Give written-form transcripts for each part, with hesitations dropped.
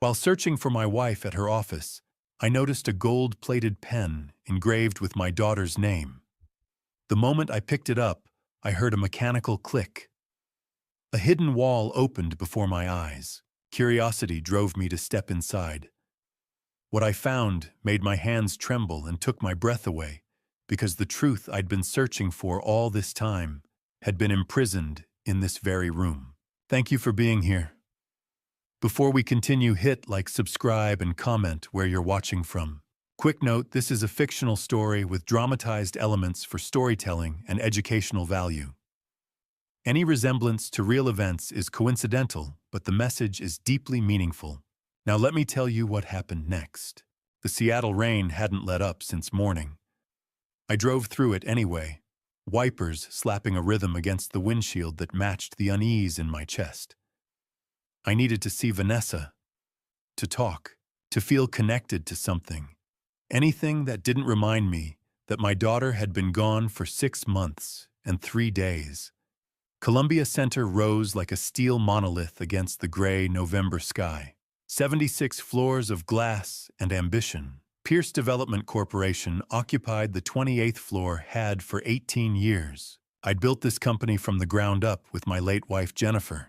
While searching for my wife at her office, I noticed a gold-plated pen engraved with my daughter's name. The moment I picked it up, I heard a mechanical click. A hidden wall opened before my eyes. Curiosity drove me to step inside. What I found made my hands tremble and took my breath away, because the truth I'd been searching for all this time had been imprisoned in this very room. Thank you for being here. Before we continue, hit like, subscribe, and comment where you're watching from. Quick note, this is a fictional story with dramatized elements for storytelling and educational value. Any resemblance to real events is coincidental, but the message is deeply meaningful. Now let me tell you what happened next. The Seattle rain hadn't let up since morning. I drove through it anyway, wipers slapping a rhythm against the windshield that matched the unease in my chest. I needed to see Vanessa, to talk, to feel connected to something. Anything that didn't remind me that my daughter had been gone for 6 months and 3 days. Columbia Center rose like a steel monolith against the gray November sky. 76 floors of glass and ambition. Pierce Development Corporation occupied the 28th floor, had for 18 years. I'd built this company from the ground up with my late wife Jennifer.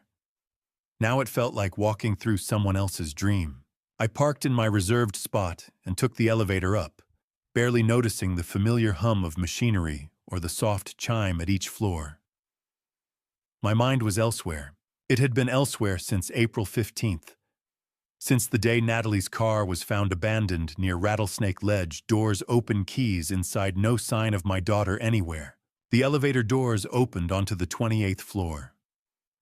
Now it felt like walking through someone else's dream. I parked in my reserved spot and took the elevator up, barely noticing the familiar hum of machinery or the soft chime at each floor. My mind was elsewhere. It had been elsewhere since April 15th. Since the day Natalie's car was found abandoned near Rattlesnake Ledge, doors open, keys inside, no sign of my daughter anywhere. The elevator doors opened onto the 28th floor.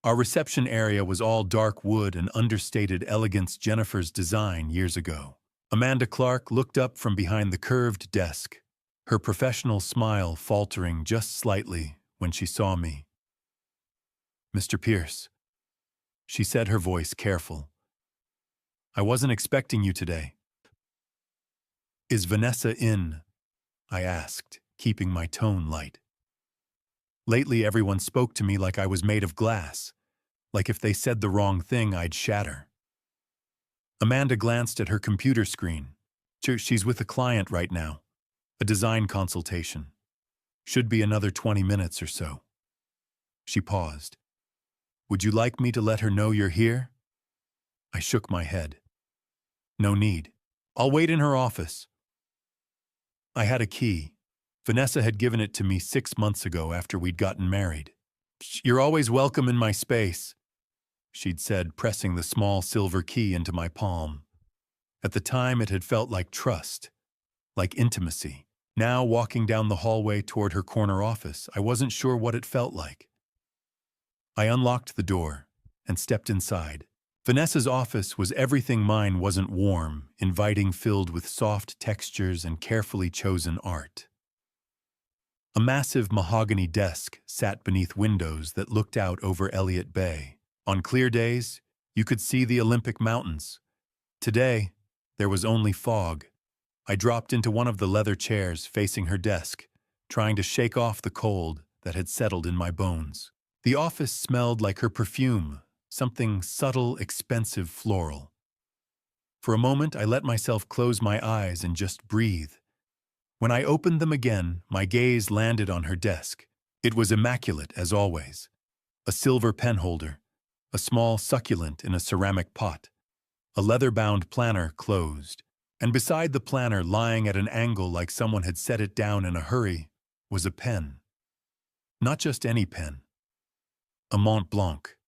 Our reception area was all dark wood and understated elegance, Jennifer's design years ago. Amanda Clark looked up from behind the curved desk, her professional smile faltering just slightly when she saw me. "Mr. Pierce," she said, her voice careful. "I wasn't expecting you today." "Is Vanessa in?" I asked, keeping my tone light. Lately, everyone spoke to me like I was made of glass, like if they said the wrong thing, I'd shatter. Amanda glanced at her computer screen. "She's with a client right now. A design consultation. Should be another 20 minutes or so." She paused. "Would you like me to let her know you're here?" I shook my head. "No need. I'll wait in her office." I had a key. Vanessa had given it to me 6 months ago after we'd gotten married. "You're always welcome in my space," she'd said, pressing the small silver key into my palm. At the time, it had felt like trust, like intimacy. Now, walking down the hallway toward her corner office, I wasn't sure what it felt like. I unlocked the door and stepped inside. Vanessa's office was everything mine wasn't: warm, inviting, filled with soft textures and carefully chosen art. A massive mahogany desk sat beneath windows that looked out over Elliott Bay. On clear days, you could see the Olympic Mountains. Today, there was only fog. I dropped into one of the leather chairs facing her desk, trying to shake off the cold that had settled in my bones. The office smelled like her perfume, something subtle, expensive, floral. For a moment, I let myself close my eyes and just breathe. When I opened them again, my gaze landed on her desk. It was immaculate, as always. A silver pen holder, a small succulent in a ceramic pot, a leather-bound planner closed, and beside the planner, lying at an angle like someone had set it down in a hurry, was a pen. Not just any pen. A Mont Blanc.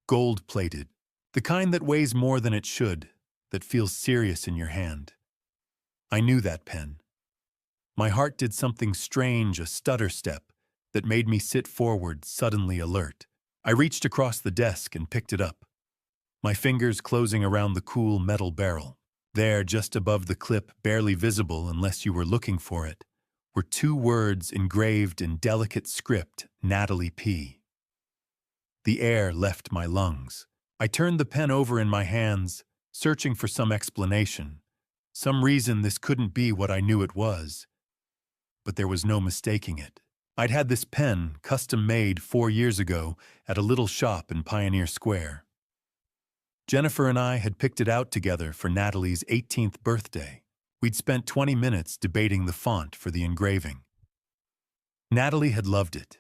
Gold-plated. The kind that weighs more than it should, that feels serious in your hand. I knew that pen. My heart did something strange, a stutter step, that made me sit forward, suddenly alert. I reached across the desk and picked it up, my fingers closing around the cool metal barrel. There, just above the clip, barely visible unless you were looking for it, were 2 words engraved in delicate script: Natalie P. The air left my lungs. I turned the pen over in my hands, searching for some explanation, some reason this couldn't be what I knew it was. But there was no mistaking it. I'd had this pen custom-made 4 years ago at a little shop in Pioneer Square. Jennifer and I had picked it out together for Natalie's 18th birthday. We'd spent 20 minutes debating the font for the engraving. Natalie had loved it.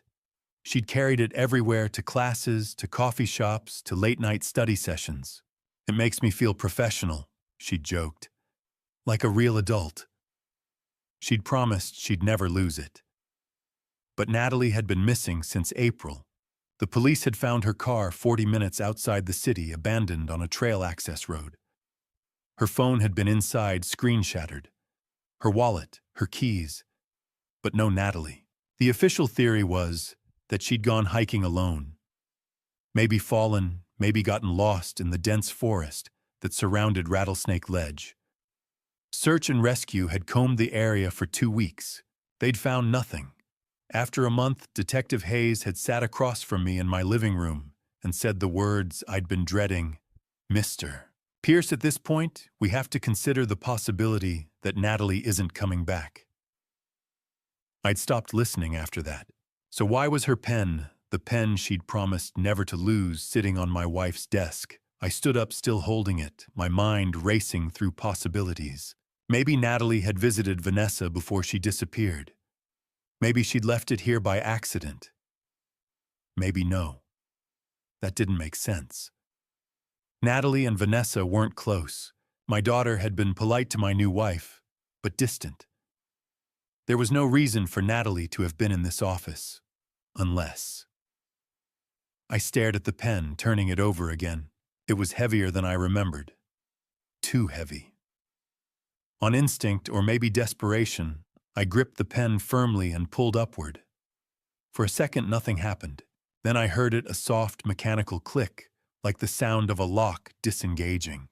She'd carried it everywhere, to classes, to coffee shops, to late-night study sessions. "It makes me feel professional," she'd joked. "Like a real adult." She'd promised she'd never lose it. But Natalie had been missing since April. The police had found her car 40 minutes outside the city, abandoned on a trail access road. Her phone had been inside, screen shattered. Her wallet, her keys, but no Natalie. The official theory was that she'd gone hiking alone. Maybe fallen, maybe gotten lost in the dense forest that surrounded Rattlesnake Ledge. Search and rescue had combed the area for 2 weeks. They'd found nothing. After a month, Detective Hayes had sat across from me in my living room and said the words I'd been dreading, "Mr. Pierce, at this point, we have to consider the possibility that Natalie isn't coming back." I'd stopped listening after that. So why was her pen, the pen she'd promised never to lose, sitting on my wife's desk? I stood up, still holding it, my mind racing through possibilities. Maybe Natalie had visited Vanessa before she disappeared. Maybe she'd left it here by accident. Maybe no. That didn't make sense. Natalie and Vanessa weren't close. My daughter had been polite to my new wife, but distant. There was no reason for Natalie to have been in this office. Unless. I stared at the pen, turning it over again. It was heavier than I remembered. Too heavy. On instinct, or maybe desperation, I gripped the pen firmly and pulled upward. For a second, nothing happened. Then I heard it, a soft, mechanical click, like the sound of a lock disengaging.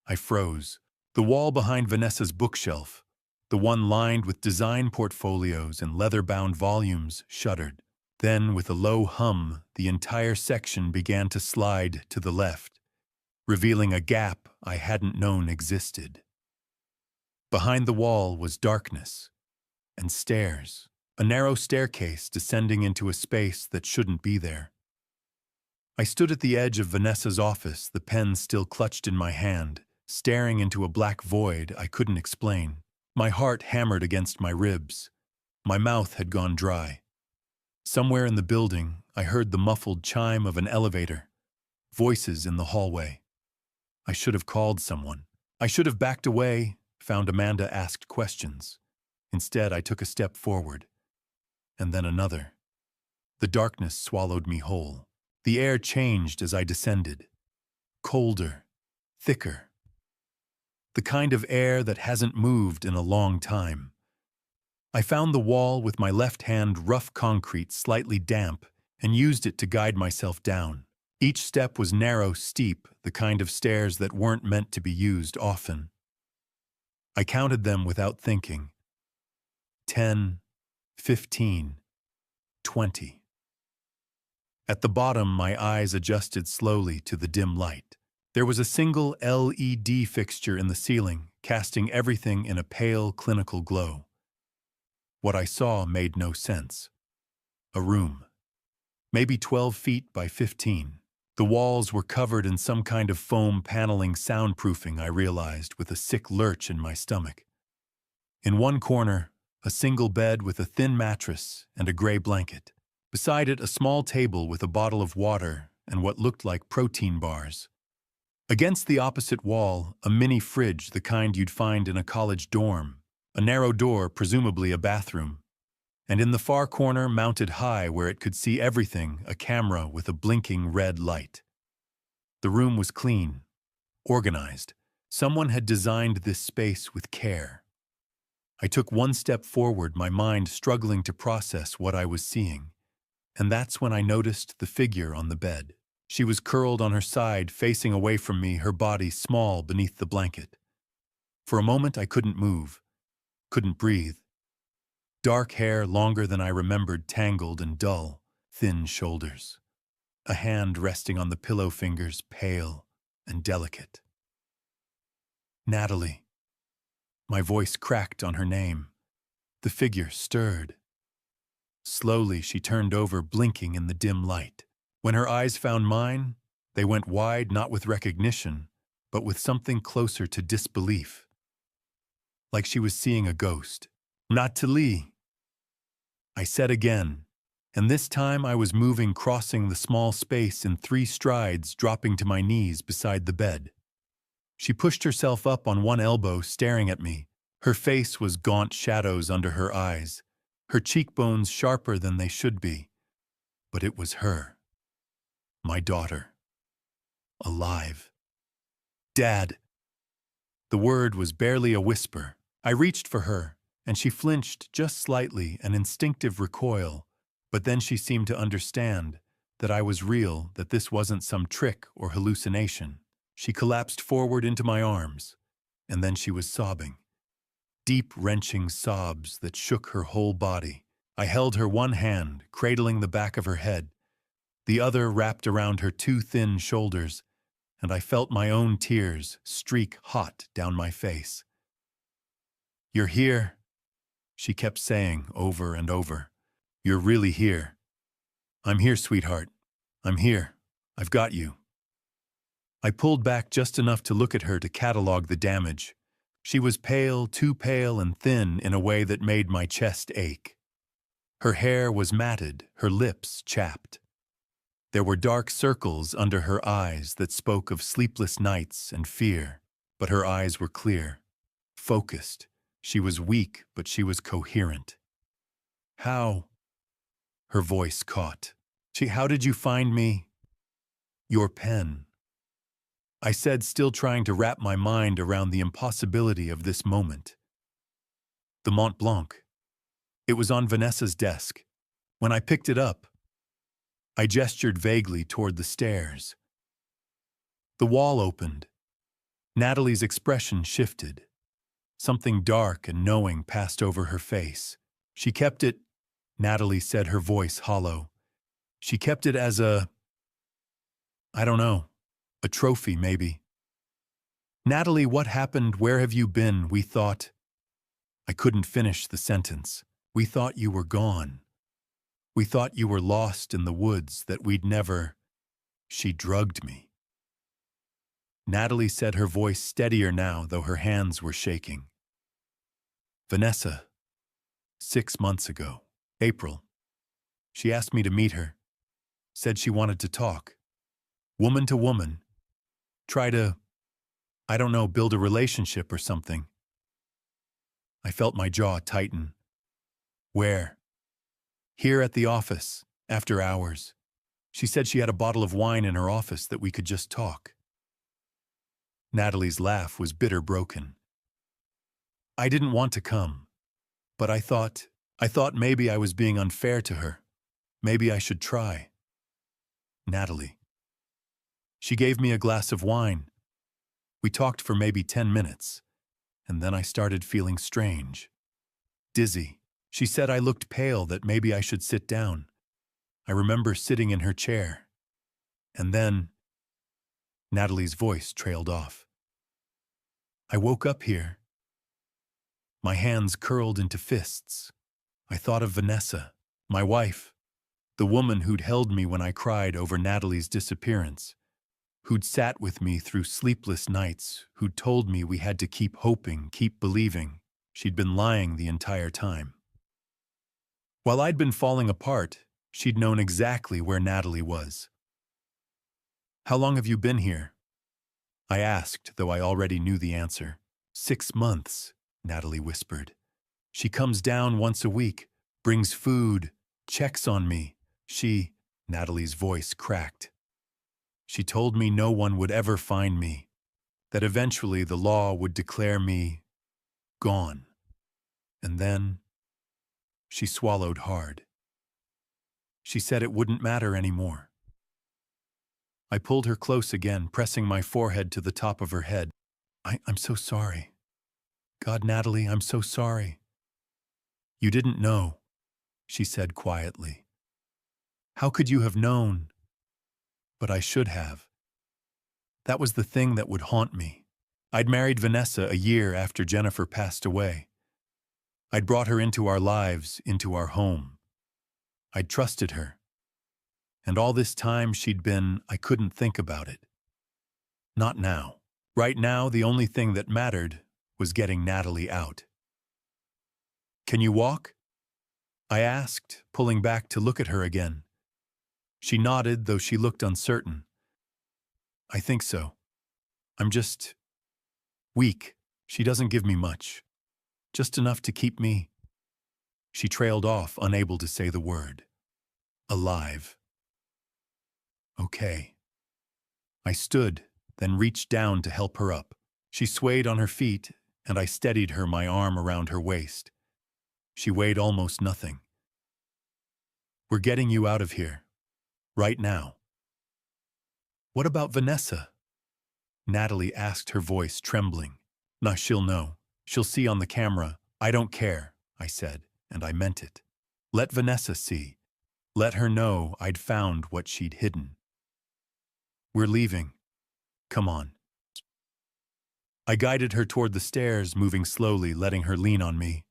I froze. The wall behind Vanessa's bookshelf, the one lined with design portfolios and leather-bound volumes, shuddered. Then, with a low hum, the entire section began to slide to the left, revealing a gap I hadn't known existed. Behind the wall was darkness and stairs, a narrow staircase descending into a space that shouldn't be there. I stood at the edge of Vanessa's office, the pen still clutched in my hand, staring into a black void I couldn't explain. My heart hammered against my ribs. My mouth had gone dry. Somewhere in the building, I heard the muffled chime of an elevator. Voices in the hallway. I should have called someone. I should have backed away, found Amanda asked questions. Instead, I took a step forward. And then another. The darkness swallowed me whole. The air changed as I descended. Colder. Thicker. The kind of air that hasn't moved in a long time. I found the wall with my left hand, rough concrete, slightly damp, and used it to guide myself down. Each step was narrow, steep, the kind of stairs that weren't meant to be used often. I counted them without thinking. 10, 15, 20. At the bottom, my eyes adjusted slowly to the dim light. There was a single LED fixture in the ceiling, casting everything in a pale, clinical glow. What I saw made no sense. A room. Maybe 12 feet by 15. The walls were covered in some kind of foam paneling, soundproofing, I realized, with a sick lurch in my stomach. In one corner, a single bed with a thin mattress and a gray blanket. Beside it, a small table with a bottle of water and what looked like protein bars. Against the opposite wall, a mini fridge, the kind you'd find in a college dorm. A narrow door, presumably a bathroom. And in the far corner, mounted high where it could see everything, a camera with a blinking red light. The room was clean, organized. Someone had designed this space with care. I took one step forward, my mind struggling to process what I was seeing. And that's when I noticed the figure on the bed. She was curled on her side, facing away from me, her body small beneath the blanket. For a moment, I couldn't move, couldn't breathe. Dark hair, longer than I remembered, tangled and dull, thin shoulders. A hand resting on the pillow fingers, pale and delicate. Natalie. My voice cracked on her name. The figure stirred. Slowly, she turned over, blinking in the dim light. When her eyes found mine, They went wide not with recognition, but with something closer to disbelief, like she was seeing a ghost. Not to Lee, I said again, and this time I was moving, crossing the small space in 3 strides, dropping to my knees beside the bed. She pushed herself up on one elbow, staring at me. Her face was gaunt shadows under her eyes, her cheekbones sharper than they should be. But it was her, my daughter, alive. Dad! The word was barely a whisper. I reached for her, and she flinched just slightly, an instinctive recoil. But then she seemed to understand that I was real, that this wasn't some trick or hallucination. She collapsed forward into my arms, and then she was sobbing. Deep, wrenching sobs that shook her whole body. I held her one hand, cradling the back of her head, the other wrapped around her 2 thin shoulders, and I felt my own tears streak hot down my face. "You're here," she kept saying over and over. "You're really here. I'm here, sweetheart. I'm here. I've got you." I pulled back just enough to look at her to catalog the damage. She was pale, too pale and thin in a way that made my chest ache. Her hair was matted, her lips chapped. There were dark circles under her eyes that spoke of sleepless nights and fear, but her eyes were clear, focused. She was weak, but she was coherent. "How?" Her voice caught. "How did you find me?" "Your pen," I said, still trying to wrap my mind around the impossibility of this moment. "The Mont Blanc. It was on Vanessa's desk. When I picked it up," I gestured vaguely toward the stairs. The wall opened. Natalie's expression shifted. Something dark and knowing passed over her face. "She kept it," Natalie said, her voice hollow. "She kept it as I don't know, a trophy maybe." "Natalie, what happened? Where have you been? We thought—" I couldn't finish the sentence. "We thought you were gone. We thought you were lost in the woods, that we'd never—" "She drugged me," Natalie said, her voice steadier now, though her hands were shaking. "Vanessa, 6 months ago, April. She asked me to meet her. Said she wanted to talk. Woman to woman. Try to, I don't know, build a relationship or something." I felt my jaw tighten. "Where?" "Here at the office, after hours. She said she had a bottle of wine in her office that we could just talk." Natalie's laugh was bitter broken. "I didn't want to come, but I thought maybe I was being unfair to her. Maybe I should try." "Natalie." She gave me a glass of wine. We talked for maybe 10 minutes, and then I started feeling strange. Dizzy. She said I looked pale, that maybe I should sit down. I remember sitting in her chair. And then Natalie's voice trailed off. "I woke up here. My hands curled into fists. I thought of Vanessa, my wife, the woman who'd held me when I cried over Natalie's disappearance, who'd sat with me through sleepless nights, who'd told me we had to keep hoping, keep believing. She'd been lying the entire time. While I'd been falling apart, she'd known exactly where Natalie was." "How long have you been here?" I asked, though I already knew the answer. 6 months, Natalie whispered. "She comes down once a week, brings food, checks on me. Natalie's voice cracked. "She told me no one would ever find me, that eventually the law would declare me gone. And then—" She swallowed hard. "She said it wouldn't matter anymore." I pulled her close again, pressing my forehead to the top of her head. I'm so sorry. God, Natalie, I'm so sorry." "You didn't know," she said quietly. "How could you have known?" "But I should have. That was the thing that would haunt me. I'd married Vanessa a year after Jennifer passed away. I'd brought her into our lives, into our home. I'd trusted her. And all this time I couldn't think about it. Not now. Right now, the only thing that mattered was getting Natalie out. Can you walk? I asked, pulling back to look at her again. She nodded, though she looked uncertain. I think so. I'm just weak. She doesn't give me much. Just enough to keep me. She trailed off, unable to say the word. Alive. Okay. I stood, then reached down to help her up. She swayed on her feet, and I steadied her, my arm around her waist. She weighed almost nothing. We're getting you out of here. Right now. What about Vanessa? Natalie asked, her voice trembling. Nah, she'll know. She'll see on the camera. I don't care, I said, and I meant it. Let Vanessa see. Let her know I'd found what she'd hidden. We're leaving. Come on. I guided her toward the stairs, moving slowly, letting her lean on me.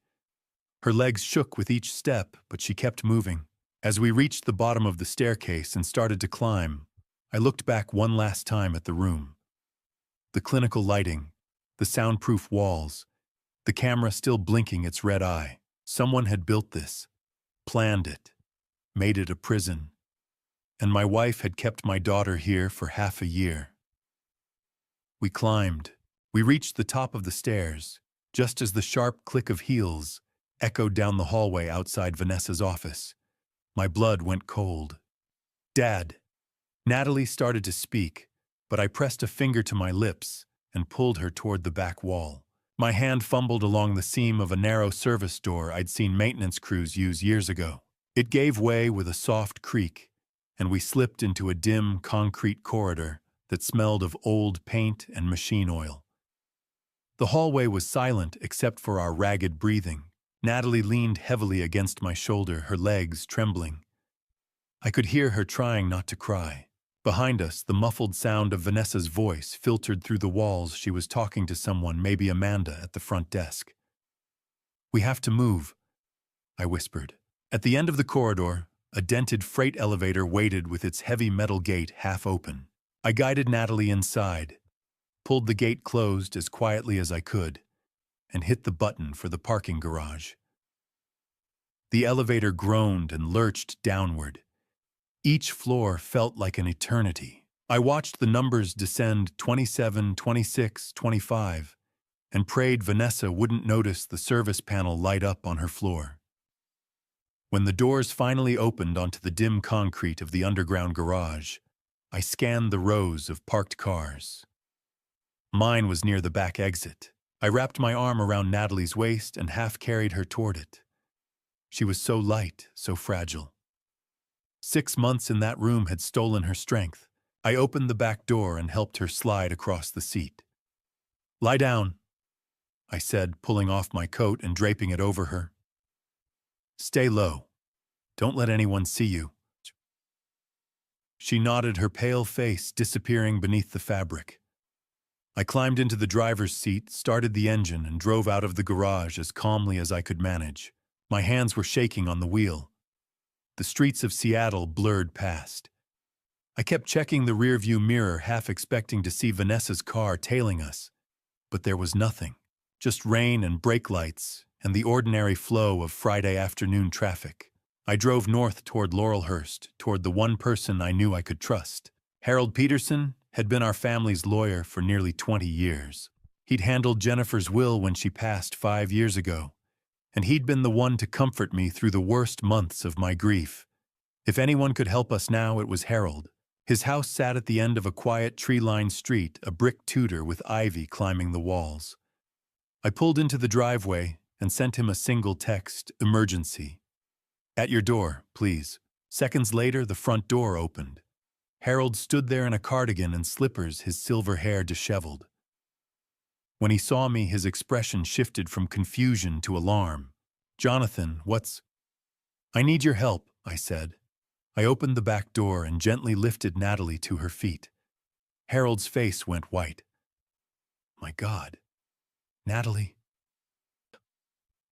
Her legs shook with each step, but she kept moving. As we reached the bottom of the staircase and started to climb, I looked back one last time at the room. The clinical lighting, the soundproof walls, the camera still blinking its red eye. Someone had built this, planned it, made it a prison. And my wife had kept my daughter here for half a year. We climbed. We reached the top of the stairs, just as the sharp click of heels echoed down the hallway outside Vanessa's office. My blood went cold. Dad. Natalie started to speak, but I pressed a finger to my lips and pulled her toward the back wall. My hand fumbled along the seam of a narrow service door I'd seen maintenance crews use years ago. It gave way with a soft creak, and we slipped into a dim concrete corridor that smelled of old paint and machine oil. The hallway was silent except for our ragged breathing. Natalie leaned heavily against my shoulder, her legs trembling. I could hear her trying not to cry. Behind us, the muffled sound of Vanessa's voice filtered through the walls. She was talking to someone, maybe Amanda, at the front desk. We have to move, I whispered. At the end of the corridor, a dented freight elevator waited with its heavy metal gate half open. I guided Natalie inside, pulled the gate closed as quietly as I could, and hit the button for the parking garage. The elevator groaned and lurched downward. Each floor felt like an eternity. I watched the numbers descend 27, 26, 25, and prayed Vanessa wouldn't notice the service panel light up on her floor. When the doors finally opened onto the dim concrete of the underground garage, I scanned the rows of parked cars. Mine was near the back exit. I wrapped my arm around Natalie's waist and half carried her toward it. She was so light, so fragile. 6 months in that room had stolen her strength. I opened the back door and helped her slide across the seat. Lie down, I said, pulling off my coat and draping it over her. Stay low. Don't let anyone see you. She nodded, her pale face disappearing beneath the fabric. I climbed into the driver's seat, started the engine, and drove out of the garage as calmly as I could manage. My hands were shaking on the wheel. The streets of Seattle blurred past. I kept checking the rearview mirror, half expecting to see Vanessa's car tailing us. But there was nothing. Just rain and brake lights, and the ordinary flow of Friday afternoon traffic. I drove north toward Laurelhurst, toward the one person I knew I could trust. Harold Peterson had been our family's lawyer for nearly 20 years. He'd handled Jennifer's will when she passed 5 years ago, and he'd been the one to comfort me through the worst months of my grief. If anyone could help us now, it was Harold. His house sat at the end of a quiet tree-lined street, a brick Tudor with ivy climbing the walls. I pulled into the driveway and sent him a single text, emergency. At your door, please. Seconds later, the front door opened. Harold stood there in a cardigan and slippers, his silver hair disheveled. When he saw me, his expression shifted from confusion to alarm. Jonathan, I need your help, I said. I opened the back door and gently lifted Natalie to her feet. Harold's face went white. My God. Natalie.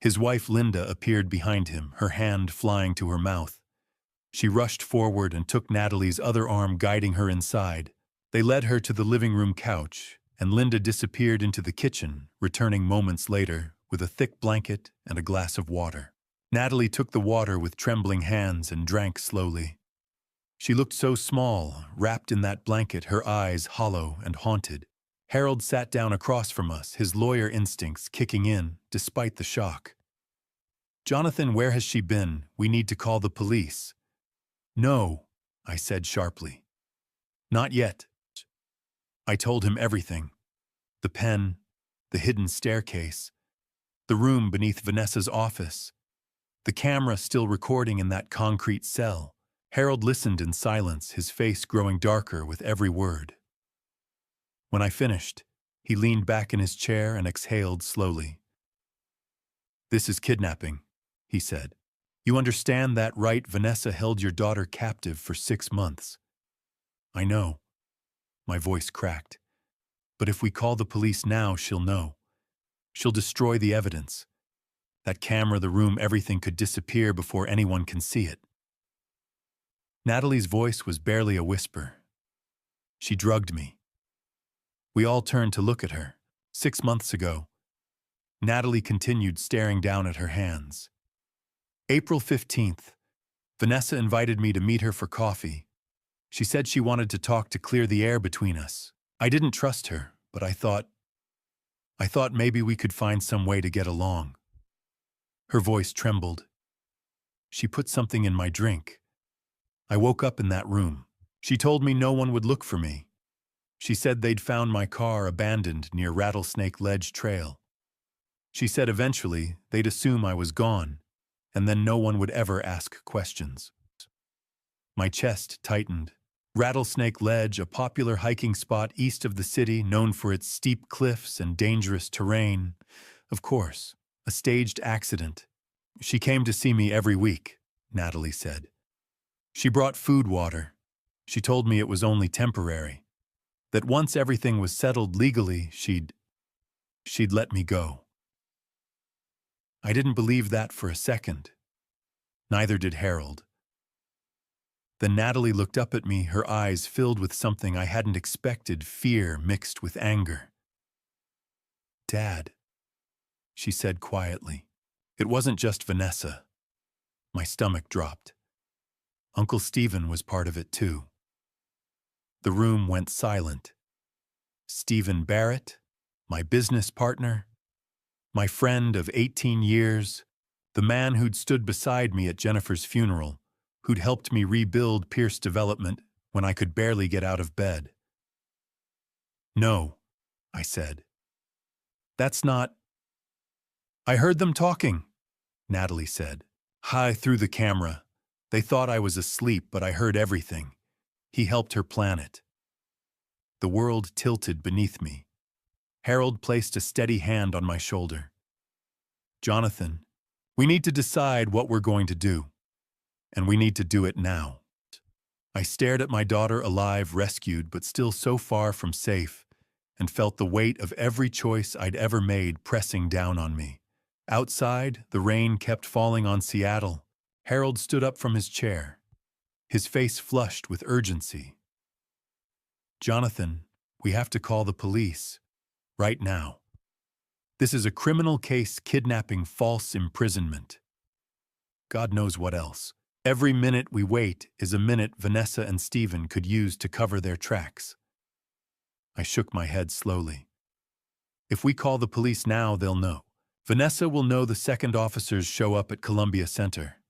His wife Linda appeared behind him, her hand flying to her mouth. She rushed forward and took Natalie's other arm, guiding her inside. They led her to the living room couch, and Linda disappeared into the kitchen, returning moments later with a thick blanket and a glass of water. Natalie took the water with trembling hands and drank slowly. She looked so small, wrapped in that blanket, her eyes hollow and haunted. Harold sat down across from us, his lawyer instincts kicking in, despite the shock. "Jonathan, where has she been? We need to call the police." "No," I said sharply. "Not yet." I told him everything. The pen, the hidden staircase, the room beneath Vanessa's office, the camera still recording in that concrete cell. Harold listened in silence, his face growing darker with every word. When I finished, he leaned back in his chair and exhaled slowly. "This is kidnapping," he said. "You understand that, right? Vanessa held your daughter captive for 6 months." "I know." My voice cracked. "But if we call the police now, she'll know. She'll destroy the evidence. That camera, the room, everything could disappear before anyone can see it." Natalie's voice was barely a whisper. "She drugged me." We all turned to look at her. 6 months ago. Natalie continued, staring down at her hands. "April 15th. Vanessa invited me to meet her for coffee. She said she wanted to talk to clear the air between us. I didn't trust her, but I thought maybe we could find some way to get along." Her voice trembled. "She put something in my drink. I woke up in that room. She told me no one would look for me. She said they'd found my car abandoned near Rattlesnake Ledge Trail. She said eventually they'd assume I was gone, and then no one would ever ask questions." My chest tightened. Rattlesnake Ledge, a popular hiking spot east of the city, known for its steep cliffs and dangerous terrain. Of course, a staged accident. "She came to see me every week," Natalie said. "She brought food, water. She told me it was only temporary. That once everything was settled legally, she'd let me go." I didn't believe that for a second. Neither did Harold. Then Natalie looked up at me, her eyes filled with something I hadn't expected, fear mixed with anger. "Dad," she said quietly. It wasn't just Vanessa. My stomach dropped. Uncle Stephen was part of it too. The room went silent. Stephen Barrett, my business partner, my friend of 18 years, the man who'd stood beside me at Jennifer's funeral, who'd helped me rebuild Pierce Development when I could barely get out of bed. "No," I said. "That's not—" "I heard them talking," Natalie said. High through the camera. They thought I was asleep, but I heard everything. He helped her plan it. The world tilted beneath me. Harold placed a steady hand on my shoulder. "Jonathan, we need to decide what we're going to do. And we need to do it now." I stared at my daughter, alive, rescued, but still so far from safe, and felt the weight of every choice I'd ever made pressing down on me. Outside, the rain kept falling on Seattle. Harold stood up from his chair, his face flushed with urgency. "Jonathan, we have to call the police. Right now. This is a criminal case, kidnapping, false imprisonment. God knows what else. Every minute we wait is a minute Vanessa and Stephen could use to cover their tracks." I shook my head slowly. "If we call the police now, they'll know. Vanessa will know the second officers show up at Columbia Center.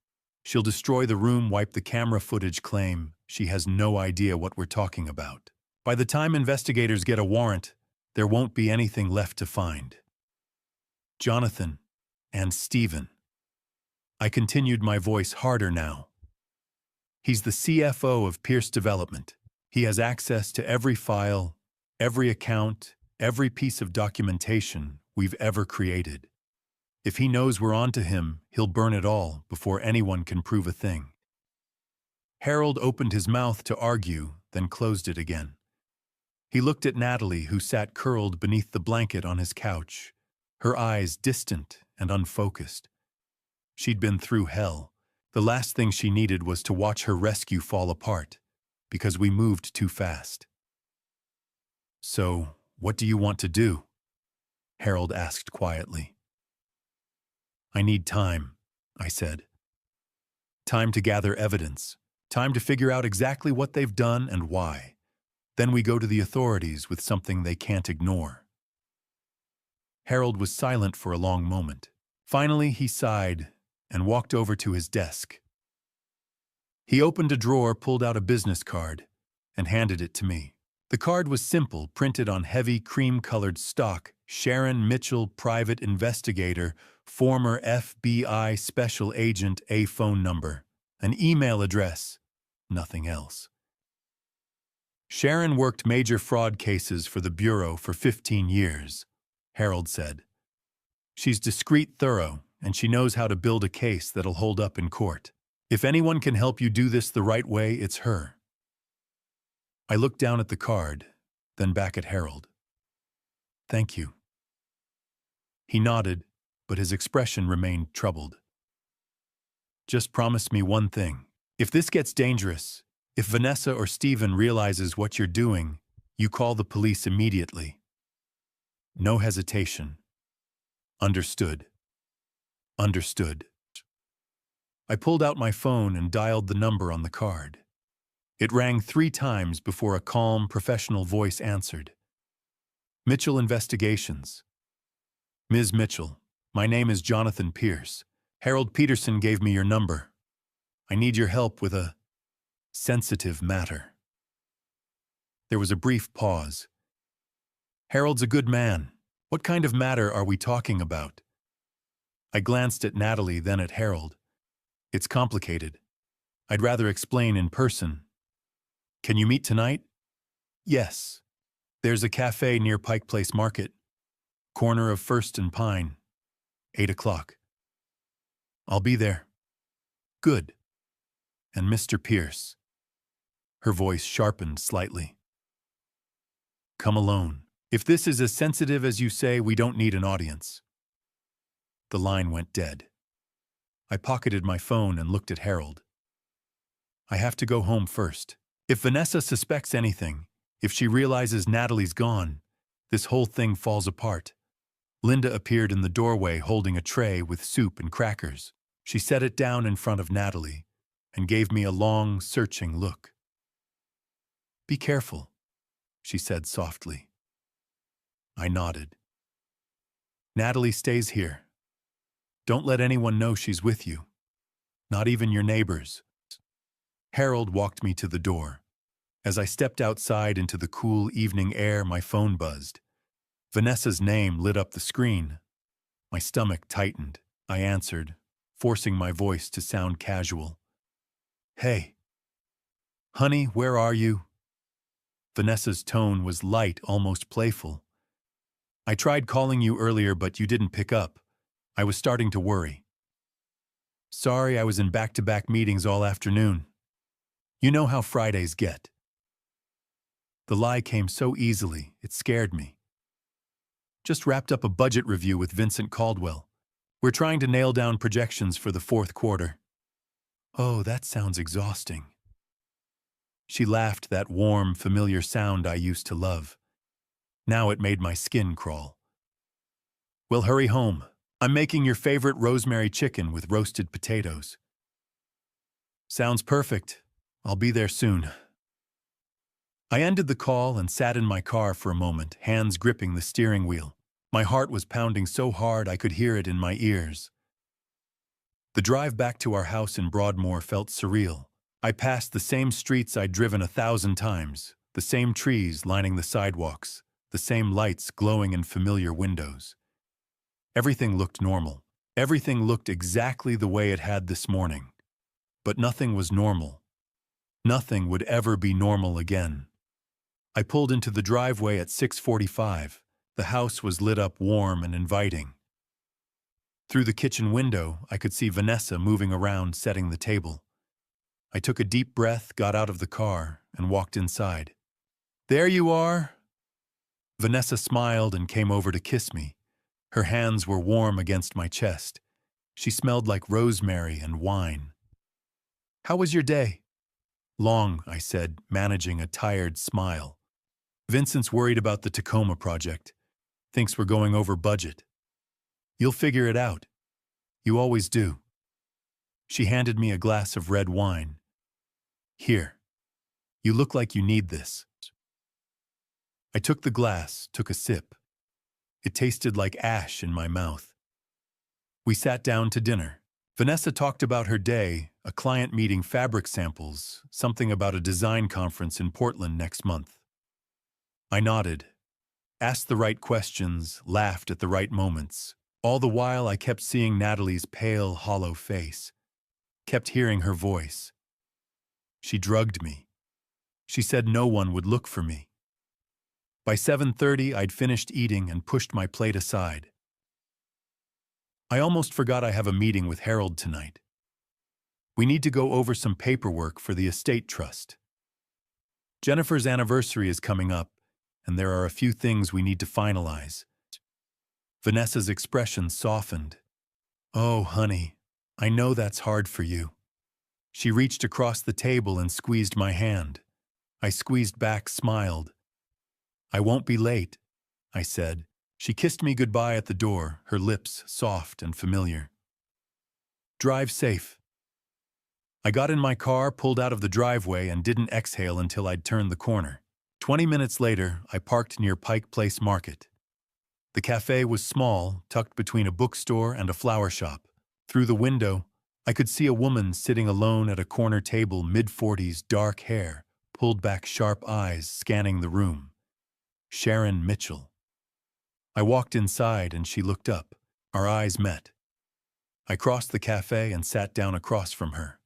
She'll destroy the room, wipe the camera footage, claim she has no idea what we're talking about. By the time investigators get a warrant, there won't be anything left to find. Jonathan and Stephen." I continued, my voice harder now. "He's the CFO of Pierce Development. He has access to every file, every account, every piece of documentation we've ever created. If he knows we're on to him, he'll burn it all before anyone can prove a thing." Harold opened his mouth to argue, then closed it again. He looked at Natalie, who sat curled beneath the blanket on his couch, her eyes distant and unfocused. She'd been through hell. The last thing she needed was to watch her rescue fall apart, because we moved too fast. "So, what do you want to do?" Harold asked quietly. "I need time," I said. "Time to gather evidence. Time to figure out exactly what they've done and why. Then we go to the authorities with something they can't ignore." Harold was silent for a long moment. Finally, he sighed and walked over to his desk. He opened a drawer, pulled out a business card, and handed it to me. The card was simple, printed on heavy cream-colored stock: Sharon Mitchell, private investigator, former FBI special agent, a phone number, an email address, nothing else. "Sharon worked major fraud cases for the Bureau for 15 years, Harold said. "She's discreet, thorough, and she knows how to build a case that'll hold up in court. If anyone can help you do this the right way, it's her." I looked down at the card, then back at Harold. "Thank you." He nodded, but his expression remained troubled. "Just promise me one thing. If this gets dangerous, if Vanessa or Stephen realizes what you're doing, you call the police immediately. No hesitation. Understood." "Understood." I pulled out my phone and dialed the number on the card. It rang 3 times before a calm, professional voice answered. "Mitchell Investigations." "Ms. Mitchell, my name is Jonathan Pierce. Harold Peterson gave me your number. I need your help with a sensitive matter." There was a brief pause. "Harold's a good man. What kind of matter are we talking about?" I glanced at Natalie, then at Harold. "It's complicated. I'd rather explain in person." "Can you meet tonight?" "Yes. There's a cafe near Pike Place Market, corner of First and Pine, 8 o'clock. I'll be there." "Good. And Mr. Pierce." Her voice sharpened slightly. "Come alone. If this is as sensitive as you say, we don't need an audience." The line went dead. I pocketed my phone and looked at Harold. "I have to go home first. If Vanessa suspects anything, if she realizes Natalie's gone, this whole thing falls apart." Linda appeared in the doorway holding a tray with soup and crackers. She set it down in front of Natalie and gave me a long, searching look. "Be careful," she said softly. I nodded. "Natalie stays here. Don't let anyone know she's with you. Not even your neighbors." Harold walked me to the door. As I stepped outside into the cool evening air, my phone buzzed. Vanessa's name lit up the screen. My stomach tightened. I answered, forcing my voice to sound casual. "Hey. Honey, where are you?" Vanessa's tone was light, almost playful. "I tried calling you earlier, but you didn't pick up. I was starting to worry." "Sorry, I was in back-to-back meetings all afternoon. You know how Fridays get." The lie came so easily, it scared me. "Just wrapped up a budget review with Vincent Caldwell. We're trying to nail down projections for the 4th quarter. "Oh, that sounds exhausting." She laughed, that warm, familiar sound I used to love. Now it made my skin crawl. "Well, hurry home. I'm making your favorite rosemary chicken with roasted potatoes." "Sounds perfect. I'll be there soon." I ended the call and sat in my car for a moment, hands gripping the steering wheel. My heart was pounding so hard I could hear it in my ears. The drive back to our house in Broadmoor felt surreal. I passed the same streets I'd driven 1,000 times, the same trees lining the sidewalks, the same lights glowing in familiar windows. Everything looked normal. Everything looked exactly the way it had this morning. But nothing was normal. Nothing would ever be normal again. I pulled into the driveway at 6:45. The house was lit up warm and inviting. Through the kitchen window, I could see Vanessa moving around setting the table. I took a deep breath, got out of the car, and walked inside. "There you are!" Vanessa smiled and came over to kiss me. Her hands were warm against my chest. She smelled like rosemary and wine. How was your day? Long, I said, managing a tired smile. Vincent's worried about the Tacoma project. Thinks we're going over budget. You'll figure it out. You always do. She handed me a glass of red wine. Here. You look like you need this. I took the glass, took a sip. It tasted like ash in my mouth. We sat down to dinner. Vanessa talked about her day, a client meeting fabric samples, something about a design conference in Portland next month. I nodded, asked the right questions, laughed at the right moments. All the while I kept seeing Natalie's pale, hollow face, kept hearing her voice. She drugged me. She said no one would look for me. By 7:30, I'd finished eating and pushed my plate aside. I almost forgot I have a meeting with Harold tonight. We need to go over some paperwork for the estate trust. Jennifer's anniversary is coming up, and there are a few things we need to finalize. Vanessa's expression softened. Oh, honey, I know that's hard for you. She reached across the table and squeezed my hand. I squeezed back, smiled. I won't be late, I said. She kissed me goodbye at the door, her lips soft and familiar. Drive safe. I got in my car, pulled out of the driveway, and didn't exhale until I'd turned the corner. 20 minutes later, I parked near Pike Place Market. The cafe was small, tucked between a bookstore and a flower shop. Through the window, I could see a woman sitting alone at a corner table, mid-40s, dark hair, pulled back sharp eyes scanning the room. Sharon Mitchell. I walked inside and she looked up. Our eyes met. I crossed the cafe and sat down across from her.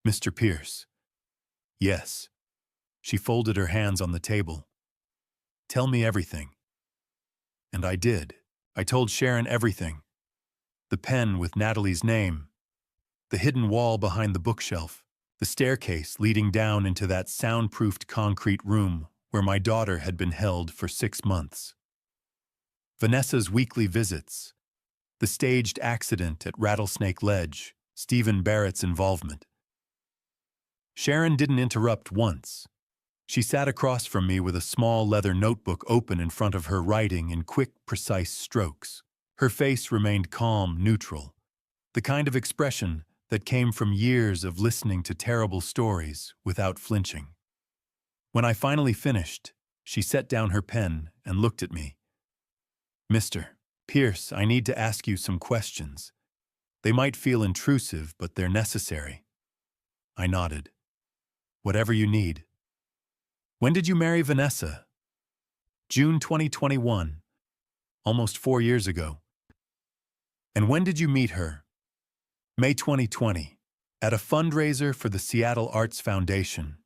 Mr. Pierce. Yes. She folded her hands on the table. Tell me everything. And I did. I told Sharon everything. The pen with Natalie's name. The hidden wall behind the bookshelf. The staircase leading down into that soundproofed concrete room where my daughter had been held for 6 months. Vanessa's weekly visits. The staged accident at Rattlesnake Ledge. Stephen Barrett's involvement. Sharon didn't interrupt once. She sat across from me with a small leather notebook open in front of her, writing in quick, precise strokes. Her face remained calm, neutral, the kind of expression that came from years of listening to terrible stories without flinching. When I finally finished, she set down her pen and looked at me. Mr. Pierce, I need to ask you some questions. They might feel intrusive, but they're necessary. I nodded. Whatever you need. When did you marry Vanessa? June 2021, almost 4 years ago. And when did you meet her? May 2020, at a fundraiser for the Seattle Arts Foundation.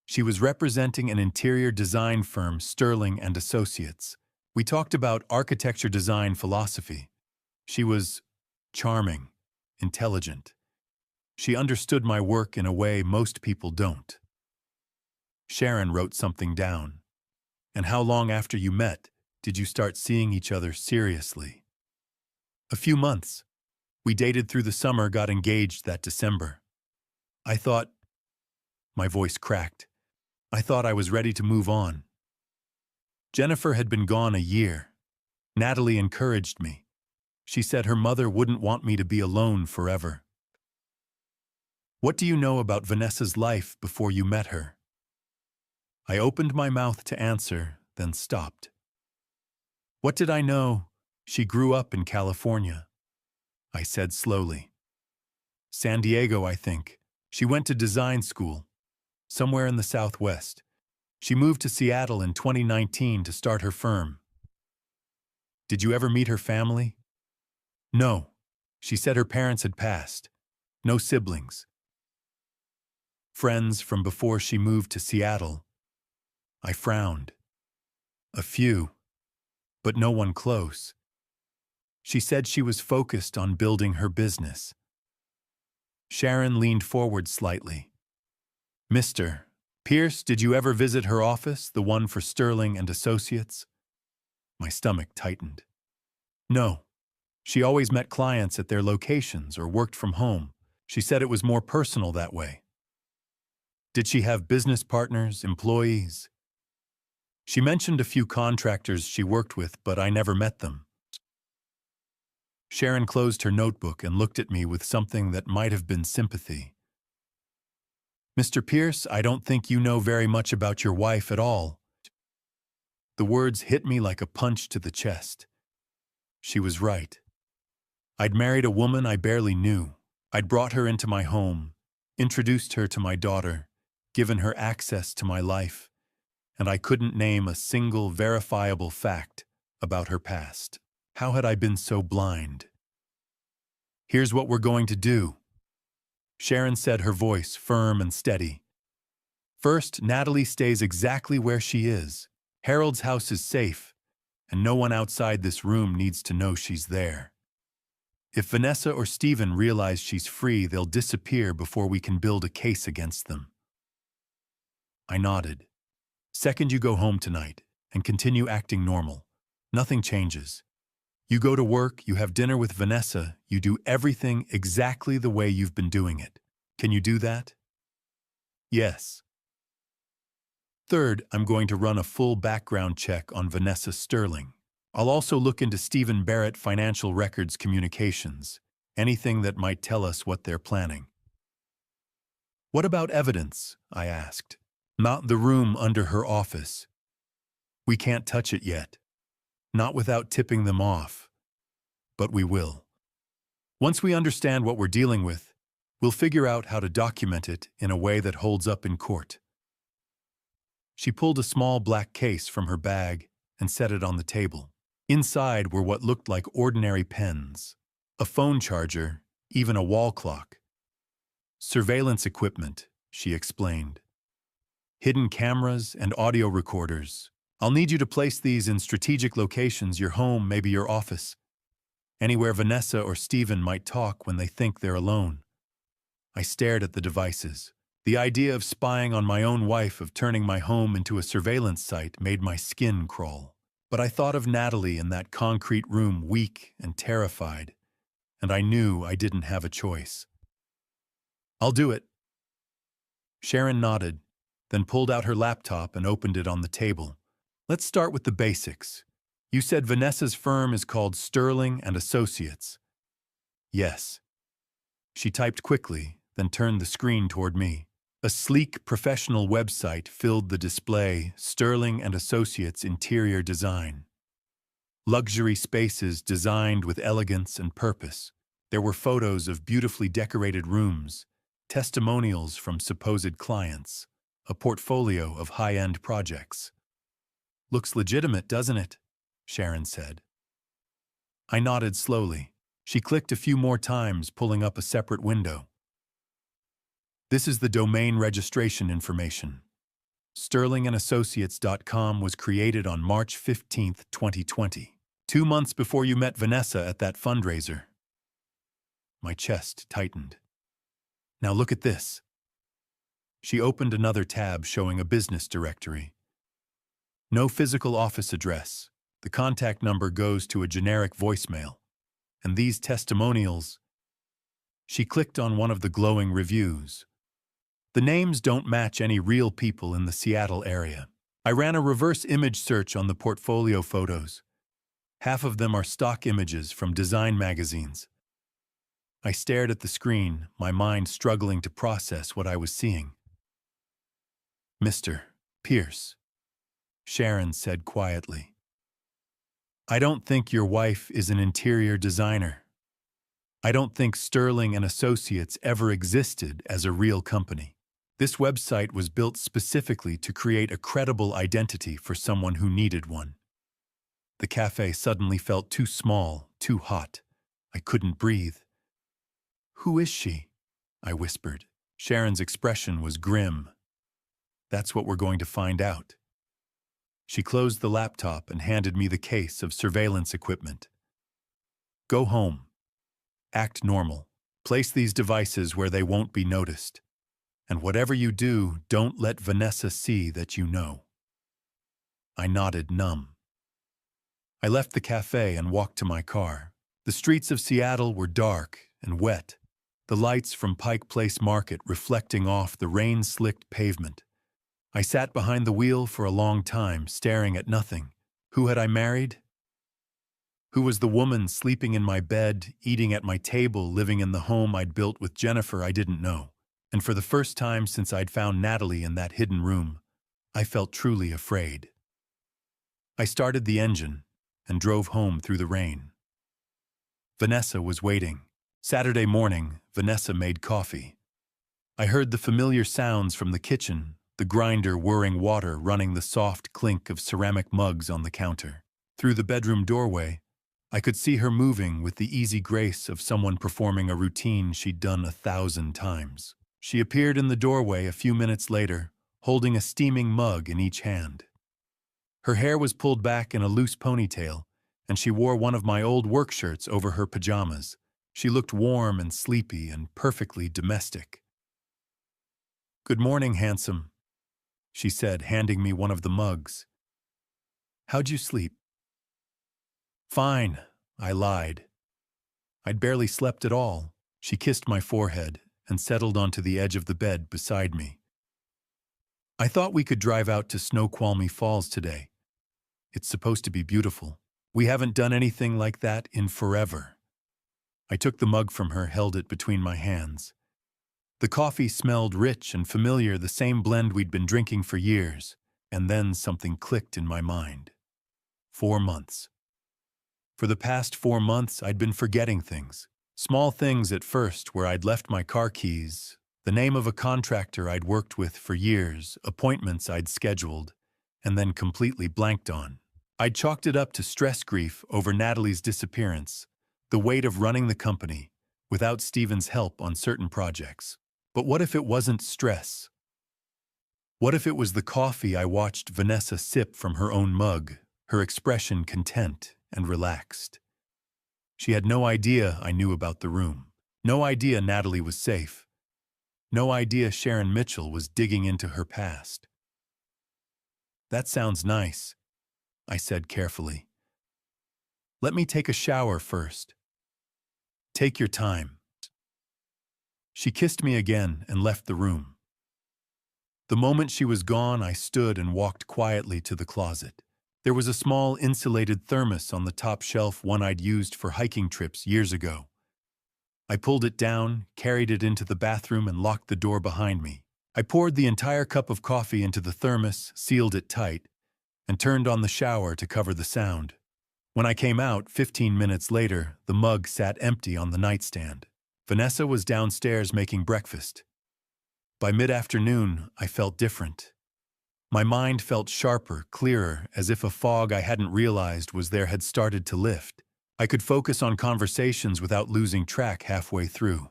She was representing an interior design firm, Sterling and Associates. We talked about architecture design philosophy. She was charming, intelligent. She understood my work in a way most people don't. Sharon wrote something down. And how long after you met did you start seeing each other seriously? A few months. We dated through the summer, got engaged that December. I thought, my voice cracked, I thought I was ready to move on. Jennifer had been gone a year. Natalie encouraged me. She said her mother wouldn't want me to be alone forever. What do you know about Vanessa's life before you met her? I opened my mouth to answer, then stopped. What did I know? She grew up in California. I said slowly. San Diego, I think. She went to design school, somewhere in the Southwest. She moved to Seattle in 2019 to start her firm. Did you ever meet her family? No. She said her parents had passed. No siblings. Friends from before she moved to Seattle. I frowned. A few, but no one close. She said she was focused on building her business. Sharon leaned forward slightly. Mr. Pierce, did you ever visit her office, the one for Sterling and Associates? My stomach tightened. No. She always met clients at their locations or worked from home. She said it was more personal that way. Did she have business partners, employees? She mentioned a few contractors she worked with, but I never met them. Sharon closed her notebook and looked at me with something that might have been sympathy. Mr. Pierce, I don't think you know very much about your wife at all. The words hit me like a punch to the chest. She was right. I'd married a woman I barely knew. I'd brought her into my home, introduced her to my daughter, given her access to my life, and I couldn't name a single verifiable fact about her past. How had I been so blind? Here's what we're going to do, Sharon said, her voice firm and steady. First, Natalie stays exactly where she is. Harold's house is safe, and no one outside this room needs to know she's there. If Vanessa or Stephen realize she's free, they'll disappear before we can build a case against them. I nodded. Second, you go home tonight and continue acting normal. Nothing changes. You go to work, you have dinner with Vanessa, you do everything exactly the way you've been doing it. Can you do that? Yes. Third, I'm going to run a full background check on Vanessa Sterling. I'll also look into Stephen Barrett Financial Records communications, anything that might tell us what they're planning. What about evidence? I asked. Not the room under her office. We can't touch it yet. Not without tipping them off. But we will. Once we understand what we're dealing with, we'll figure out how to document it in a way that holds up in court. She pulled a small black case from her bag and set it on the table. Inside were what looked like ordinary pens, a phone charger, even a wall clock. Surveillance equipment, she explained. Hidden cameras and audio recorders. I'll need you to place these in strategic locations, your home, maybe your office. Anywhere Vanessa or Stephen might talk when they think they're alone. I stared at the devices. The idea of spying on my own wife, of turning my home into a surveillance site, made my skin crawl. But I thought of Natalie in that concrete room, weak and terrified, and I knew I didn't have a choice. I'll do it. Sharon nodded, then pulled out her laptop and opened it on the table. Let's start with the basics. You said Vanessa's firm is called Sterling and Associates. Yes. She typed quickly, then turned the screen toward me. A sleek, professional website filled the display, Sterling and Associates interior design. Luxury spaces designed with elegance and purpose. There were photos of beautifully decorated rooms, testimonials from supposed clients, a portfolio of high-end projects. Looks legitimate, doesn't it? Sharon said. I nodded slowly. She clicked a few more times, pulling up a separate window. This is the domain registration information. SterlingandAssociates.com was created on March 15, 2020, 2 months before you met Vanessa at that fundraiser. My chest tightened. Now look at this. She opened another tab showing a business directory. No physical office address. The contact number goes to a generic voicemail. And these testimonials. She clicked on one of the glowing reviews. The names don't match any real people in the Seattle area. I ran a reverse image search on the portfolio photos. Half of them are stock images from design magazines. I stared at the screen, my mind struggling to process what I was seeing. Mr. Pierce, Sharon said quietly. I don't think your wife is an interior designer. I don't think Sterling and Associates ever existed as a real company. This website was built specifically to create a credible identity for someone who needed one. The cafe suddenly felt too small, too hot. I couldn't breathe. Who is she? I whispered. Sharon's expression was grim. That's what we're going to find out. She closed the laptop and handed me the case of surveillance equipment. Go home. Act normal. Place these devices where they won't be noticed. And whatever you do, don't let Vanessa see that you know. I nodded, numb. I left the cafe and walked to my car. The streets of Seattle were dark and wet. the lights from Pike Place Market reflecting off the rain-slicked pavement. I sat behind the wheel for a long time, staring at nothing. Who had I married? Who was the woman sleeping in my bed, eating at my table, living in the home I'd built with Jennifer? I didn't know. And for the first time since I'd found Natalie in that hidden room, I felt truly afraid. I started the engine and drove home through the rain. Vanessa was waiting. Saturday morning, Vanessa made coffee. I heard the familiar sounds from the kitchen, the grinder whirring water running the soft clink of ceramic mugs on the counter. Through the bedroom doorway, I could see her moving with the easy grace of someone performing a routine she'd done 1,000 times. She appeared in the doorway a few minutes later, holding a steaming mug in each hand. Her hair was pulled back in a loose ponytail, and she wore one of my old work shirts over her pajamas. She looked warm and sleepy and perfectly domestic. "Good morning, handsome," she said, handing me one of the mugs. "How'd you sleep?" "Fine," I lied. "I'd barely slept at all." She kissed my forehead and settled onto the edge of the bed beside me. "I thought we could drive out to Snoqualmie Falls today. It's supposed to be beautiful. We haven't done anything like that in forever." I took the mug from her, held it between my hands. The coffee smelled rich and familiar, the same blend we'd been drinking for years, and then something clicked in my mind. 4 months. For the past 4 months, I'd been forgetting things. Small things at first, where I'd left my car keys, the name of a contractor I'd worked with for years, appointments I'd scheduled, and then completely blanked on. I'd chalked it up to stress grief over Natalie's disappearance, the weight of running the company, without Stephen's help on certain projects. But what if it wasn't stress? What if it was the coffee I watched Vanessa sip from her own mug, her expression content and relaxed? She had no idea I knew about the room. No idea Natalie was safe. No idea Sharon Mitchell was digging into her past. "That sounds nice," I said carefully. "Let me take a shower first." "Take your time." She kissed me again and left the room. The moment she was gone, I stood and walked quietly to the closet. There was a small insulated thermos on the top shelf, one I'd used for hiking trips years ago. I pulled it down, carried it into the bathroom, and locked the door behind me. I poured the entire cup of coffee into the thermos, sealed it tight, and turned on the shower to cover the sound. When I came out 15 minutes later, the mug sat empty on the nightstand. Vanessa was downstairs making breakfast. By mid-afternoon, I felt different. My mind felt sharper, clearer, as if a fog I hadn't realized was there had started to lift. I could focus on conversations without losing track halfway through.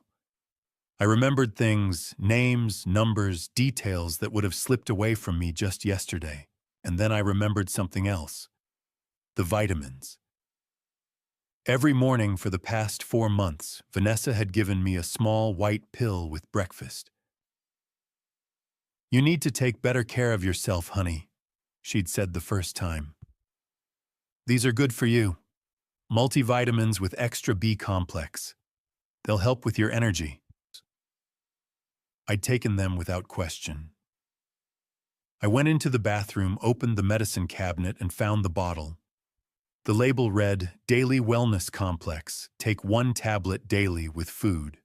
I remembered things, names, numbers, details that would have slipped away from me just yesterday. And then I remembered something else. The vitamins. Every morning for the past 4 months, Vanessa had given me a small white pill with breakfast. "You need to take better care of yourself, honey," she'd said the first time. "These are good for you. Multivitamins with extra B complex. They'll help with your energy." I'd taken them without question. I went into the bathroom, opened the medicine cabinet, and found the bottle. The label read, "Daily Wellness Complex. Take 1 tablet daily with food."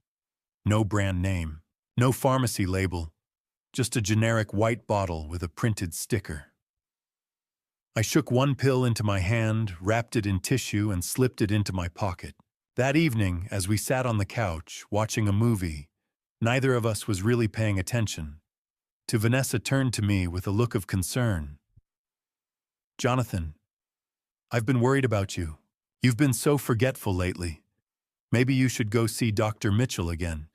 No brand name, no pharmacy label, just a generic white bottle with a printed sticker. I shook 1 pill into my hand, wrapped it in tissue, and slipped it into my pocket. That evening, as we sat on the couch, watching a movie, neither of us was really paying attention. Vanessa turned to me with a look of concern. "Jonathan, I've been worried about you. You've been so forgetful lately. Maybe you should go see Dr. Mitchell again.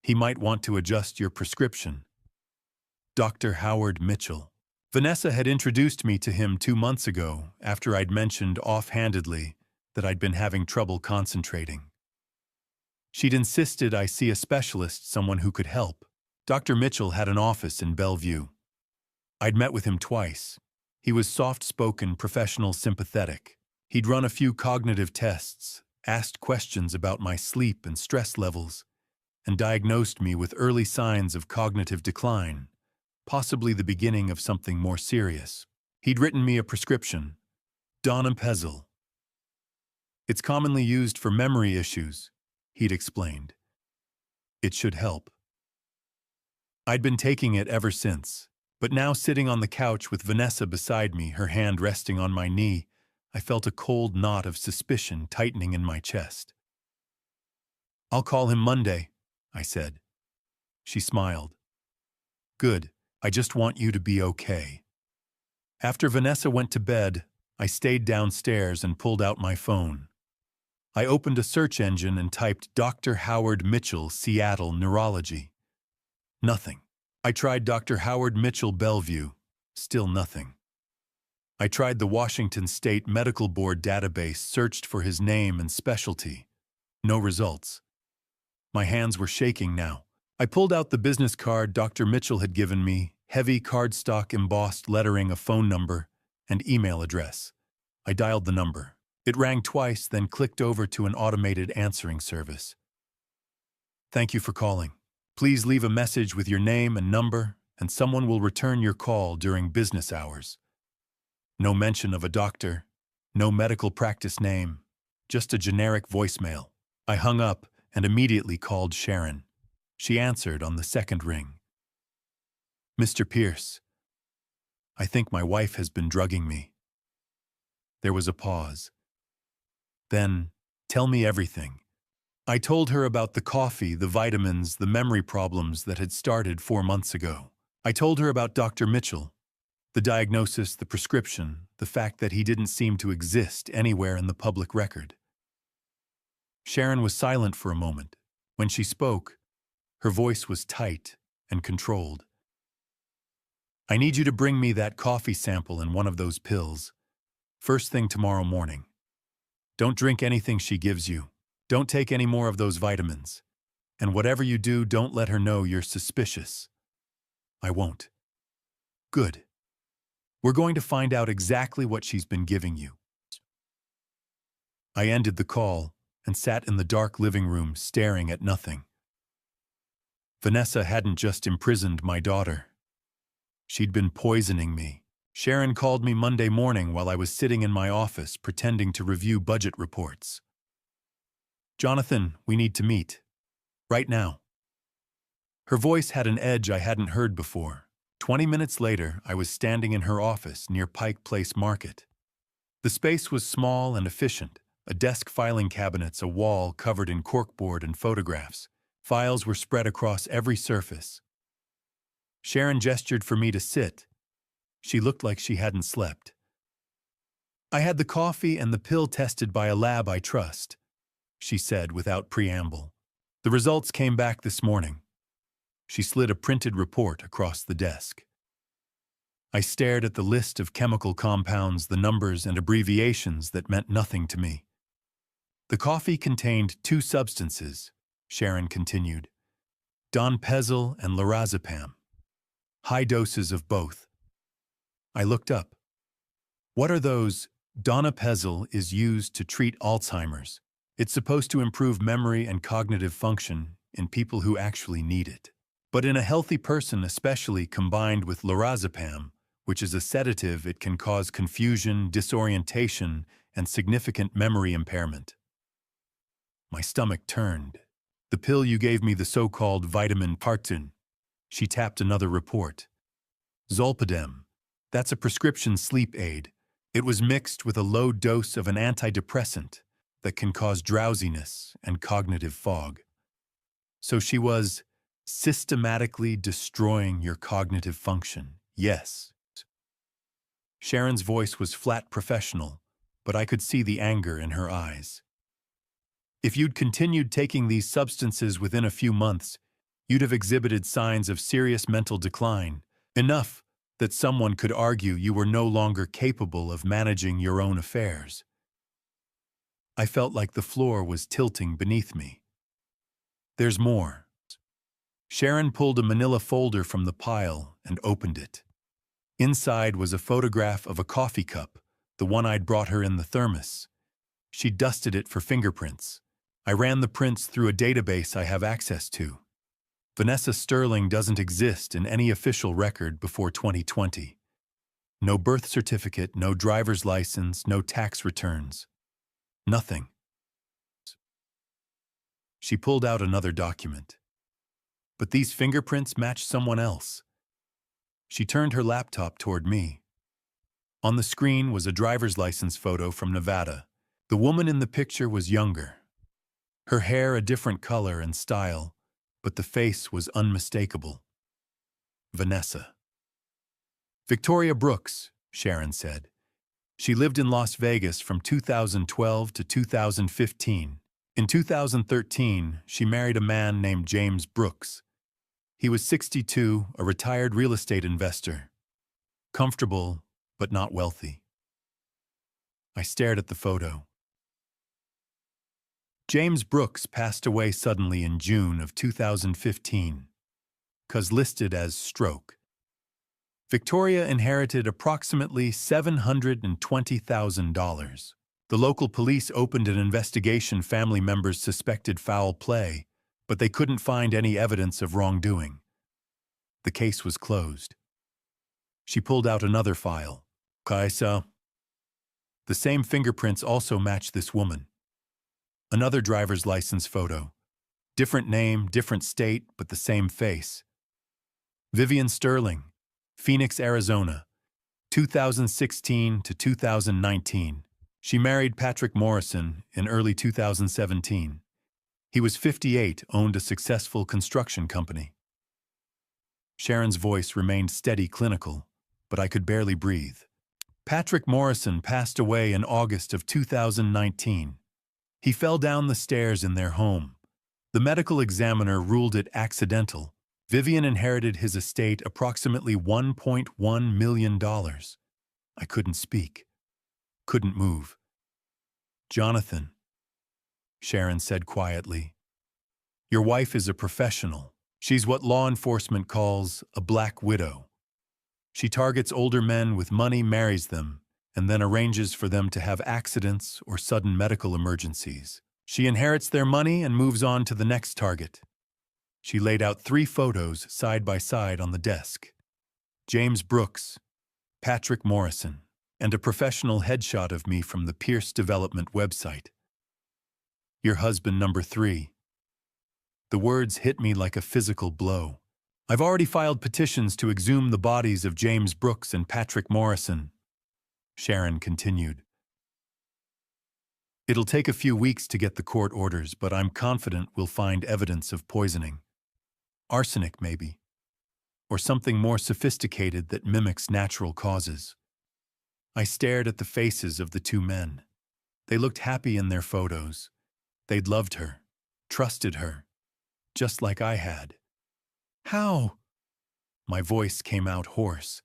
He might want to adjust your prescription." Dr. Howard Mitchell. Vanessa had introduced me to him 2 months ago, after I'd mentioned offhandedly that I'd been having trouble concentrating. She'd insisted I see a specialist, someone who could help. Dr. Mitchell had an office in Bellevue. I'd met with him twice. He was soft-spoken, professional, sympathetic. He'd run a few cognitive tests, asked questions about my sleep and stress levels, and diagnosed me with early signs of cognitive decline, possibly the beginning of something more serious. He'd written me a prescription, donepezil. It's commonly used for memory issues, he'd explained. It should help. I'd been taking it ever since, but now sitting on the couch with Vanessa beside me, her hand resting on my knee, I felt a cold knot of suspicion tightening in my chest. "I'll call him Monday," I said. She smiled. "Good, I just want you to be okay." After Vanessa went to bed, I stayed downstairs and pulled out my phone. I opened a search engine and typed Dr. Howard Mitchell, Seattle, Neurology. Nothing. I tried Dr. Howard Mitchell, Bellevue. Still nothing. I tried the Washington State Medical Board database, searched for his name and specialty. No results. My hands were shaking now. I pulled out the business card Dr. Mitchell had given me, heavy cardstock embossed lettering, a phone number, and email address. I dialed the number. It rang twice, then clicked over to an automated answering service. "Thank you for calling. Please leave a message with your name and number, and someone will return your call during business hours." No mention of a doctor, no medical practice name, just a generic voicemail. I hung up and immediately called Sharon. She answered on the second ring. "Mr. Pierce, I think my wife has been drugging me." There was a pause. Then, "Tell me everything." I told her about the coffee, the vitamins, the memory problems that had started 4 months ago. I told her about Dr. Mitchell, the diagnosis, the prescription, the fact that he didn't seem to exist anywhere in the public record. Sharon was silent for a moment. When she spoke, her voice was tight and controlled. "I need you to bring me that coffee sample and one of those pills, first thing tomorrow morning. Don't drink anything she gives you. Don't take any more of those vitamins. And whatever you do, don't let her know you're suspicious." "I won't." "Good. We're going to find out exactly what she's been giving you." I ended the call and sat in the dark living room staring at nothing. Vanessa hadn't just imprisoned my daughter. She'd been poisoning me. Sharon called me Monday morning while I was sitting in my office pretending to review budget reports. "Jonathan, we need to meet. Right now." Her voice had an edge I hadn't heard before. 20 minutes later, I was standing in her office near Pike Place Market. The space was small and efficient, a desk, filing cabinets, a wall covered in corkboard and photographs. Files were spread across every surface. Sharon gestured for me to sit. She looked like she hadn't slept. "I had the coffee and the pill tested by a lab I trust," she said without preamble. "The results came back this morning." She slid a printed report across the desk. I stared at the list of chemical compounds, the numbers and abbreviations that meant nothing to me. "The coffee contained 2 substances," Sharon continued, "donepezil and lorazepam. High doses of both." I looked up. "What are those?" "Donepezil is used to treat Alzheimer's. It's supposed to improve memory and cognitive function in people who actually need it. But in a healthy person, especially combined with lorazepam, which is a sedative, it can cause confusion, disorientation, and significant memory impairment." My stomach turned. "The pill you gave me, the so-called vitamin Partin." She tapped another report. "Zolpidem. That's a prescription sleep aid. It was mixed with a low dose of an antidepressant that can cause drowsiness and cognitive fog." So she was systematically destroying your cognitive function. Yes. Sharon's voice was flat professional, but I could see the anger in her eyes. "If you'd continued taking these substances within a few months, you'd have exhibited signs of serious mental decline, enough that someone could argue you were no longer capable of managing your own affairs." I felt like the floor was tilting beneath me. "There's more." Sharon pulled a manila folder from the pile and opened it. Inside was a photograph of a coffee cup, the one I'd brought her in the thermos. She dusted it for fingerprints. I ran the prints through a database I have access to. Vanessa Sterling doesn't exist in any official record before 2020. No birth certificate, no driver's license, no tax returns. Nothing. She pulled out another document. But these fingerprints match someone else. She turned her laptop toward me. On the screen was a driver's license photo from Nevada. The woman in the picture was younger. Her hair a different color and style, but the face was unmistakable. Vanessa. Victoria Brooks, Sharon said. She lived in Las Vegas from 2012 to 2015. In 2013, she married a man named James Brooks. He was 62, a retired real estate investor. Comfortable, but not wealthy. I stared at the photo. James Brooks passed away suddenly in June of 2015, listed as stroke. Victoria inherited approximately $720,000. The local police opened an investigation. Family members suspected foul play, but they couldn't find any evidence of wrongdoing. The case was closed. She pulled out another file. Kaisa. The same fingerprints also matched this woman. Another driver's license photo. Different name, different state, but the same face. Vivian Sterling, Phoenix, Arizona, 2016 to 2019. She married Patrick Morrison in early 2017. He was 58, owned a successful construction company. Sharon's voice remained steady, clinical, but I could barely breathe. Patrick Morrison passed away in August of 2019. He fell down the stairs in their home. The medical examiner ruled it accidental. Vivian inherited his estate, approximately $1.1 million. I couldn't speak. Couldn't move. Jonathan, Sharon said quietly, your wife is a professional. She's what law enforcement calls a black widow. She targets older men with money, marries them, and then arranges for them to have accidents or sudden medical emergencies. She inherits their money and moves on to the next target. She laid out 3 photos side by side on the desk. James Brooks, Patrick Morrison, and a professional headshot of me from the Pierce Development website. Your husband, number 3. The words hit me like a physical blow. I've already filed petitions to exhume the bodies of James Brooks and Patrick Morrison. Sharon continued. It'll take a few weeks to get the court orders, but I'm confident we'll find evidence of poisoning. Arsenic, maybe. Or something more sophisticated that mimics natural causes. I stared at the faces of the 2 men. They looked happy in their photos. They'd loved her, trusted her, just like I had. How? My voice came out hoarse.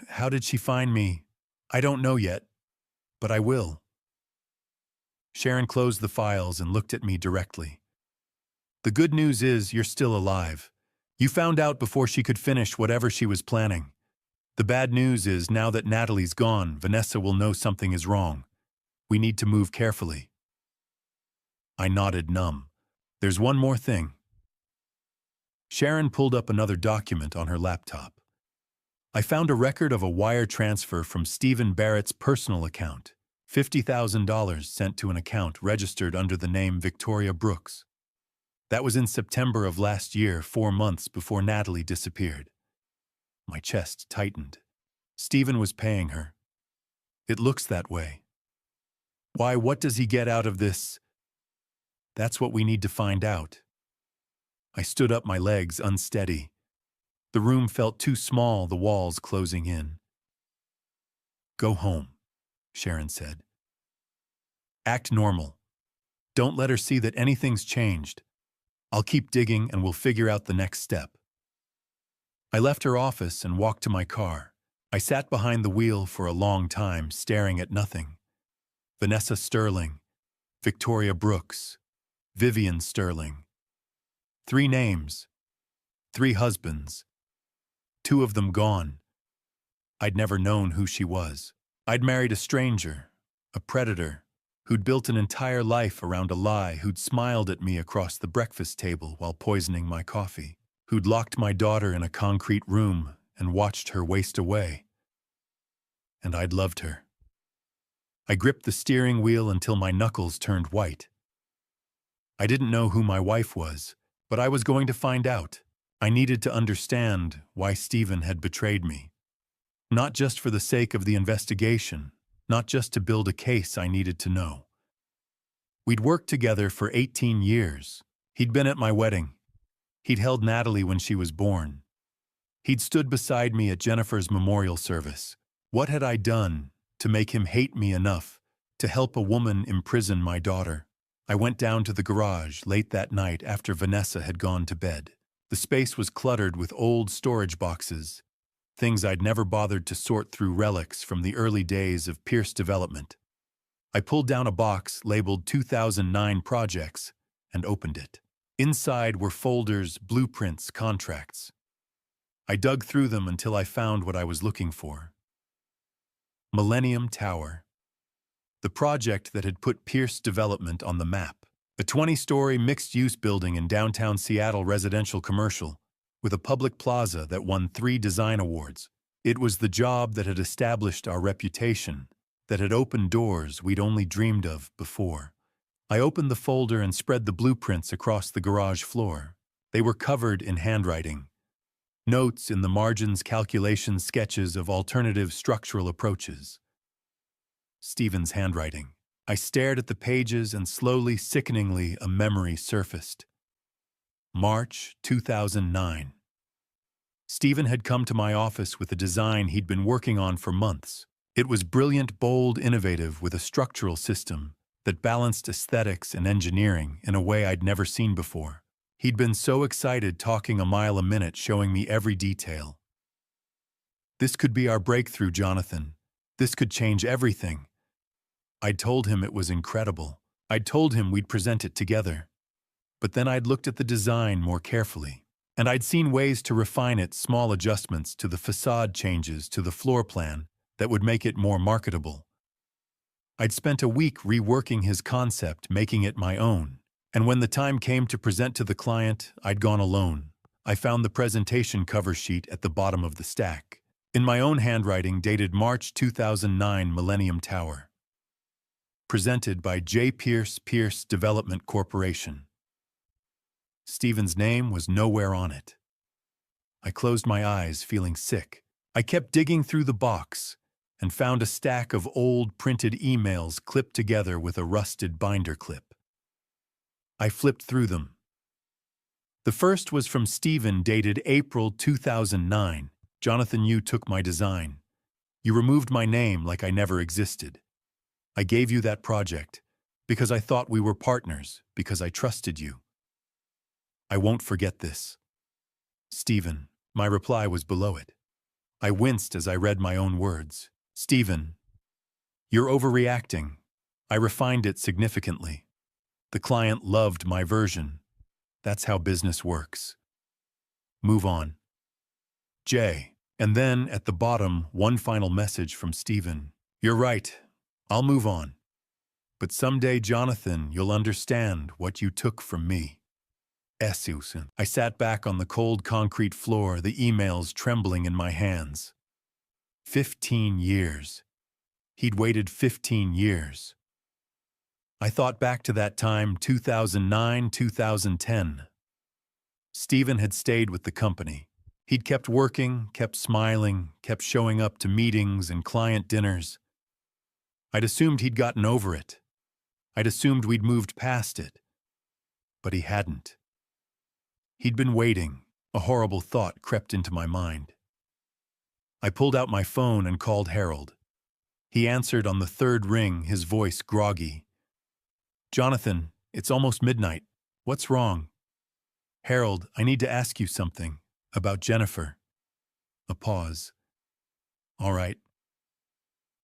How did she find me? I don't know yet, but I will. Sharon closed the files and looked at me directly. The good news is you're still alive. You found out before she could finish whatever she was planning. The bad news is now that Natalie's gone, Vanessa will know something is wrong. We need to move carefully. I nodded numb. There's one more thing. Sharon pulled up another document on her laptop. I found a record of a wire transfer from Stephen Barrett's personal account, $50,000 sent to an account registered under the name Victoria Brooks. That was in September of last year, 4 months before Natalie disappeared. My chest tightened. Stephen was paying her. It looks that way. Why, what does he get out of this? That's what we need to find out. I stood up, my legs unsteady. The room felt too small, the walls closing in. Go home, Sharon said. Act normal. Don't let her see that anything's changed. I'll keep digging and we'll figure out the next step. I left her office and walked to my car. I sat behind the wheel for a long time, staring at nothing. Vanessa Sterling, Victoria Brooks, Vivian Sterling. 3 names, 3 husbands, 2 of them gone. I'd never known who she was. I'd married a stranger, a predator, who'd built an entire life around a lie, who'd smiled at me across the breakfast table while poisoning my coffee, who'd locked my daughter in a concrete room and watched her waste away. And I'd loved her. I gripped the steering wheel until my knuckles turned white. I didn't know who my wife was, but I was going to find out. I needed to understand why Stephen had betrayed me. Not just for the sake of the investigation, not just to build a case. I needed to know. We'd worked together for 18 years. He'd been at my wedding. He'd held Natalie when she was born. He'd stood beside me at Jennifer's memorial service. What had I done to make him hate me enough to help a woman imprison my daughter? I went down to the garage late that night after Vanessa had gone to bed. The space was cluttered with old storage boxes, things I'd never bothered to sort through, relics from the early days of Pierce development. I pulled down a box labeled 2009 Projects and opened it. Inside were folders, blueprints, contracts. I dug through them until I found what I was looking for. Millennium Tower. The project that had put Pierce development on the map. A 20-story mixed-use building in downtown Seattle, residential commercial, with a public plaza that won 3 design awards. It was the job that had established our reputation, that had opened doors we'd only dreamed of before. I opened the folder and spread the blueprints across the garage floor. They were covered in handwriting. Notes in the margins, calculations, sketches of alternative structural approaches. Stephen's handwriting. I stared at the pages and slowly, sickeningly, a memory surfaced. March 2009. Stephen had come to my office with a design he'd been working on for months. It was brilliant, bold, innovative, with a structural system that balanced aesthetics and engineering in a way I'd never seen before. He'd been so excited, talking a mile a minute, showing me every detail. This could be our breakthrough, Jonathan. This could change everything. I'd told him it was incredible. I'd told him we'd present it together. But then I'd looked at the design more carefully, and I'd seen ways to refine it, small adjustments to the facade, changes to the floor plan that would make it more marketable. I'd spent a week reworking his concept, making it my own. And when the time came to present to the client, I'd gone alone. I found the presentation cover sheet at the bottom of the stack. In my own handwriting, dated March 2009, Millennium Tower. Presented by J. Pierce Development Corporation. Stephen's name was nowhere on it. I closed my eyes, feeling sick. I kept digging through the box and found a stack of old printed emails clipped together with a rusted binder clip. I flipped through them. The first was from Stephen, dated April 2009. Jonathan, you took my design. You removed my name like I never existed. I gave you that project because I thought we were partners, because I trusted you. I won't forget this. Stephen. My reply was below it. I winced as I read my own words. Stephen, you're overreacting. I refined it significantly. The client loved my version. That's how business works. Move on. J. And then, at the bottom, one final message from Stephen. You're right. I'll move on. But someday, Jonathan, you'll understand what you took from me. Susan. I sat back on the cold concrete floor, the emails trembling in my hands. 15 years. He'd waited 15 years. I thought back to that time, 2009, 2010. Stephen had stayed with the company. He'd kept working, kept smiling, kept showing up to meetings and client dinners. I'd assumed he'd gotten over it. I'd assumed we'd moved past it. But he hadn't. He'd been waiting. A horrible thought crept into my mind. I pulled out my phone and called Harold. He answered on the third ring, his voice groggy. Jonathan, it's almost midnight. What's wrong? Harold, I need to ask you something. About Jennifer. A pause. All right.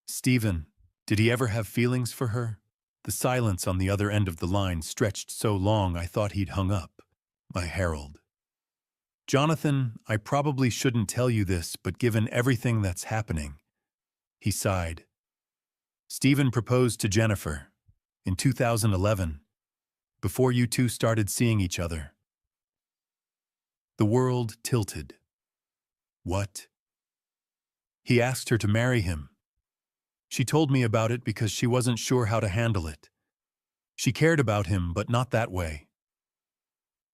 Stephen, did he ever have feelings for her? The silence on the other end of the line stretched so long I thought he'd hung up. My Harold. Jonathan, I probably shouldn't tell you this, but given everything that's happening. He sighed. Stephen proposed to Jennifer. in 2011, before you two started seeing each other. The world tilted. What? He asked her to marry him. She told me about it because she wasn't sure how to handle it. She cared about him, but not that way.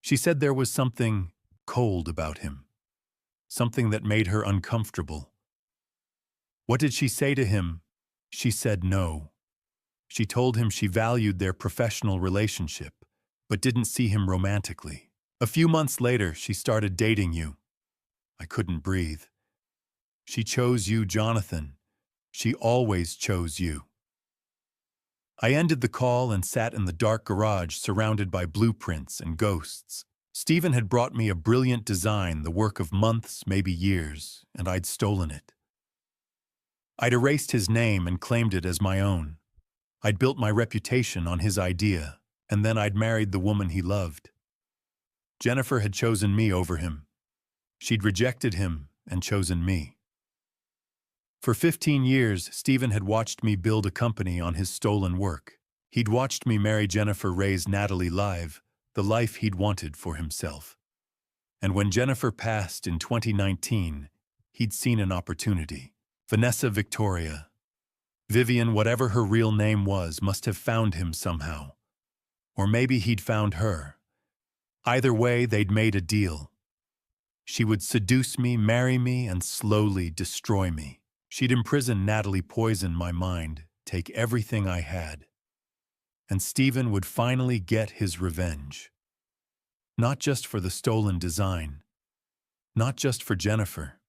She said there was something cold about him, something that made her uncomfortable. What did she say to him? She said no. She told him she valued their professional relationship, but didn't see him romantically. A few months later, she started dating you. I couldn't breathe. She chose you, Jonathan. She always chose you. I ended the call and sat in the dark garage surrounded by blueprints and ghosts. Stephen had brought me a brilliant design, the work of months, maybe years, and I'd stolen it. I'd erased his name and claimed it as my own. I'd built my reputation on his idea, and then I'd married the woman he loved. Jennifer had chosen me over him. She'd rejected him and chosen me. For 15 years, Stephen had watched me build a company on his stolen work. He'd watched me marry Jennifer, raise Natalie live, the life he'd wanted for himself. And when Jennifer passed in 2019, he'd seen an opportunity. Vanessa Victoria. Vivian, whatever her real name was, must have found him somehow. Or maybe he'd found her. Either way, they'd made a deal. She would seduce me, marry me, and slowly destroy me. She'd imprison Natalie, poison my mind, take everything I had. And Stephen would finally get his revenge. Not just for the stolen design. Not just for Jennifer.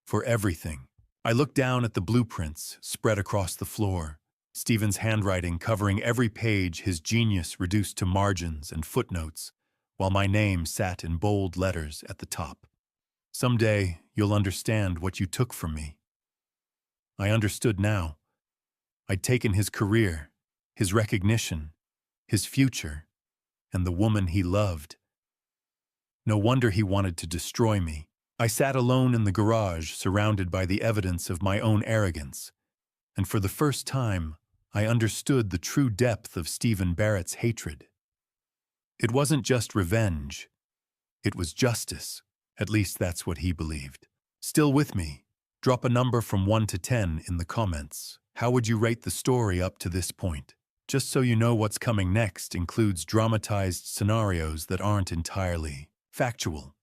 For everything. I looked down at the blueprints spread across the floor, Stephen's handwriting covering every page, his genius reduced to margins and footnotes, while my name sat in bold letters at the top. Someday, you'll understand what you took from me. I understood now. I'd taken his career, his recognition, his future, and the woman he loved. No wonder he wanted to destroy me. I sat alone in the garage, surrounded by the evidence of my own arrogance, and for the first time, I understood the true depth of Stephen Barrett's hatred. It wasn't just revenge. It was justice. At least that's what he believed. Still with me? Drop a number from 1 to 10 in the comments. How would you rate the story up to this point? Just so you know, what's coming next includes dramatized scenarios that aren't entirely factual.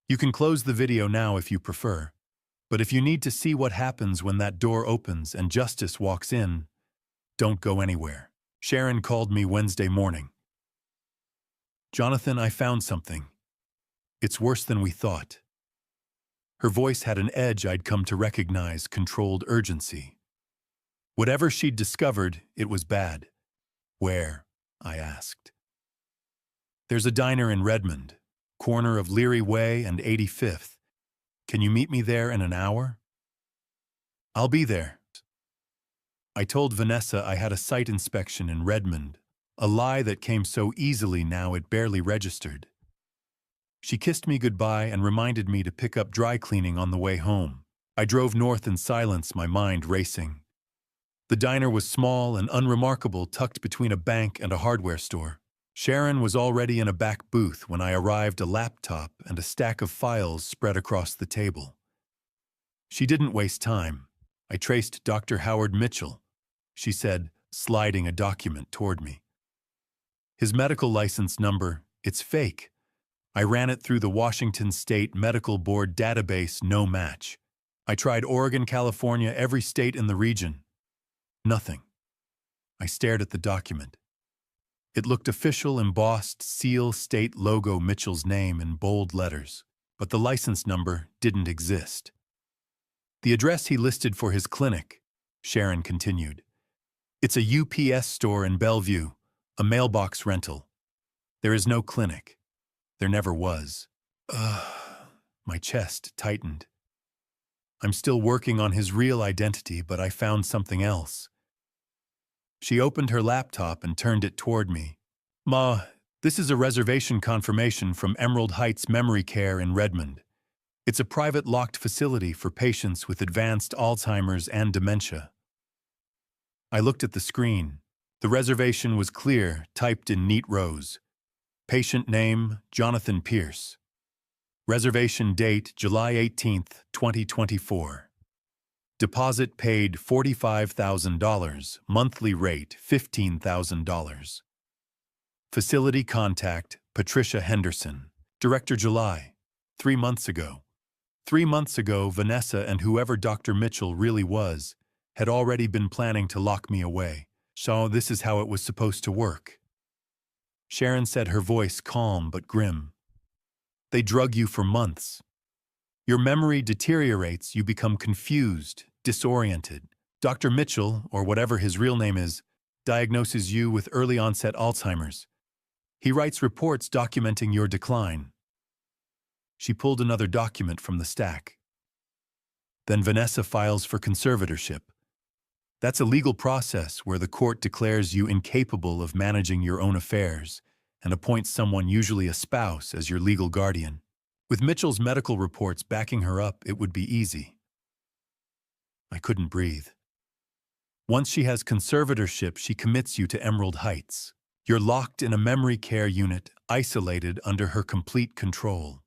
You can close the video now if you prefer, but if you need to see what happens when that door opens and justice walks in, don't go anywhere. Sharon called me Wednesday morning. Jonathan, I found something. It's worse than we thought. Her voice had an edge I'd come to recognize, controlled urgency. Whatever she'd discovered, it was bad. Where? I asked. There's a diner in Redmond, corner of Leary Way and 85th. Can you meet me there in an hour? I'll be there. I told Vanessa I had a site inspection in Redmond, a lie that came so easily now it barely registered. She kissed me goodbye and reminded me to pick up dry cleaning on the way home. I drove north in silence, my mind racing. The diner was small and unremarkable, tucked between a bank and a hardware store. Sharon was already in a back booth when I arrived, a laptop and a stack of files spread across the table. She didn't waste time. I traced Dr. Howard Mitchell, she said, sliding a document toward me. His medical license number, it's fake. I ran it through the Washington State Medical Board database, no match. I tried Oregon, California, every state in the region. Nothing. I stared at the document. It looked official, embossed, seal, state logo, Mitchell's name in bold letters, but the license number didn't exist. The address he listed for his clinic, Sharon continued. It's a UPS store in Bellevue, a mailbox rental. There is no clinic. There never was. My chest tightened. I'm still working on his real identity, but I found something else. She opened her laptop and turned it toward me. Ma, this is a reservation confirmation from Emerald Heights Memory Care in Redmond. It's a private locked facility for patients with advanced Alzheimer's and dementia. I looked at the screen. The reservation was clear, typed in neat rows. Patient name, Jonathan Pierce. Reservation date, July 18th, 2024. Deposit paid $45,000, monthly rate $15,000. Facility contact, Patricia Henderson. Director July. 3 months ago. 3 months ago, Vanessa and whoever Dr. Mitchell really was had already been planning to lock me away. So this is how it was supposed to work. Sharon said, her voice calm but grim. They drug you for months. Your memory deteriorates, you become confused, disoriented. Dr. Mitchell, or whatever his real name is, diagnoses you with early-onset Alzheimer's. He writes reports documenting your decline. She pulled another document from the stack. Then Vanessa files for conservatorship. That's a legal process where the court declares you incapable of managing your own affairs and appoints someone, usually a spouse, as your legal guardian. With Mitchell's medical reports backing her up, it would be easy. I couldn't breathe. Once she has conservatorship, she commits you to Emerald Heights. You're locked in a memory care unit, isolated under her complete control.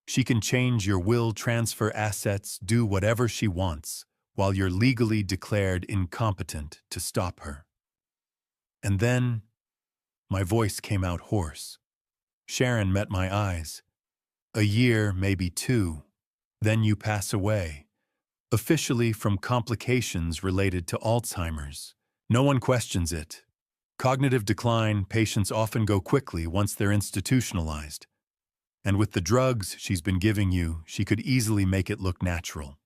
She can change your will, transfer assets, do whatever she wants, while you're legally declared incompetent to stop her. And then, my voice came out hoarse. Sharon met my eyes. A year, maybe 2, then you pass away, officially from complications related to Alzheimer's. No one questions it. Cognitive decline, patients often go quickly once they're institutionalized. And with the drugs she's been giving you, she could easily make it look natural.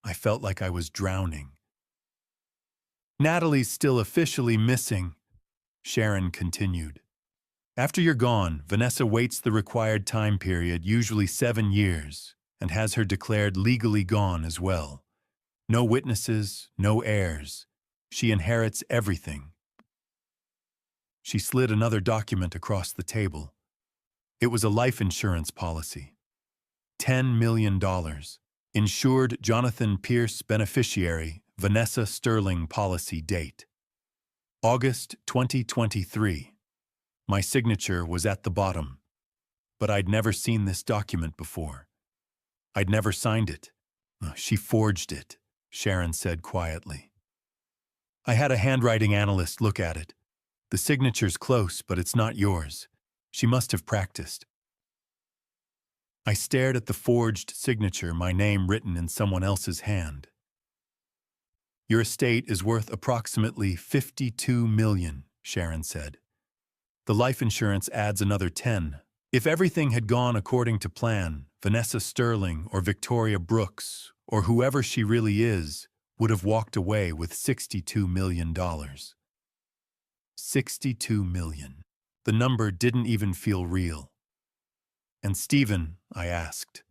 I felt like I was drowning. Natalie's still officially missing, Sharon continued. After you're gone, Vanessa waits the required time period, usually 7 years, and has her declared legally gone as well. No witnesses, no heirs. She inherits everything. She slid another document across the table. It was a life insurance policy. $10 million. Insured Jonathan Pierce, beneficiary, Vanessa Sterling, policy date. August 2023. My signature was at the bottom, but I'd never seen this document before. I'd never signed it. She forged it, Sharon said quietly. I had a handwriting analyst look at it. The signature's close, but it's not yours. She must have practiced. I stared at the forged signature, my name written in someone else's hand. Your estate is worth approximately $52 million, Sharon said. The life insurance adds another 10. If everything had gone according to plan, Vanessa Sterling or Victoria Brooks, or whoever she really is, would have walked away with $62 million. $62 million. The number didn't even feel real. And Stephen, I asked.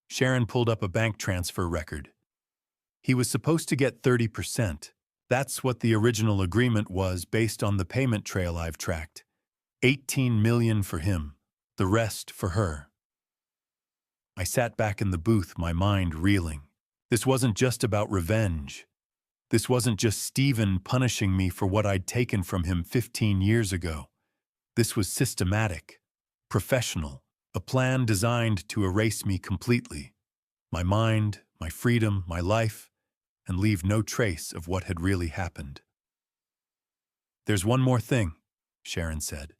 Sharon pulled up a bank transfer record. He was supposed to get 30%. That's what the original agreement was based on the payment trail I've tracked. $18 million for him, the rest for her. I sat back in the booth, my mind reeling. This wasn't just about revenge. This wasn't just Stephen punishing me for what I'd taken from him 15 years ago. This was systematic, professional, a plan designed to erase me completely. My mind, my freedom, my life, and leave no trace of what had really happened. There's one more thing, Sharon said.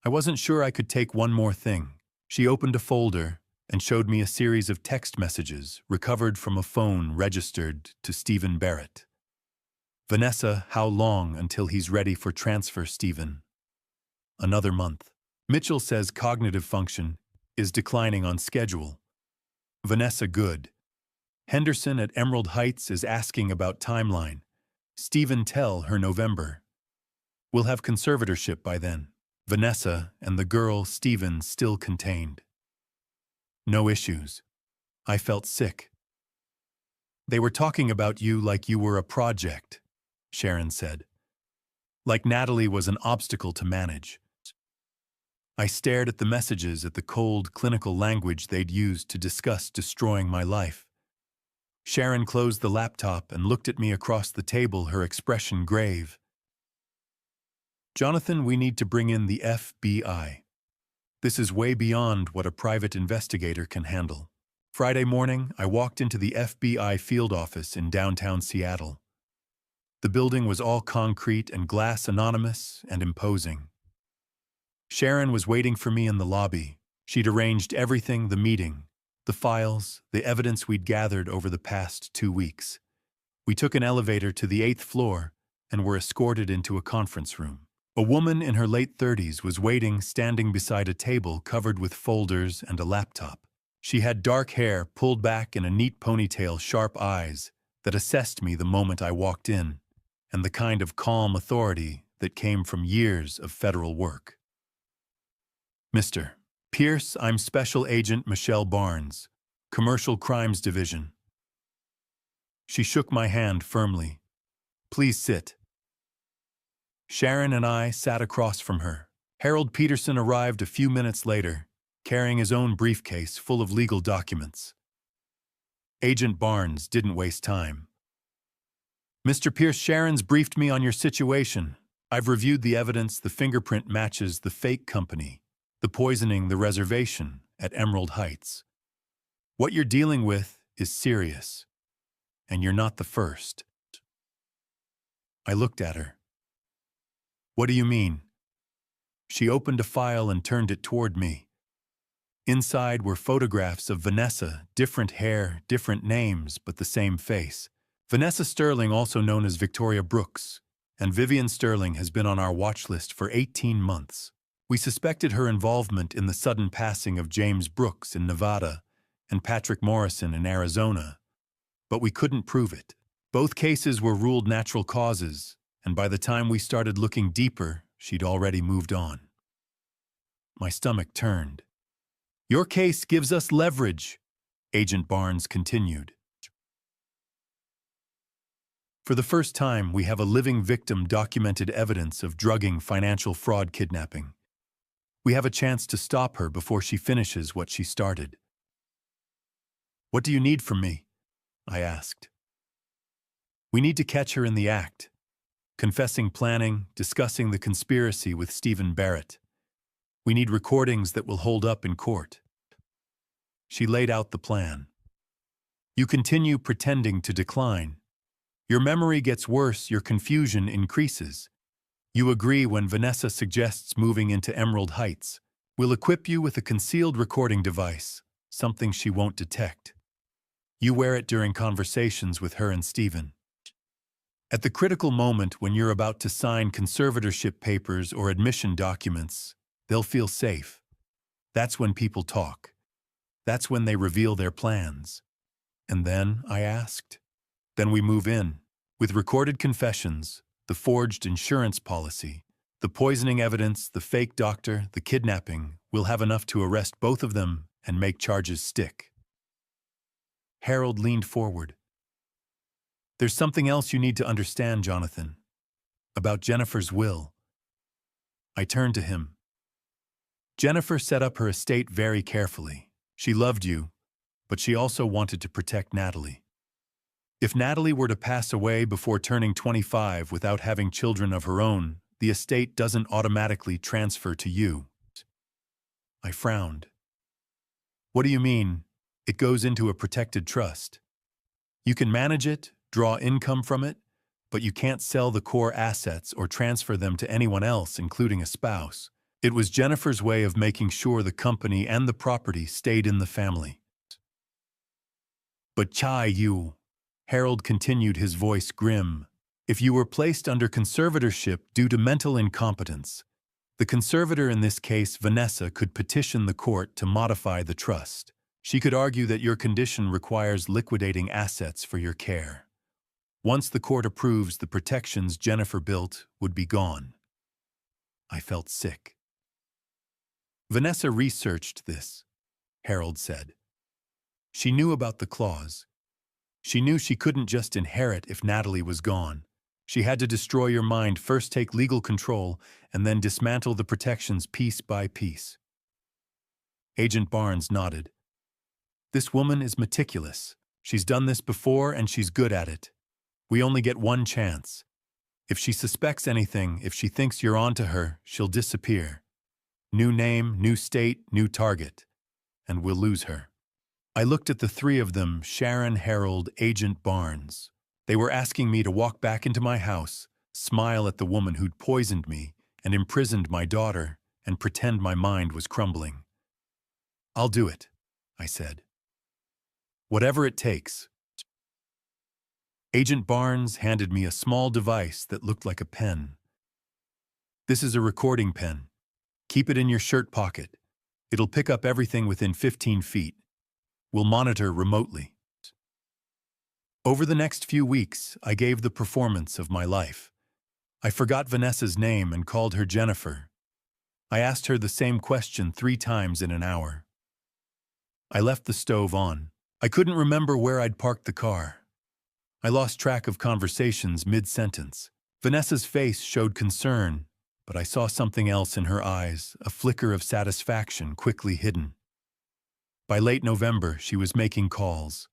I wasn't sure I could take one more thing. She opened a folder and showed me a series of text messages recovered from a phone registered to Stephen Barrett. Vanessa, how long until he's ready for transfer, Stephen? Another month. Mitchell says cognitive function is declining on schedule. Vanessa, good. Henderson at Emerald Heights is asking about timeline. Stephen, tell her November. We'll have conservatorship by then. Vanessa and the girl, Stephen, still contained. No issues. I felt sick. They were talking about you like you were a project, Sharon said. Like Natalie was an obstacle to manage. I stared at the messages, at the cold, clinical language they'd used to discuss destroying my life. Sharon closed the laptop and looked at me across the table, her expression grave. Jonathan, we need to bring in the FBI. This is way beyond what a private investigator can handle. Friday morning, I walked into the FBI field office in downtown Seattle. The building was all concrete and glass, anonymous and imposing. Sharon was waiting for me in the lobby. She'd arranged everything, the meeting, the files, the evidence we'd gathered over the past 2 weeks. We took an elevator to the 8th floor and were escorted into a conference room. A woman in her late 30s was waiting, standing beside a table covered with folders and a laptop. She had dark hair pulled back in a neat ponytail, sharp eyes that assessed me the moment I walked in, and the kind of calm authority that came from years of federal work. Mr. Pierce, I'm Special Agent Michelle Barnes, Commercial Crimes Division. She shook my hand firmly. Please sit. Sharon and I sat across from her. Harold Peterson arrived a few minutes later, carrying his own briefcase full of legal documents. Agent Barnes didn't waste time. Mr. Pierce, Sharon's briefed me on your situation. I've reviewed the evidence. The fingerprint matches the fake company, the poisoning, the reservation at Emerald Heights. What you're dealing with is serious, and you're not the first. I looked at her. What do you mean? She opened a file and turned it toward me. Inside were photographs of Vanessa, different hair, different names, but the same face. Vanessa Sterling, also known as Victoria Brooks, and Vivian Sterling has been on our watch list for 18 months. We suspected her involvement in the sudden passing of James Brooks in Nevada and Patrick Morrison in Arizona, but we couldn't prove it. Both cases were ruled natural causes, and by the time we started looking deeper, she'd already moved on. My stomach turned. Your case gives us leverage, Agent Barnes continued. For the first time, we have a living victim, documented evidence of drugging, financial fraud, kidnapping. We have a chance to stop her before she finishes what she started. What do you need from me? I asked. We need to catch her in the act, confessing, planning, discussing the conspiracy with Stephen Barrett. We need recordings that will hold up in court. She laid out the plan. You continue pretending to decline. Your memory gets worse, your confusion increases. You agree when Vanessa suggests moving into Emerald Heights. We'll equip you with a concealed recording device, something she won't detect. You wear it during conversations with her and Stephen. At the critical moment when you're about to sign conservatorship papers or admission documents, they'll feel safe. That's when people talk. That's when they reveal their plans. And then, I asked, then we move in, with recorded confessions, the forged insurance policy, the poisoning evidence, the fake doctor, the kidnapping. We'll have enough to arrest both of them and make charges stick. Harold leaned forward. There's something else you need to understand, Jonathan, about Jennifer's will. I turned to him. Jennifer set up her estate very carefully. She loved you, but she also wanted to protect Natalie. If Natalie were to pass away before turning 25 without having children of her own, the estate doesn't automatically transfer to you. I frowned. What do you mean? It goes into a protected trust. You can manage it, draw income from it, but you can't sell the core assets or transfer them to anyone else, including a spouse. It was Jennifer's way of making sure the company and the property stayed in the family. But you, Harold continued, his voice grim, if you were placed under conservatorship due to mental incompetence, the conservator, in this case Vanessa, could petition the court to modify the trust. She could argue that your condition requires liquidating assets for your care. Once the court approves, the protections Jennifer built would be gone. I felt sick. Vanessa researched this, Harold said. She knew about the clause. She knew she couldn't just inherit if Natalie was gone. She had to destroy your mind, first take legal control, and then dismantle the protections piece by piece. Agent Barnes nodded. This woman is meticulous. She's done this before and she's good at it. We only get one chance. If she suspects anything, if she thinks you're onto her, she'll disappear. New name, new state, new target. And we'll lose her. I looked at the three of them, Sharon, Harold, Agent Barnes. They were asking me to walk back into my house, smile at the woman who'd poisoned me and imprisoned my daughter, and pretend my mind was crumbling. I'll do it, I said. Whatever it takes. Agent Barnes handed me a small device that looked like a pen. This is a recording pen. Keep it in your shirt pocket. It'll pick up everything within 15 feet. We'll monitor remotely. Over the next few weeks, I gave the performance of my life. I forgot Vanessa's name and called her Jennifer. I asked her the same question 3 times in an hour. I left the stove on. I couldn't remember where I'd parked the car. I lost track of conversations mid-sentence. Vanessa's face showed concern, but I saw something else in her eyes, a flicker of satisfaction quickly hidden. By late November, she was making calls.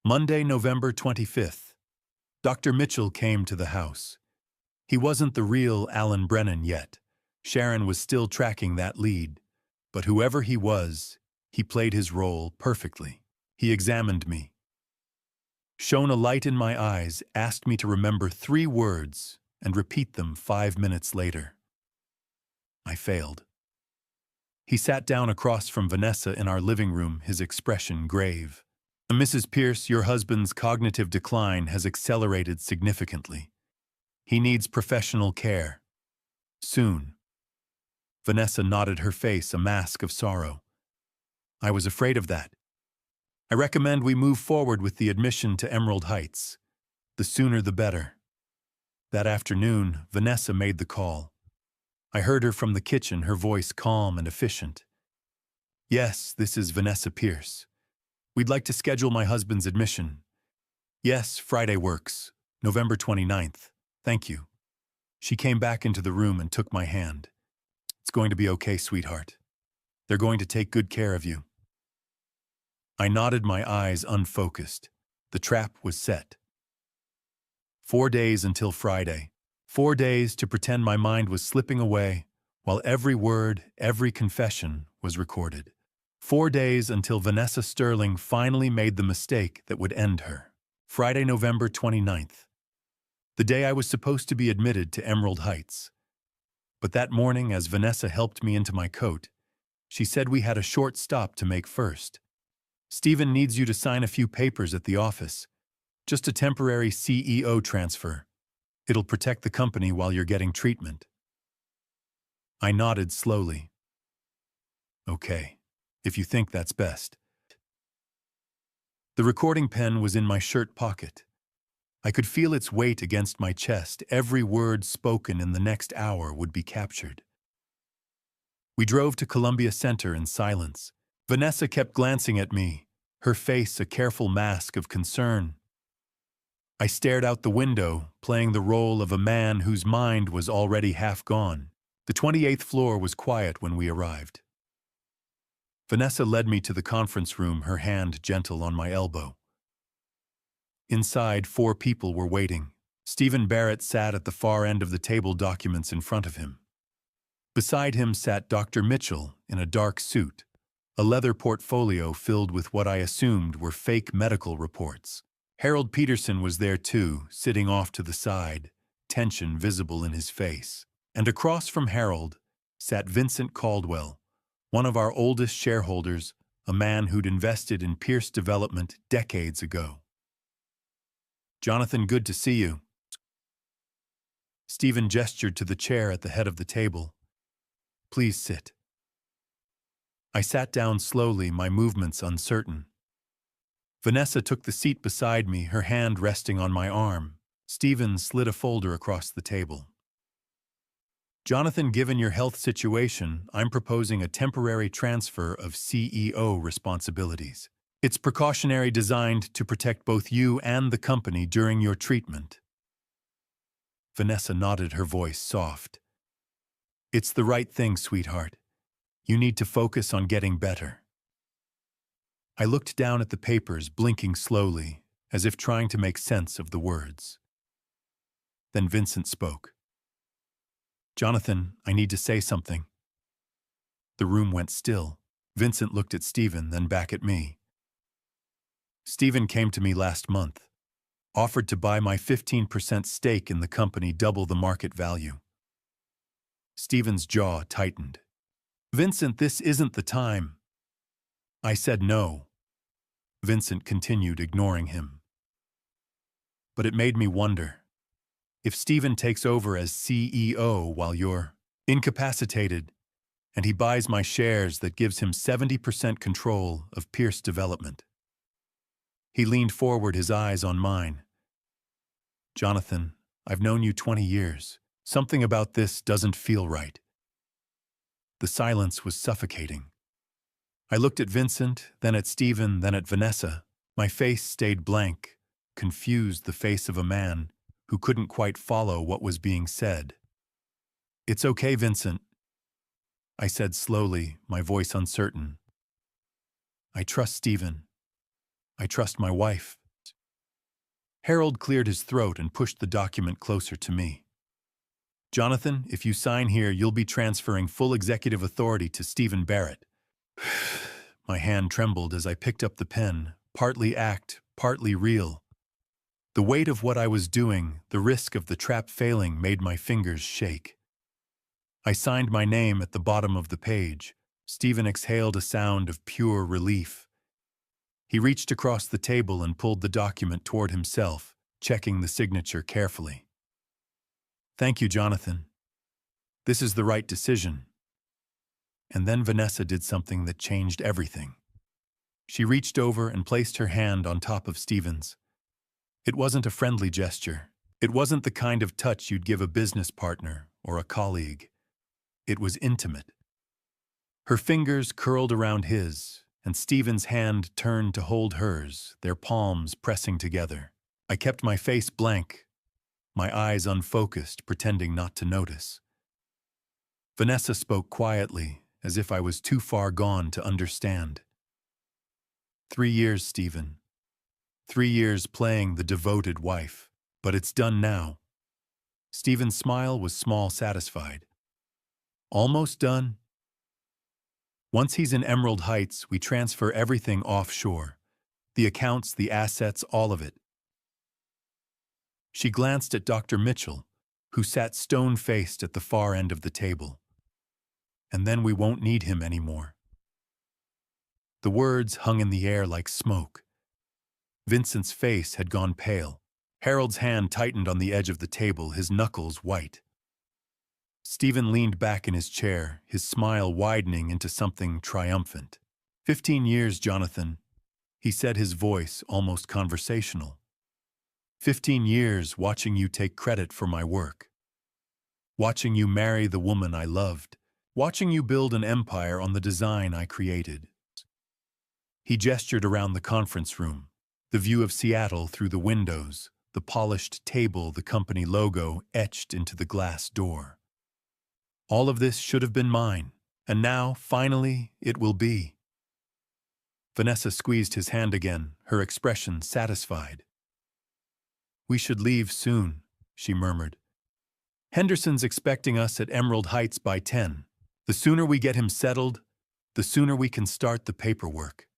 Monday, November 25th. Dr. Mitchell came to the house. He wasn't the real Alan Brennan yet. Sharon was still tracking that lead. But whoever he was, he played his role perfectly. He examined me. Shone a light in my eyes, asked me to remember 3 words and repeat them 5 minutes later. I failed. He sat down across from Vanessa in our living room, his expression grave. Mrs. Pierce, your husband's cognitive decline has accelerated significantly. He needs professional care. Soon. Vanessa nodded, her face a mask of sorrow. I was afraid of that. I recommend we move forward with the admission to Emerald Heights. The sooner the better. That afternoon, Vanessa made the call. I heard her from the kitchen, her voice calm and efficient. Yes, this is Vanessa Pierce. We'd like to schedule my husband's admission. Yes, Friday works. November 29th. Thank you. She came back into the room and took my hand. It's going to be okay, sweetheart. They're going to take good care of you. I nodded, my eyes unfocused. The trap was set. 4 days until Friday. 4 days to pretend my mind was slipping away, while every word, every confession was recorded. 4 days until Vanessa Sterling finally made the mistake that would end her. Friday, November 29th. The day I was supposed to be admitted to Emerald Heights. But that morning, as Vanessa helped me into my coat, she said we had a short stop to make first. Stephen needs you to sign a few papers at the office. Just a temporary CEO transfer. It'll protect the company while you're getting treatment. I nodded slowly. Okay, if you think that's best. The recording pen was in my shirt pocket. I could feel its weight against my chest. Every word spoken in the next hour would be captured. We drove to Columbia Center in silence. Vanessa kept glancing at me, her face a careful mask of concern. I stared out the window, playing the role of a man whose mind was already half gone. The 28th floor was quiet when we arrived. Vanessa led me to the conference room, her hand gentle on my elbow. Inside, 4 people were waiting. Stephen Barrett sat at the far end of the table, documents in front of him. Beside him sat Dr. Mitchell in a dark suit, a leather portfolio filled with what I assumed were fake medical reports. Harold Peterson was there too, sitting off to the side, tension visible in his face. And across from Harold sat Vincent Caldwell, one of our oldest shareholders, a man who'd invested in Pierce Development decades ago. Jonathan, good to see you. Stephen gestured to the chair at the head of the table. Please sit. I sat down slowly, my movements uncertain. Vanessa took the seat beside me, her hand resting on my arm. Stephen slid a folder across the table. Jonathan, given your health situation, I'm proposing a temporary transfer of CEO responsibilities. It's precautionary, designed to protect both you and the company during your treatment. Vanessa nodded, her voice soft. It's the right thing, sweetheart. You need to focus on getting better. I looked down at the papers, blinking slowly, as if trying to make sense of the words. Then Vincent spoke. "Jonathan, I need to say something." The room went still. Vincent looked at Stephen, then back at me. "Stephen came to me last month, offered to buy my 15% stake in the company, double the market value." Stephen's jaw tightened. "Vincent, this isn't the time." I said no. Vincent continued, ignoring him. "But it made me wonder. If Stephen takes over as CEO while you're incapacitated, and he buys my shares, that gives him 70% control of Pierce Development." He leaned forward, his eyes on mine. "Jonathan, I've known you 20 years. Something about this doesn't feel right." The silence was suffocating. I looked at Vincent, then at Stephen, then at Vanessa. My face stayed blank, confused, the face of a man who couldn't quite follow what was being said. "It's okay, Vincent," I said slowly, my voice uncertain. "I trust Stephen. I trust my wife." Harold cleared his throat and pushed the document closer to me. "Jonathan, if you sign here, you'll be transferring full executive authority to Stephen Barrett." My hand trembled as I picked up the pen, partly act, partly real. The weight of what I was doing, the risk of the trap failing, made my fingers shake. I signed my name at the bottom of the page. Stephen exhaled a sound of pure relief. He reached across the table and pulled the document toward himself, checking the signature carefully. "Thank you, Jonathan. This is the right decision." And then Vanessa did something that changed everything. She reached over and placed her hand on top of Stephen's. It wasn't a friendly gesture. It wasn't the kind of touch you'd give a business partner or a colleague. It was intimate. Her fingers curled around his, and Stephen's hand turned to hold hers, their palms pressing together. I kept my face blank, my eyes unfocused, pretending not to notice. Vanessa spoke quietly, as if I was too far gone to understand. 3 years, Stephen. 3 years playing the devoted wife. But it's done now." Stephen's smile was small, satisfied. "Almost done. Once he's in Emerald Heights, we transfer everything offshore. The accounts, the assets, all of it." She glanced at Dr. Mitchell, who sat stone-faced at the far end of the table. "And then we won't need him anymore." The words hung in the air like smoke. Vincent's face had gone pale. Harold's hand tightened on the edge of the table, his knuckles white. Stephen leaned back in his chair, his smile widening into something triumphant. 15 years, Jonathan," he said, his voice almost conversational. 15 years watching you take credit for my work. Watching you marry the woman I loved. Watching you build an empire on the design I created." He gestured around the conference room, the view of Seattle through the windows, the polished table, the company logo etched into the glass door. "All of this should have been mine, and now, finally, it will be." Vanessa squeezed his hand again, her expression satisfied. "We should leave soon," she murmured. "Henderson's expecting us at Emerald Heights by 10. The sooner we get him settled, the sooner we can start the paperwork."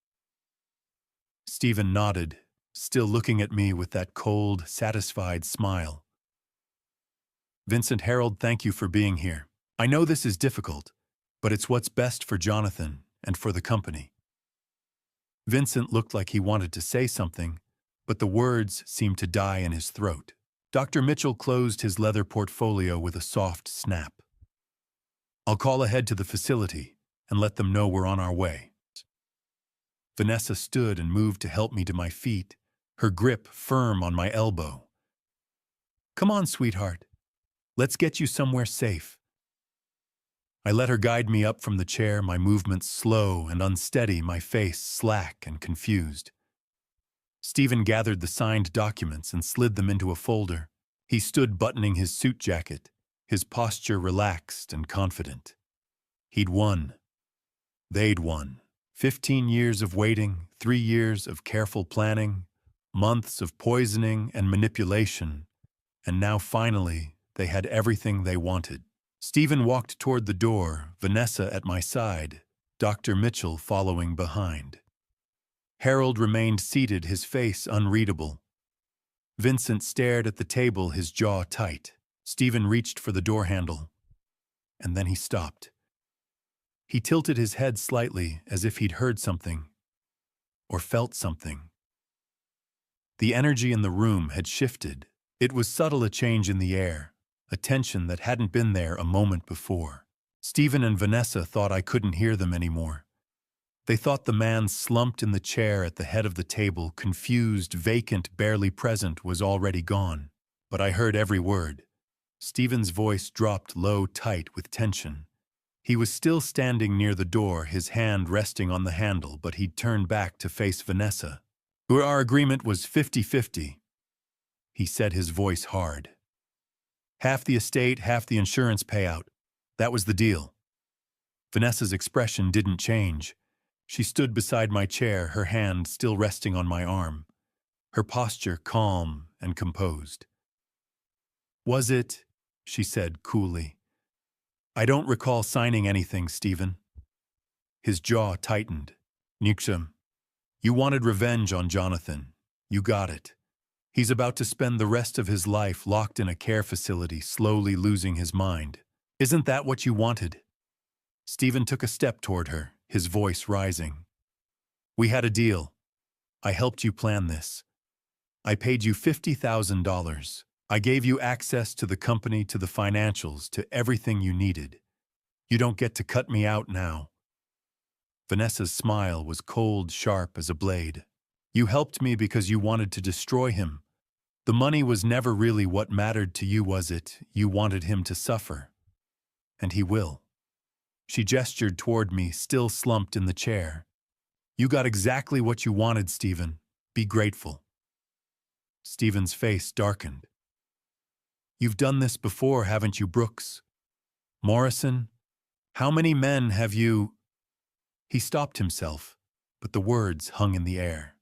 Stephen nodded, still looking at me with that cold, satisfied smile. "Vincent, Harold, thank you for being here. I know this is difficult, but it's what's best for Jonathan and for the company." Vincent looked like he wanted to say something, but the words seemed to die in his throat. Dr. Mitchell closed his leather portfolio with a soft snap. "I'll call ahead to the facility and let them know we're on our way." Vanessa stood and moved to help me to my feet, her grip firm on my elbow. "Come on, sweetheart. Let's get you somewhere safe." I let her guide me up from the chair, my movements slow and unsteady, my face slack and confused. Stephen gathered the signed documents and slid them into a folder. He stood buttoning his suit jacket, his posture relaxed and confident. He'd won. They'd won. 15 years of waiting, 3 years of careful planning, months of poisoning and manipulation, and now finally they had everything they wanted. Stephen walked toward the door, Vanessa at my side, Dr. Mitchell following behind. Harold remained seated, his face unreadable. Vincent stared at the table, his jaw tight. Stephen reached for the door handle, and then he stopped. He tilted his head slightly as if he'd heard something, or felt something. The energy in the room had shifted. It was subtle, a change in the air, a tension that hadn't been there a moment before. Stephen and Vanessa thought I couldn't hear them anymore. They thought the man slumped in the chair at the head of the table, confused, vacant, barely present, was already gone. But I heard every word. Stephen's voice dropped low, tight with tension. He was still standing near the door, his hand resting on the handle, but he'd turned back to face Vanessa. Our agreement was 50-50. He said, his voice hard. Half the estate, half the insurance payout. That was the deal. Vanessa's expression didn't change. She stood beside my chair, her hand still resting on my arm, her posture calm and composed. Was it? She said coolly. I don't recall signing anything, Stephen. His jaw tightened. Nixum, you wanted revenge on Jonathan. You got it. He's about to spend the rest of his life locked in a care facility, slowly losing his mind. Isn't that what you wanted? Stephen took a step toward her, his voice rising. We had a deal. I helped you plan this. I paid you $50,000. I gave you access to the company, to the financials, to everything you needed. You don't get to cut me out now. Vanessa's smile was cold, sharp as a blade. You helped me because you wanted to destroy him. The money was never really what mattered to you, was it? You wanted him to suffer. And he will. She gestured toward me, still slumped in the chair. You got exactly what you wanted, Stephen. Be grateful. Stephen's face darkened. You've done this before, haven't you, Brooks? Morrison? How many men have you... He stopped himself, but the words hung in the air.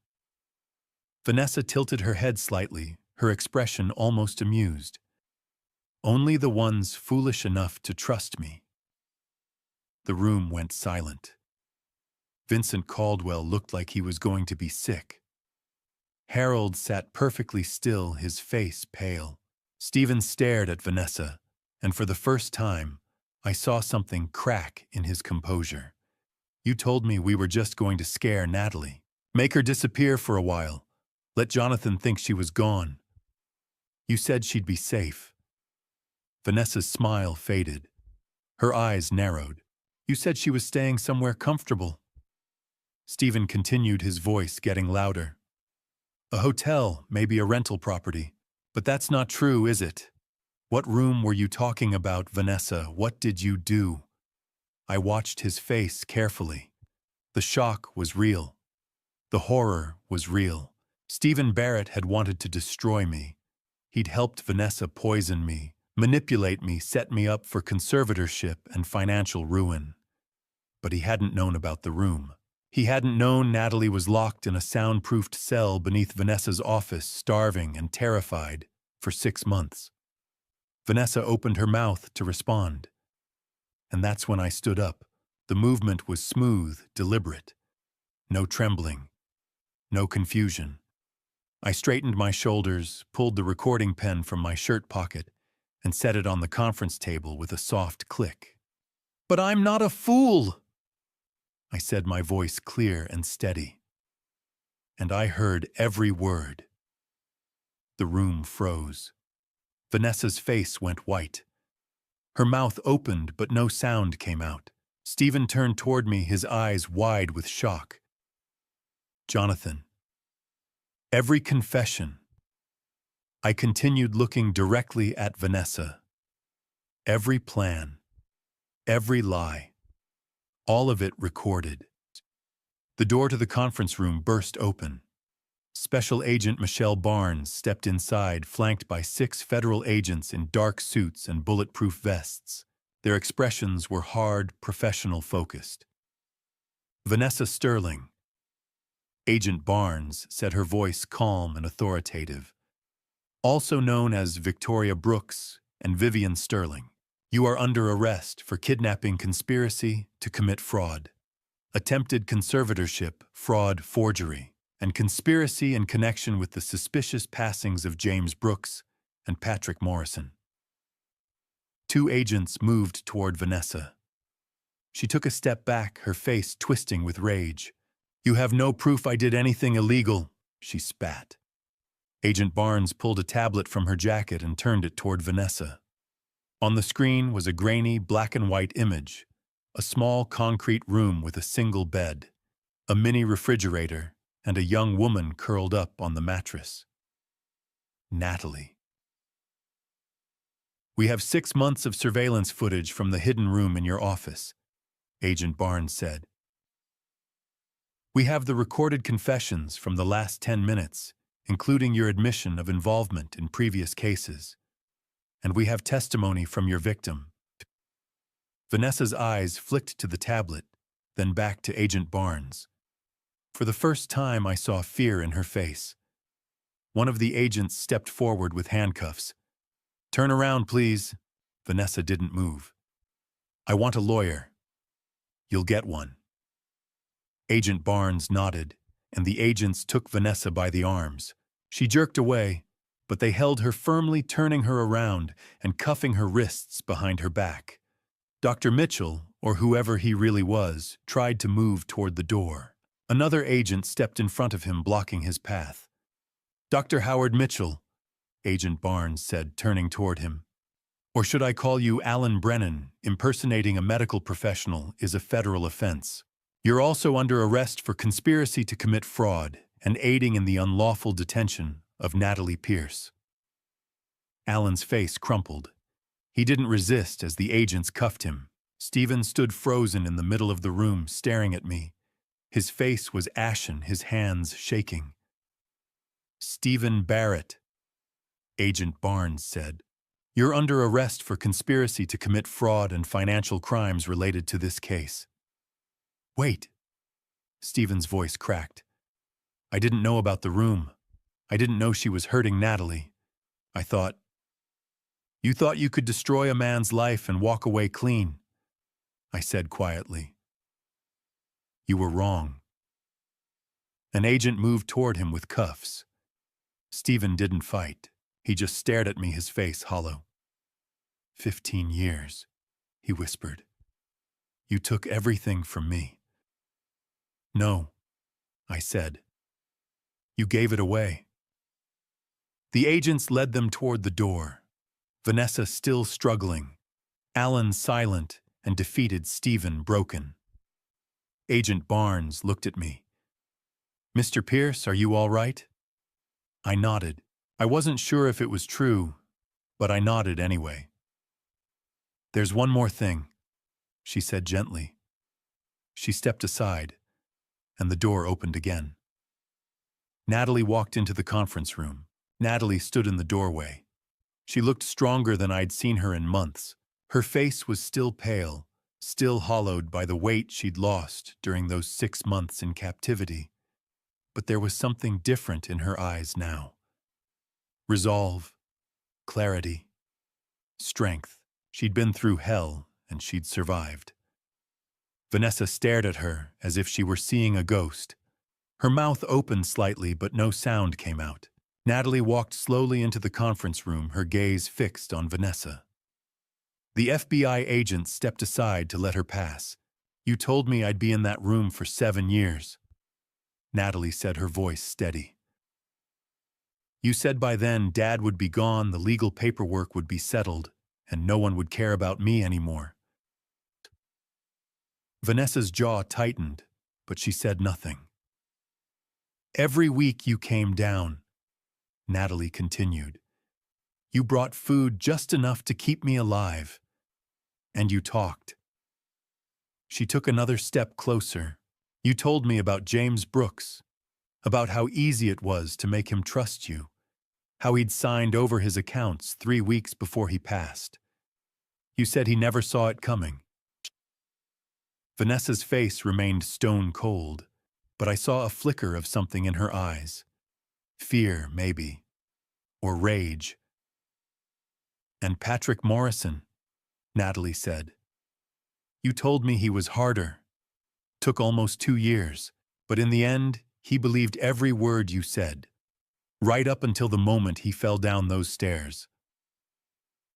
Vanessa tilted her head slightly, her expression almost amused. Only the ones foolish enough to trust me. The room went silent. Vincent Caldwell looked like he was going to be sick. Harold sat perfectly still, his face pale. Stephen stared at Vanessa, and for the first time, I saw something crack in his composure. You told me we were just going to scare Natalie. Make her disappear for a while. Let Jonathan think she was gone. You said she'd be safe. Vanessa's smile faded. Her eyes narrowed. You said she was staying somewhere comfortable. Stephen continued, his voice getting louder. A hotel, maybe a rental property. But that's not true, is it? What room were you talking about, Vanessa? What did you do? I watched his face carefully. The shock was real. The horror was real. Stephen Barrett had wanted to destroy me. He'd helped Vanessa poison me, manipulate me, set me up for conservatorship and financial ruin. But he hadn't known about the room. He hadn't known Natalie was locked in a soundproofed cell beneath Vanessa's office, starving and terrified, for 6 months. Vanessa opened her mouth to respond. And that's when I stood up. The movement was smooth, deliberate. No trembling. No confusion. I straightened my shoulders, pulled the recording pen from my shirt pocket, and set it on the conference table with a soft click. But I'm not a fool! I said, my voice clear and steady. And I heard every word. The room froze. Vanessa's face went white. Her mouth opened, but no sound came out. Stephen turned toward me, his eyes wide with shock. Jonathan. Every confession. I continued, looking directly at Vanessa. Every plan. Every lie. All of it recorded. The door to the conference room burst open. Special Agent Michelle Barnes stepped inside, flanked by 6 federal agents in dark suits and bulletproof vests. Their expressions were hard, professional, focused. Vanessa Sterling. Agent Barnes said, her voice calm and authoritative. Also known as Victoria Brooks and Vivian Sterling. You are under arrest for kidnapping conspiracy to commit fraud, attempted conservatorship, fraud, forgery, and conspiracy in connection with the suspicious passings of James Brooks and Patrick Morrison. Two agents moved toward Vanessa. She took a step back, her face twisting with rage. "You have no proof I did anything illegal," she spat. Agent Barnes pulled a tablet from her jacket and turned it toward Vanessa. On the screen was a grainy black-and-white image, a small concrete room with a single bed, a mini refrigerator, and a young woman curled up on the mattress. Natalie. "We have 6 months of surveillance footage from the hidden room in your office," Agent Barnes said. "We have the recorded confessions from the last 10 minutes, including your admission of involvement in previous cases. And we have testimony from your victim." Vanessa's eyes flicked to the tablet, then back to Agent Barnes. For the first time, I saw fear in her face. One of the agents stepped forward with handcuffs. "Turn around, please." Vanessa didn't move. "I want a lawyer." "You'll get one." Agent Barnes nodded, and the agents took Vanessa by the arms. She jerked away, but they held her firmly, turning her around and cuffing her wrists behind her back. Dr. Mitchell, or whoever he really was, tried to move toward the door. Another agent stepped in front of him, blocking his path. "Dr. Howard Mitchell," Agent Barnes said, turning toward him. "Or should I call you Alan Brennan? Impersonating a medical professional is a federal offense. You're also under arrest for conspiracy to commit fraud and aiding in the unlawful detention of Natalie Pierce." Alan's face crumpled. He didn't resist as the agents cuffed him. Stephen stood frozen in the middle of the room, staring at me. His face was ashen, his hands shaking. "Stephen Barrett," Agent Barnes said. "You're under arrest for conspiracy to commit fraud and financial crimes related to this case." "Wait." Stephen's voice cracked. "I didn't know about the room. I didn't know she was hurting Natalie. I thought—" "You thought you could destroy a man's life and walk away clean," I said quietly. "You were wrong." An agent moved toward him with cuffs. Stephen didn't fight. He just stared at me, his face hollow. 15 years, he whispered. "You took everything from me." "No," I said. "You gave it away." The agents led them toward the door. Vanessa still struggling. Alan silent and defeated, Stephen broken. Agent Barnes looked at me. "Mr. Pierce, are you all right?" I nodded. I wasn't sure if it was true, but I nodded anyway. "There's one more thing," she said gently. She stepped aside, and the door opened again. Natalie walked into the conference room. Natalie stood in the doorway. She looked stronger than I'd seen her in months. Her face was still pale, still hollowed by the weight she'd lost during those 6 months in captivity. But there was something different in her eyes now. Resolve, clarity, strength. She'd been through hell, and she'd survived. Vanessa stared at her as if she were seeing a ghost. Her mouth opened slightly, but no sound came out. Natalie walked slowly into the conference room, her gaze fixed on Vanessa. The FBI agent stepped aside to let her pass. "You told me I'd be in that room for 7 years." Natalie said, her voice steady. "You said by then Dad would be gone, the legal paperwork would be settled, and no one would care about me anymore." Vanessa's jaw tightened, but she said nothing. "Every week you came down," Natalie continued. "You brought food just enough to keep me alive. And you talked." She took another step closer. "You told me about James Brooks, about how easy it was to make him trust you, how he'd signed over his accounts 3 weeks before he passed. You said he never saw it coming." Vanessa's face remained stone cold, but I saw a flicker of something in her eyes. Fear, maybe. Or rage. "And Patrick Morrison," Natalie said. "You told me he was harder. Took almost 2 years, but in the end, he believed every word you said. Right up until the moment he fell down those stairs."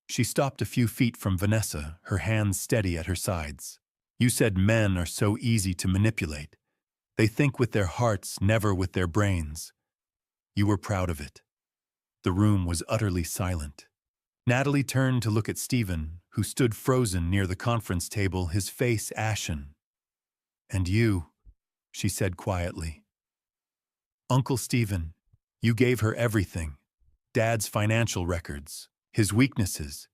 She stopped a few feet from Vanessa, her hands steady at her sides. "You said men are so easy to manipulate. They think with their hearts, never with their brains. You were proud of it." The room was utterly silent. Natalie turned to look at Stephen, who stood frozen near the conference table, his face ashen. "And you," she said quietly. "Uncle Stephen, you gave her everything. Dad's financial records, his weaknesses,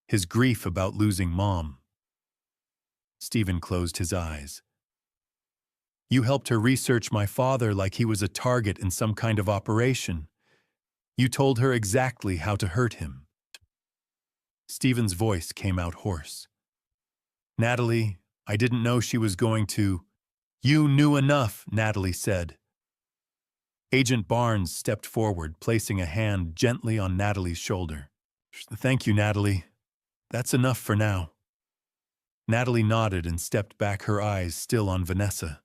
his grief about losing Mom." Stephen closed his eyes. "You helped her research my father like he was a target in some kind of operation. You told her exactly how to hurt him." Stephen's voice came out hoarse. "Natalie, I didn't know she was going to—" "You knew enough," Natalie said. Agent Barnes stepped forward, placing a hand gently on Natalie's shoulder. "Thank you, Natalie. That's enough for now." Natalie nodded and stepped back, her eyes still on Vanessa.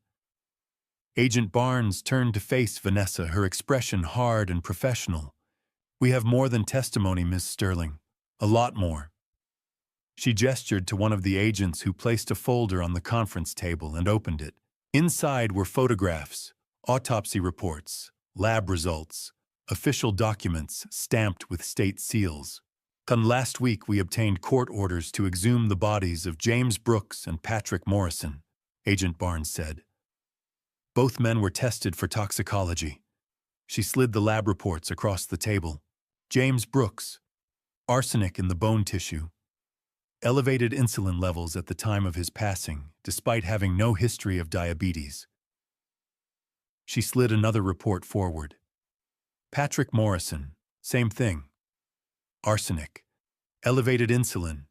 Agent Barnes turned to face Vanessa, her expression hard and professional. "We have more than testimony, Miss Sterling. A lot more." She gestured to one of the agents, who placed a folder on the conference table and opened it. Inside were photographs, autopsy reports, lab results, official documents stamped with state seals. Last week we obtained court orders to exhume the bodies of James Brooks and Patrick Morrison," Agent Barnes said. "Both men were tested for toxicology." She slid the lab reports across the table. "James Brooks, arsenic in the bone tissue. Elevated insulin levels at the time of his passing, despite having no history of diabetes." She slid another report forward. "Patrick Morrison, same thing. Arsenic, elevated insulin,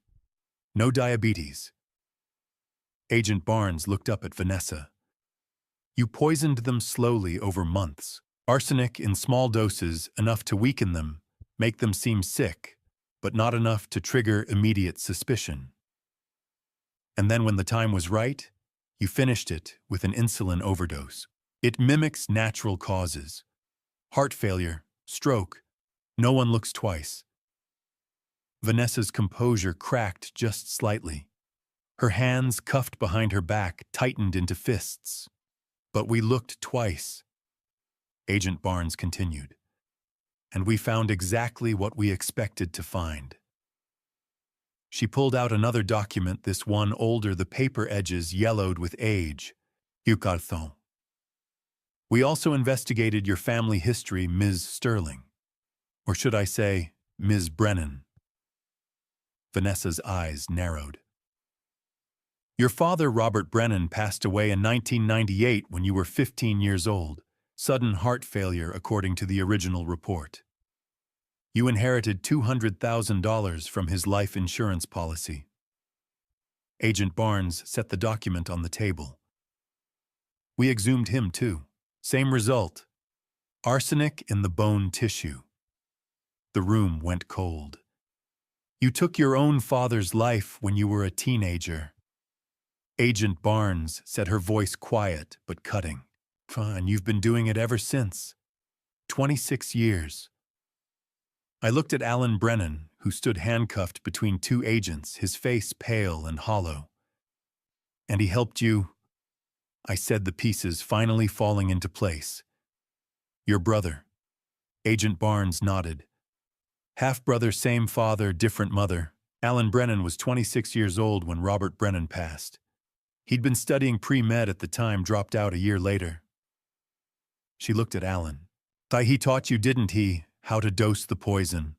no diabetes." Agent Barnes looked up at Vanessa. "You poisoned them slowly over months. Arsenic in small doses, enough to weaken them, make them seem sick, but not enough to trigger immediate suspicion. And then when the time was right, you finished it with an insulin overdose. It mimics natural causes. Heart failure, stroke. No one looks twice." Vanessa's composure cracked just slightly. Her hands, cuffed behind her back, tightened into fists. "But we looked twice," Agent Barnes continued. "And we found exactly what we expected to find." She pulled out another document, this one older, the paper edges yellowed with age. "Carton. We also investigated your family history, Ms. Sterling. Or should I say, Ms. Brennan?" Vanessa's eyes narrowed. "Your father, Robert Brennan, passed away in 1998 when you were 15 years old. Sudden heart failure, according to the original report. You inherited $200,000 from his life insurance policy." Agent Barnes set the document on the table. "We exhumed him too. Same result. Arsenic in the bone tissue." The room went cold. "You took your own father's life when you were a teenager." Agent Barnes said, her voice quiet but cutting. "And you've been doing it ever since. 26 years. I looked at Alan Brennan, who stood handcuffed between two agents, his face pale and hollow. "And he helped you," I said, the pieces finally falling into place. "Your brother." Agent Barnes nodded. "Half-brother, same father, different mother. Alan Brennan was 26 years old when Robert Brennan passed. He'd been studying pre-med at the time, dropped out a year later." She looked at Alan. "He taught you, didn't he, how to dose the poison,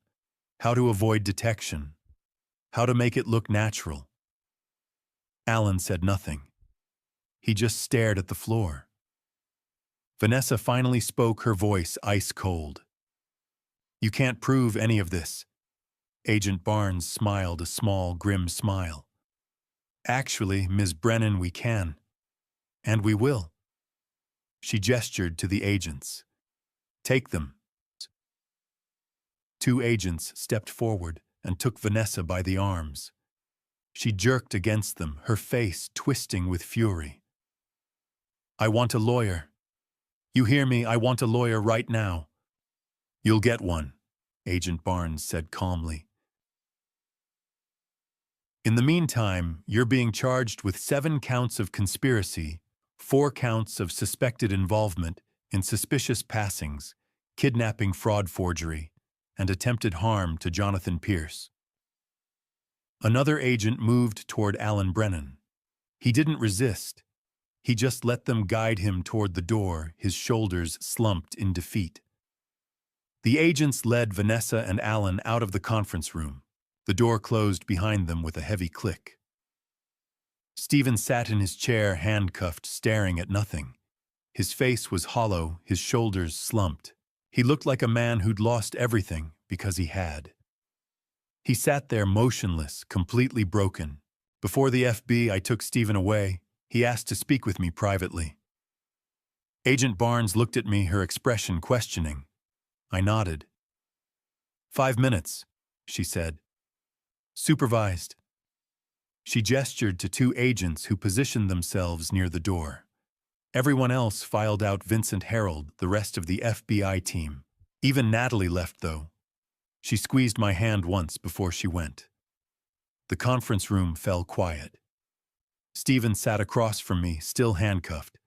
how to avoid detection, how to make it look natural?" Alan said nothing. He just stared at the floor. Vanessa finally spoke, her voice ice cold. "You can't prove any of this." Agent Barnes smiled a small, grim smile. Actually, Ms. Brennan, we can. And we will. She gestured to the agents. Take them. 2 agents stepped forward and took Vanessa by the arms. She jerked against them, her face twisting with fury. I want a lawyer. You hear me? I want a lawyer right now. You'll get one, Agent Barnes said calmly. In the meantime, you're being charged with 7 counts of conspiracy, 4 counts of suspected involvement in suspicious passings, kidnapping, fraud, forgery, and attempted harm to Jonathan Pierce. Another agent moved toward Alan Brennan. He didn't resist. He just let them guide him toward the door, his shoulders slumped in defeat. The agents led Vanessa and Alan out of the conference room. The door closed behind them with a heavy click. Stephen sat in his chair, handcuffed, staring at nothing. His face was hollow, his shoulders slumped. He looked like a man who'd lost everything because he had. He sat there motionless, completely broken. Before the FBI took Stephen away, he asked to speak with me privately. Agent Barnes looked at me, her expression questioning. I nodded. 5 minutes, she said. Supervised. She gestured to 2 agents who positioned themselves near the door. Everyone else filed out. Vincent Harold, the rest of the FBI team. Even Natalie left, though. She squeezed my hand once before she went. The conference room fell quiet. Stephen sat across from me, still handcuffed.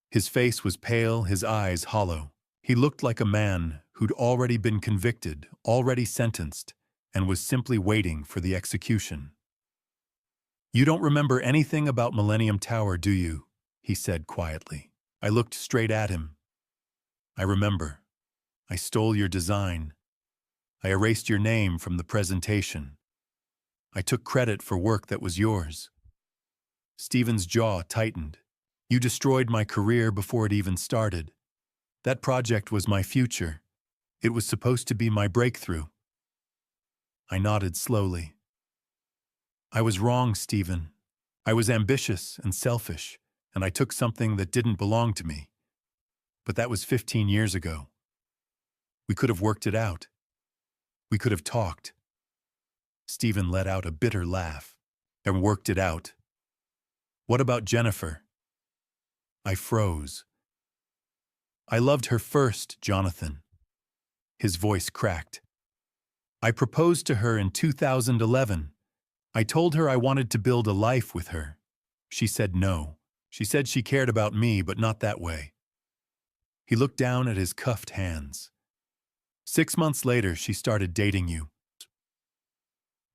His face was pale, his eyes hollow. He looked like a man who'd already been convicted, already sentenced, and was simply waiting for the execution. You don't remember anything about Millennium Tower, do you? He said quietly. I looked straight at him. I remember. I stole your design. I erased your name from the presentation. I took credit for work that was yours. Stephen's jaw tightened. You destroyed my career before it even started. That project was my future. It was supposed to be my breakthrough. I nodded slowly. I was wrong, Stephen. I was ambitious and selfish, and I took something that didn't belong to me. But that was 15 years ago. We could have worked it out. We could have talked. Stephen let out a bitter laugh. And worked it out. What about Jennifer? I froze. I loved her first, Jonathan. His voice cracked. I proposed to her in 2011. I told her I wanted to build a life with her. She said no. She said she cared about me, but not that way. He looked down at his cuffed hands. 6 months later, she started dating you.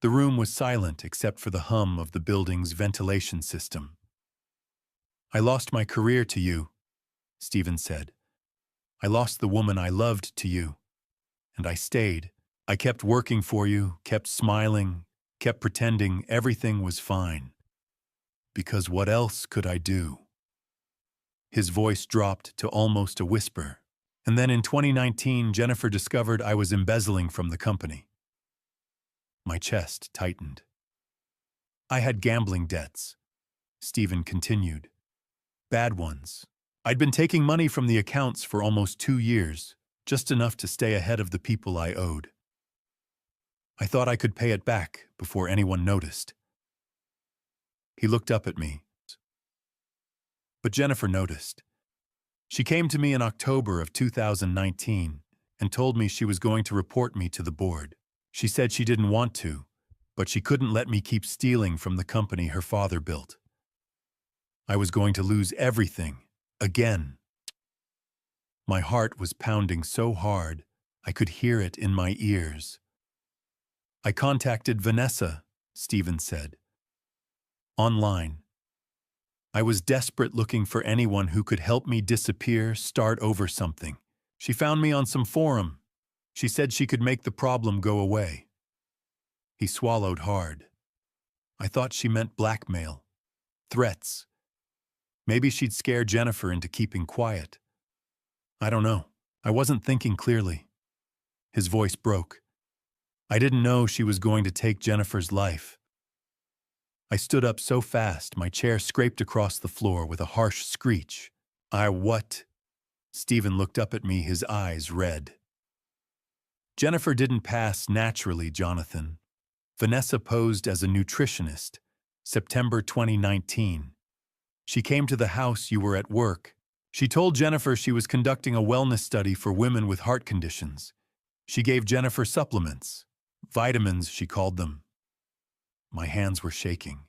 The room was silent except for the hum of the building's ventilation system. I lost my career to you, Stephen said. I lost the woman I loved to you. And I stayed. I kept working for you, kept smiling, kept pretending everything was fine. Because what else could I do? His voice dropped to almost a whisper. And then in 2019, Jennifer discovered I was embezzling from the company. My chest tightened. I had gambling debts, Stephen continued. Bad ones. I'd been taking money from the accounts for almost 2 years, just enough to stay ahead of the people I owed. I thought I could pay it back before anyone noticed. He looked up at me. But Jennifer noticed. She came to me in October of 2019 and told me she was going to report me to the board. She said she didn't want to, but she couldn't let me keep stealing from the company her father built. I was going to lose everything, again. My heart was pounding so hard, I could hear it in my ears. I contacted Vanessa, Stephen said. Online. I was desperate, looking for anyone who could help me disappear, start over something. She found me on some forum. She said she could make the problem go away. He swallowed hard. I thought she meant blackmail. Threats. Maybe she'd scare Jennifer into keeping quiet. I don't know. I wasn't thinking clearly. His voice broke. I didn't know she was going to take Jennifer's life. I stood up so fast my chair scraped across the floor with a harsh screech. What? Stephen looked up at me, his eyes red. Jennifer didn't pass naturally, Jonathan. Vanessa posed as a nutritionist. September 2019. She came to the house you were at work. She told Jennifer she was conducting a wellness study for women with heart conditions. She gave Jennifer supplements. Vitamins, she called them. My hands were shaking.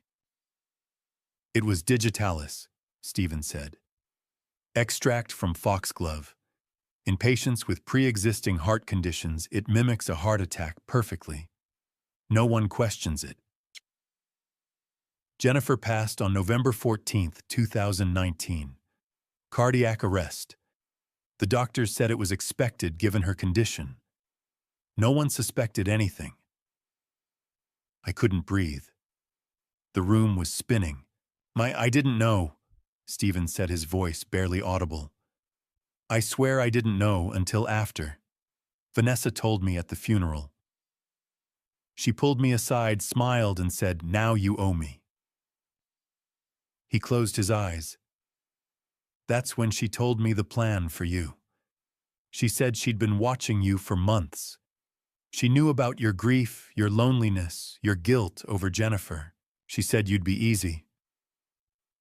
It was digitalis, Stephen said. Extract from foxglove. In patients with pre-existing heart conditions, it mimics a heart attack perfectly. No one questions it. Jennifer passed on November 14, 2019. Cardiac arrest. The doctors said it was expected given her condition. No one suspected anything. I couldn't breathe. The room was spinning. I didn't know, Stephen said, his voice barely audible. I swear I didn't know until after. Vanessa told me at the funeral. She pulled me aside, smiled, and said, "Now you owe me." He closed his eyes. That's when she told me the plan for you. She said she'd been watching you for months. She knew about your grief, your loneliness, your guilt over Jennifer. She said you'd be easy.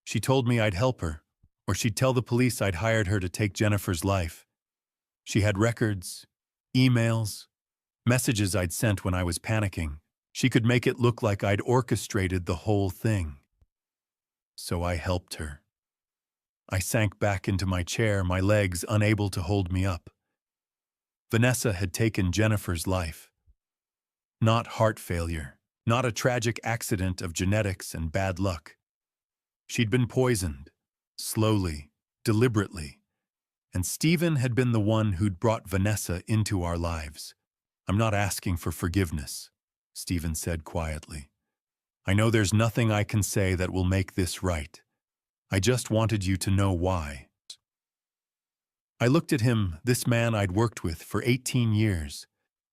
She told me I'd help her, or she'd tell the police I'd hired her to take Jennifer's life. She had records, emails, messages I'd sent when I was panicking. She could make it look like I'd orchestrated the whole thing. So I helped her. I sank back into my chair, my legs unable to hold me up. Vanessa had taken Jennifer's life. Not heart failure, not a tragic accident of genetics and bad luck. She'd been poisoned, slowly, deliberately, and Stephen had been the one who'd brought Vanessa into our lives. I'm not asking for forgiveness, Stephen said quietly. I know there's nothing I can say that will make this right. I just wanted you to know why. I looked at him, this man I'd worked with for 18 years,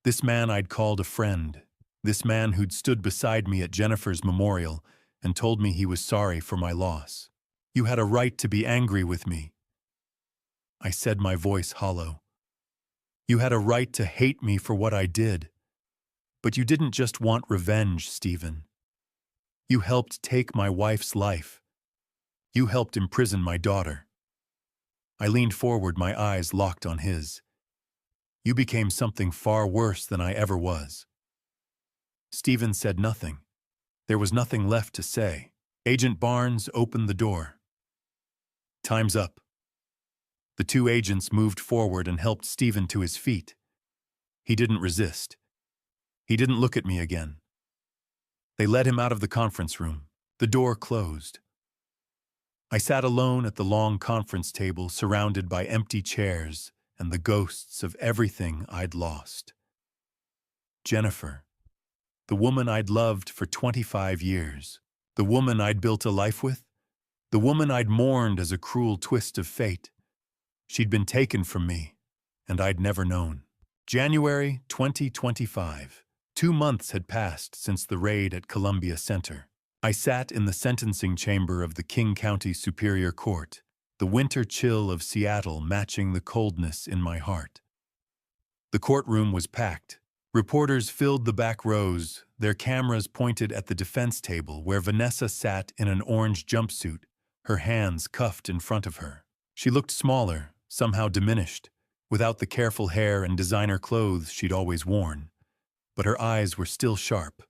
this man I'd called a friend, this man who'd stood beside me at Jennifer's memorial and told me he was sorry for my loss. You had a right to be angry with me. I said, my voice hollow. You had a right to hate me for what I did. But you didn't just want revenge, Stephen. You helped take my wife's life. You helped imprison my daughter. I leaned forward, my eyes locked on his. You became something far worse than I ever was. Stephen said nothing. There was nothing left to say. Agent Barnes opened the door. Time's up. The two agents moved forward and helped Stephen to his feet. He didn't resist. He didn't look at me again. They led him out of the conference room. The door closed. I sat alone at the long conference table, surrounded by empty chairs and the ghosts of everything I'd lost. Jennifer, the woman I'd loved for 25 years, the woman I'd built a life with, the woman I'd mourned as a cruel twist of fate. She'd been taken from me, and I'd never known. January 2025. 2 months had passed since the raid at Columbia Center. I sat in the sentencing chamber of the King County Superior Court, the winter chill of Seattle matching the coldness in my heart. The courtroom was packed. Reporters filled the back rows, their cameras pointed at the defense table where Vanessa sat in an orange jumpsuit, her hands cuffed in front of her. She looked smaller, somehow diminished, without the careful hair and designer clothes she'd always worn. But her eyes were still sharp,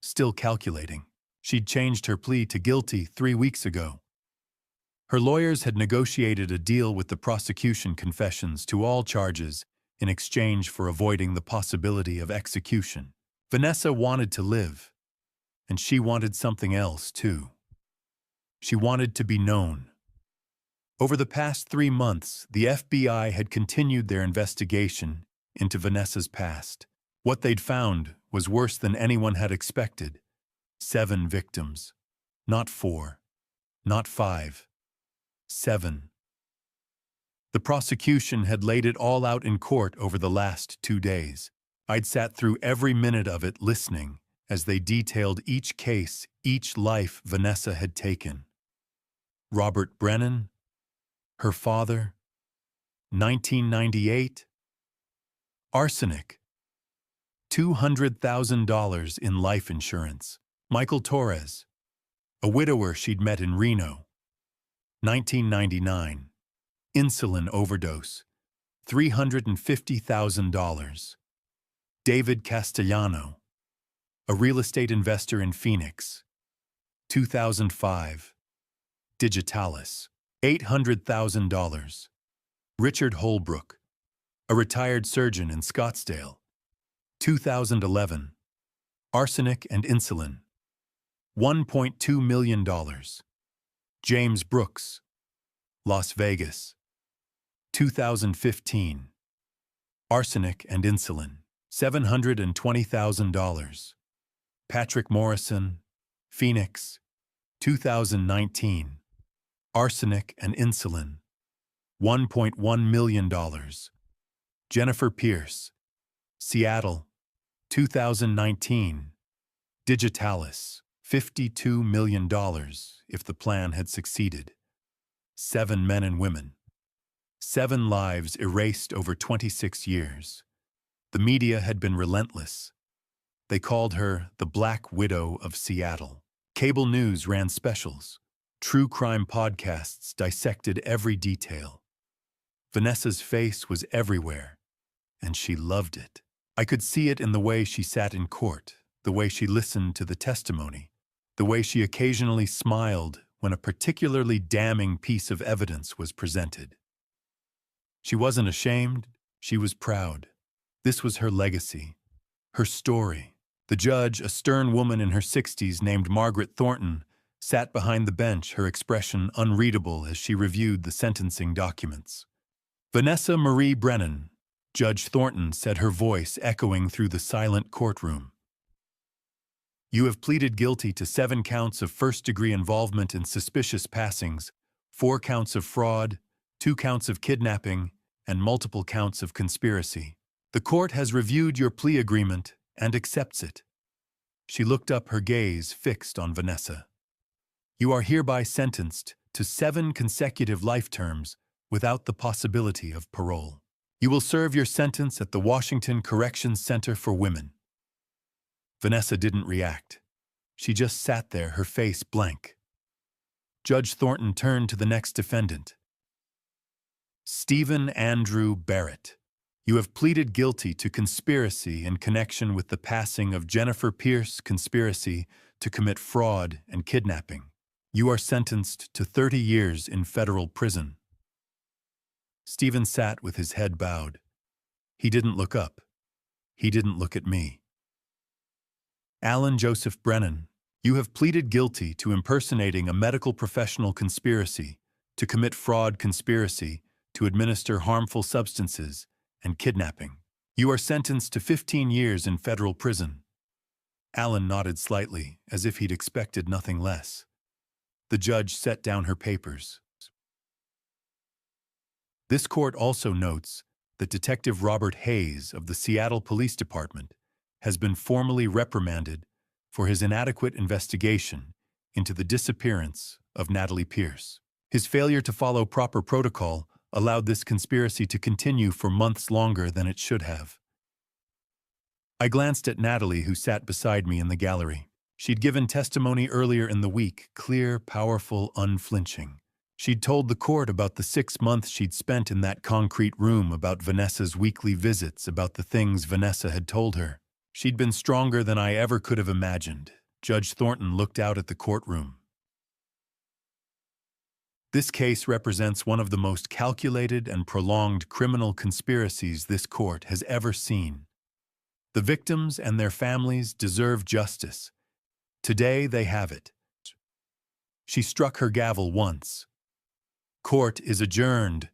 still calculating. She'd changed her plea to guilty 3 weeks ago. Her lawyers had negotiated a deal with the prosecution, confessions to all charges in exchange for avoiding the possibility of execution. Vanessa wanted to live, and she wanted something else too. She wanted to be known. Over the past 3 months, the FBI had continued their investigation into Vanessa's past. What they'd found was worse than anyone had expected. 7 victims. Not 4. Not 5. 7. The prosecution had laid it all out in court over the last 2 days. I'd sat through every minute of it listening, as they detailed each case, each life Vanessa had taken. Robert Brennan, her father, 1998, arsenic, $200,000 in life insurance. Michael Torres, a widower she'd met in Reno, 1999, insulin overdose, $350,000. David Castellano, a real estate investor in Phoenix, 2005, Digitalis, $800,000. Richard Holbrook, a retired surgeon in Scottsdale, 2011, arsenic and insulin, $1.2 million. James Brooks, Las Vegas, 2015, arsenic and insulin, $720,000. Patrick Morrison, Phoenix, 2019, arsenic and insulin, $1.1 million. Jennifer Pierce, Seattle, 2019, Digitalis, $52 million if the plan had succeeded. 7 men and women. 7 lives erased over 26 years. The media had been relentless. They called her the Black Widow of Seattle. Cable news ran specials. True crime podcasts dissected every detail. Vanessa's face was everywhere, and she loved it. I could see it in the way she sat in court, the way she listened to the testimony, the way she occasionally smiled when a particularly damning piece of evidence was presented. She wasn't ashamed, she was proud. This was her legacy, her story. The judge, a stern woman in her 60s named Margaret Thornton, sat behind the bench, her expression unreadable as she reviewed the sentencing documents. Vanessa Marie Brennan, Judge Thornton said, her voice echoing through the silent courtroom. You have pleaded guilty to 7 counts of first-degree involvement in suspicious passings, 4 counts of fraud, 2 counts of kidnapping, and multiple counts of conspiracy. The court has reviewed your plea agreement and accepts it. She looked up, her gaze fixed on Vanessa. You are hereby sentenced to 7 consecutive life terms without the possibility of parole. You will serve your sentence at the Washington Corrections Center for Women. Vanessa didn't react. She just sat there, her face blank. Judge Thornton turned to the next defendant. Stephen Andrew Barrett, you have pleaded guilty to conspiracy in connection with the passing of Jennifer Pierce, conspiracy to commit fraud and kidnapping. You are sentenced to 30 years in federal prison. Stephen sat with his head bowed. He didn't look up. He didn't look at me. Alan Joseph Brennan, you have pleaded guilty to impersonating a medical professional, conspiracy to commit fraud, conspiracy to administer harmful substances, and kidnapping. You are sentenced to 15 years in federal prison. Alan nodded slightly, as if he'd expected nothing less. The judge set down her papers. This court also notes that Detective Robert Hayes of the Seattle Police Department has been formally reprimanded for his inadequate investigation into the disappearance of Natalie Pierce. His failure to follow proper protocol allowed this conspiracy to continue for months longer than it should have. I glanced at Natalie, who sat beside me in the gallery. She'd given testimony earlier in the week, clear, powerful, unflinching. She'd told the court about the 6 months she'd spent in that concrete room, about Vanessa's weekly visits, about the things Vanessa had told her. She'd been stronger than I ever could have imagined. Judge Thornton looked out at the courtroom. This case represents one of the most calculated and prolonged criminal conspiracies this court has ever seen. The victims and their families deserve justice. Today they have it. She struck her gavel once. Court is adjourned.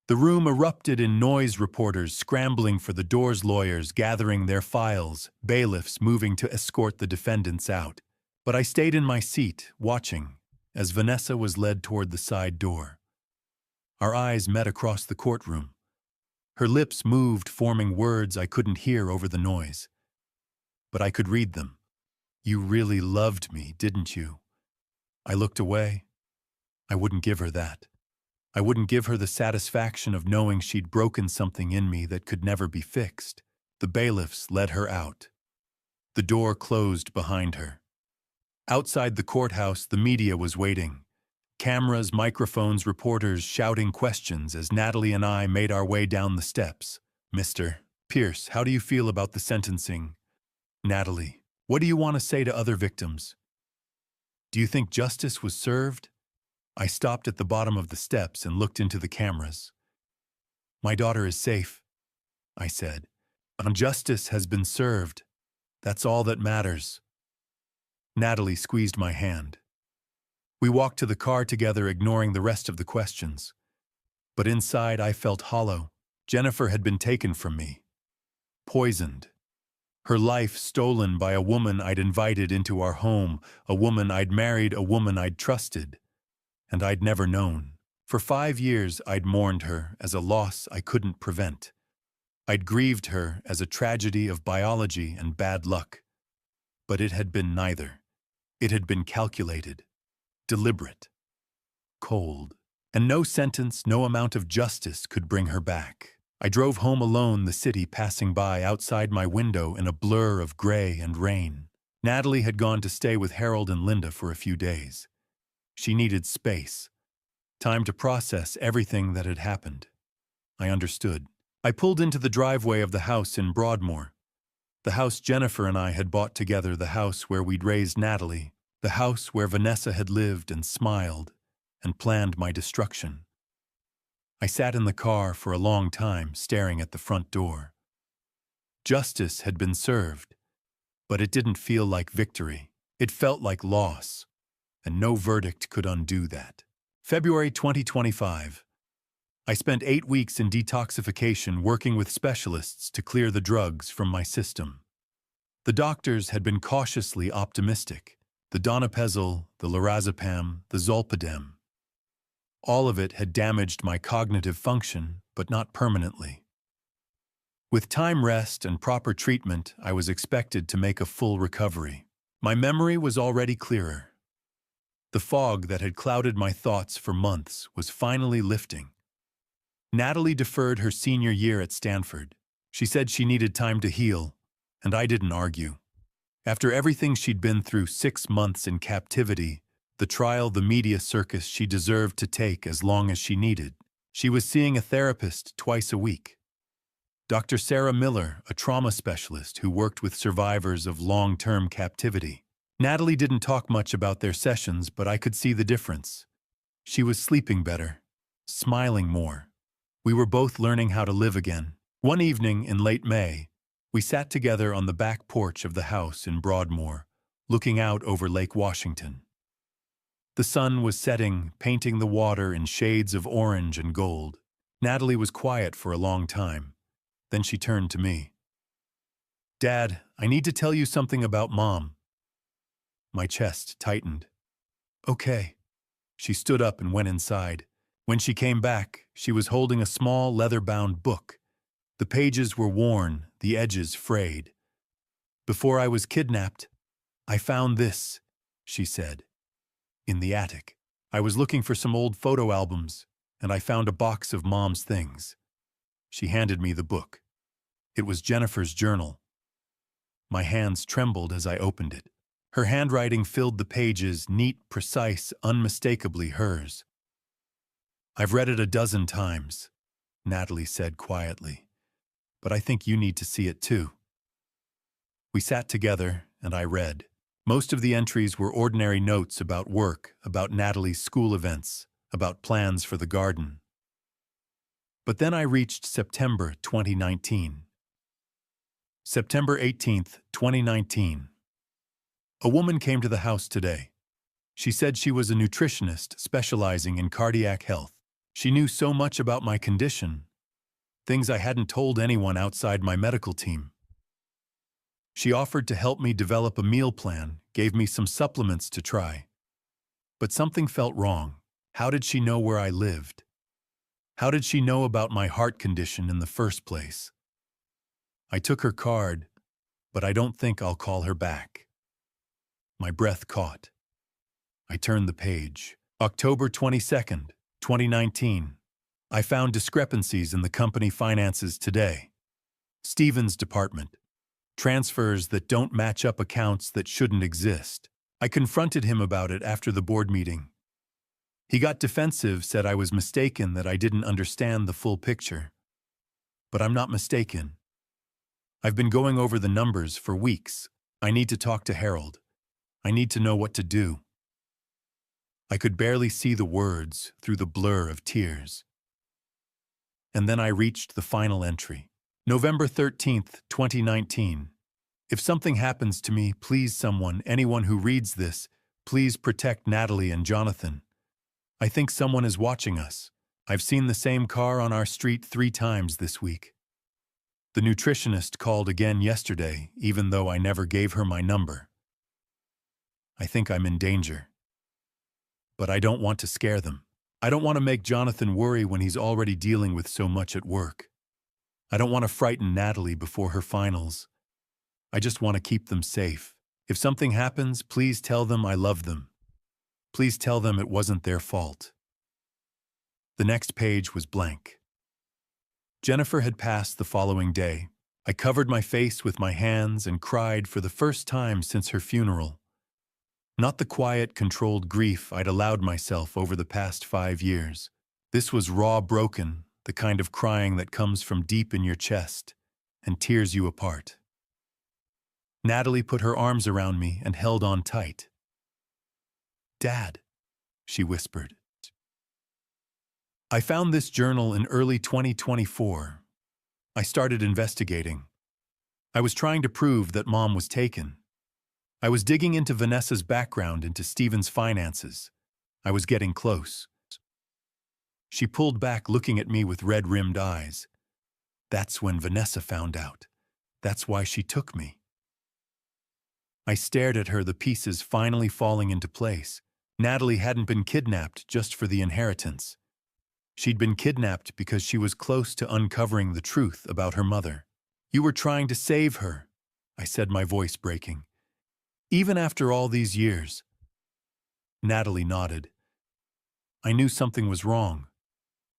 The room erupted in noise, reporters scrambling for the doors, lawyers gathering their files, bailiffs moving to escort the defendants out. But I stayed in my seat, watching, as Vanessa was led toward the side door. Our eyes met across the courtroom. Her lips moved, forming words I couldn't hear over the noise. but I could read them. You really loved me, didn't you? I looked away. I wouldn't give her that. I wouldn't give her the satisfaction of knowing she'd broken something in me that could never be fixed. The bailiffs led her out. The door closed behind her. Outside the courthouse, the media was waiting. Cameras, microphones, reporters shouting questions as Natalie and I made our way down the steps. Mr. Pierce, how do you feel about the sentencing? Natalie, what do you want to say to other victims? Do you think justice was served? I stopped at the bottom of the steps and looked into the cameras. My daughter is safe, I said. Justice has been served. That's all that matters. Natalie squeezed my hand. We walked to the car together, ignoring the rest of the questions. But inside, I felt hollow. Jennifer had been taken from me. Poisoned. Her life stolen by a woman I'd invited into our home, a woman I'd married, a woman I'd trusted. And I'd never known. For 5 years, I'd mourned her as a loss I couldn't prevent. I'd grieved her as a tragedy of biology and bad luck. But it had been neither. It had been calculated, deliberate, cold. And no sentence, no amount of justice could bring her back. I drove home alone, the city passing by outside my window in a blur of gray and rain. Natalie had gone to stay with Harold and Linda for a few days. She needed space, time to process everything that had happened. I understood. I pulled into the driveway of the house in Broadmoor. The house Jennifer and I had bought together, the house where we'd raised Natalie, the house where Vanessa had lived and smiled and planned my destruction. I sat in the car for a long time, staring at the front door. Justice had been served, but it didn't feel like victory. It felt like loss, and no verdict could undo that. February 2025. I spent 8 weeks in detoxification working with specialists to clear the drugs from my system. The doctors had been cautiously optimistic. The donepezil, the lorazepam, the zolpidem. All of it had damaged my cognitive function, but not permanently. With time, rest, and proper treatment, I was expected to make a full recovery. My memory was already clearer. The fog that had clouded my thoughts for months was finally lifting. Natalie deferred her senior year at Stanford. She said she needed time to heal, and I didn't argue. After everything she'd been through, 6 months in captivity, the trial, the media circus, she deserved to take as long as she needed. She was seeing a therapist twice a week. Dr. Sarah Miller, a trauma specialist who worked with survivors of long-term captivity. Natalie didn't talk much about their sessions, but I could see the difference. She was sleeping better, smiling more. We were both learning how to live again. One evening in late May, we sat together on the back porch of the house in Broadmoor, looking out over Lake Washington. The sun was setting, painting the water in shades of orange and gold. Natalie was quiet for a long time. Then she turned to me. "Dad, I need to tell you something about Mom." My chest tightened. "Okay." She stood up and went inside. When she came back, she was holding a small leather-bound book. The pages were worn, the edges frayed. "Before I was kidnapped, I found this," she said. "In the attic. I was looking for some old photo albums, and I found a box of Mom's things." She handed me the book. It was Jennifer's journal. My hands trembled as I opened it. Her handwriting filled the pages, neat, precise, unmistakably hers. "I've read it a dozen times," Natalie said quietly, "but I think you need to see it too." We sat together, and I read. Most of the entries were ordinary notes about work, about Natalie's school events, about plans for the garden. But then I reached September 2019. September 18th, 2019. A woman came to the house today. She said she was a nutritionist specializing in cardiac health. She knew so much about my condition, things I hadn't told anyone outside my medical team. She offered to help me develop a meal plan, gave me some supplements to try. But something felt wrong. How did she know where I lived? How did she know about my heart condition in the first place? I took her card, but I don't think I'll call her back. My breath caught. I turned the page. October 22nd, 2019. I found discrepancies in the company finances today. Stephen's department. Transfers that don't match up accounts that shouldn't exist. I confronted him about it after the board meeting. He got defensive, said I was mistaken, that I didn't understand the full picture. But I'm not mistaken. I've been going over the numbers for weeks. I need to talk to Harold. I need to know what to do. I could barely see the words through the blur of tears. And then I reached the final entry. November 13th, 2019. If something happens to me, please anyone who reads this, please protect Natalie and Jonathan. I think someone is watching us. I've seen the same car on our street 3 times this week. The nutritionist called again yesterday, even though I never gave her my number. I think I'm in danger. But I don't want to scare them. I don't want to make Jonathan worry when he's already dealing with so much at work. I don't want to frighten Natalie before her finals. I just want to keep them safe. If something happens, please tell them I love them. Please tell them it wasn't their fault. The next page was blank. Jennifer had passed the following day. I covered my face with my hands and cried for the first time since her funeral. Not the quiet, controlled grief I'd allowed myself over the past 5 years. This was raw, broken, the kind of crying that comes from deep in your chest and tears you apart. Natalie put her arms around me and held on tight. "Dad," she whispered. I found this journal in early 2024. I started investigating. I was trying to prove that Mom was taken. I was digging into Vanessa's background, into Stephen's finances. I was getting close. She pulled back, looking at me with red-rimmed eyes. That's when Vanessa found out. That's why she took me. I stared at her, the pieces finally falling into place. Natalie hadn't been kidnapped just for the inheritance. She'd been kidnapped because she was close to uncovering the truth about her mother. "You were trying to save her," I said, my voice breaking. "Even after all these years." Natalie nodded. I knew something was wrong.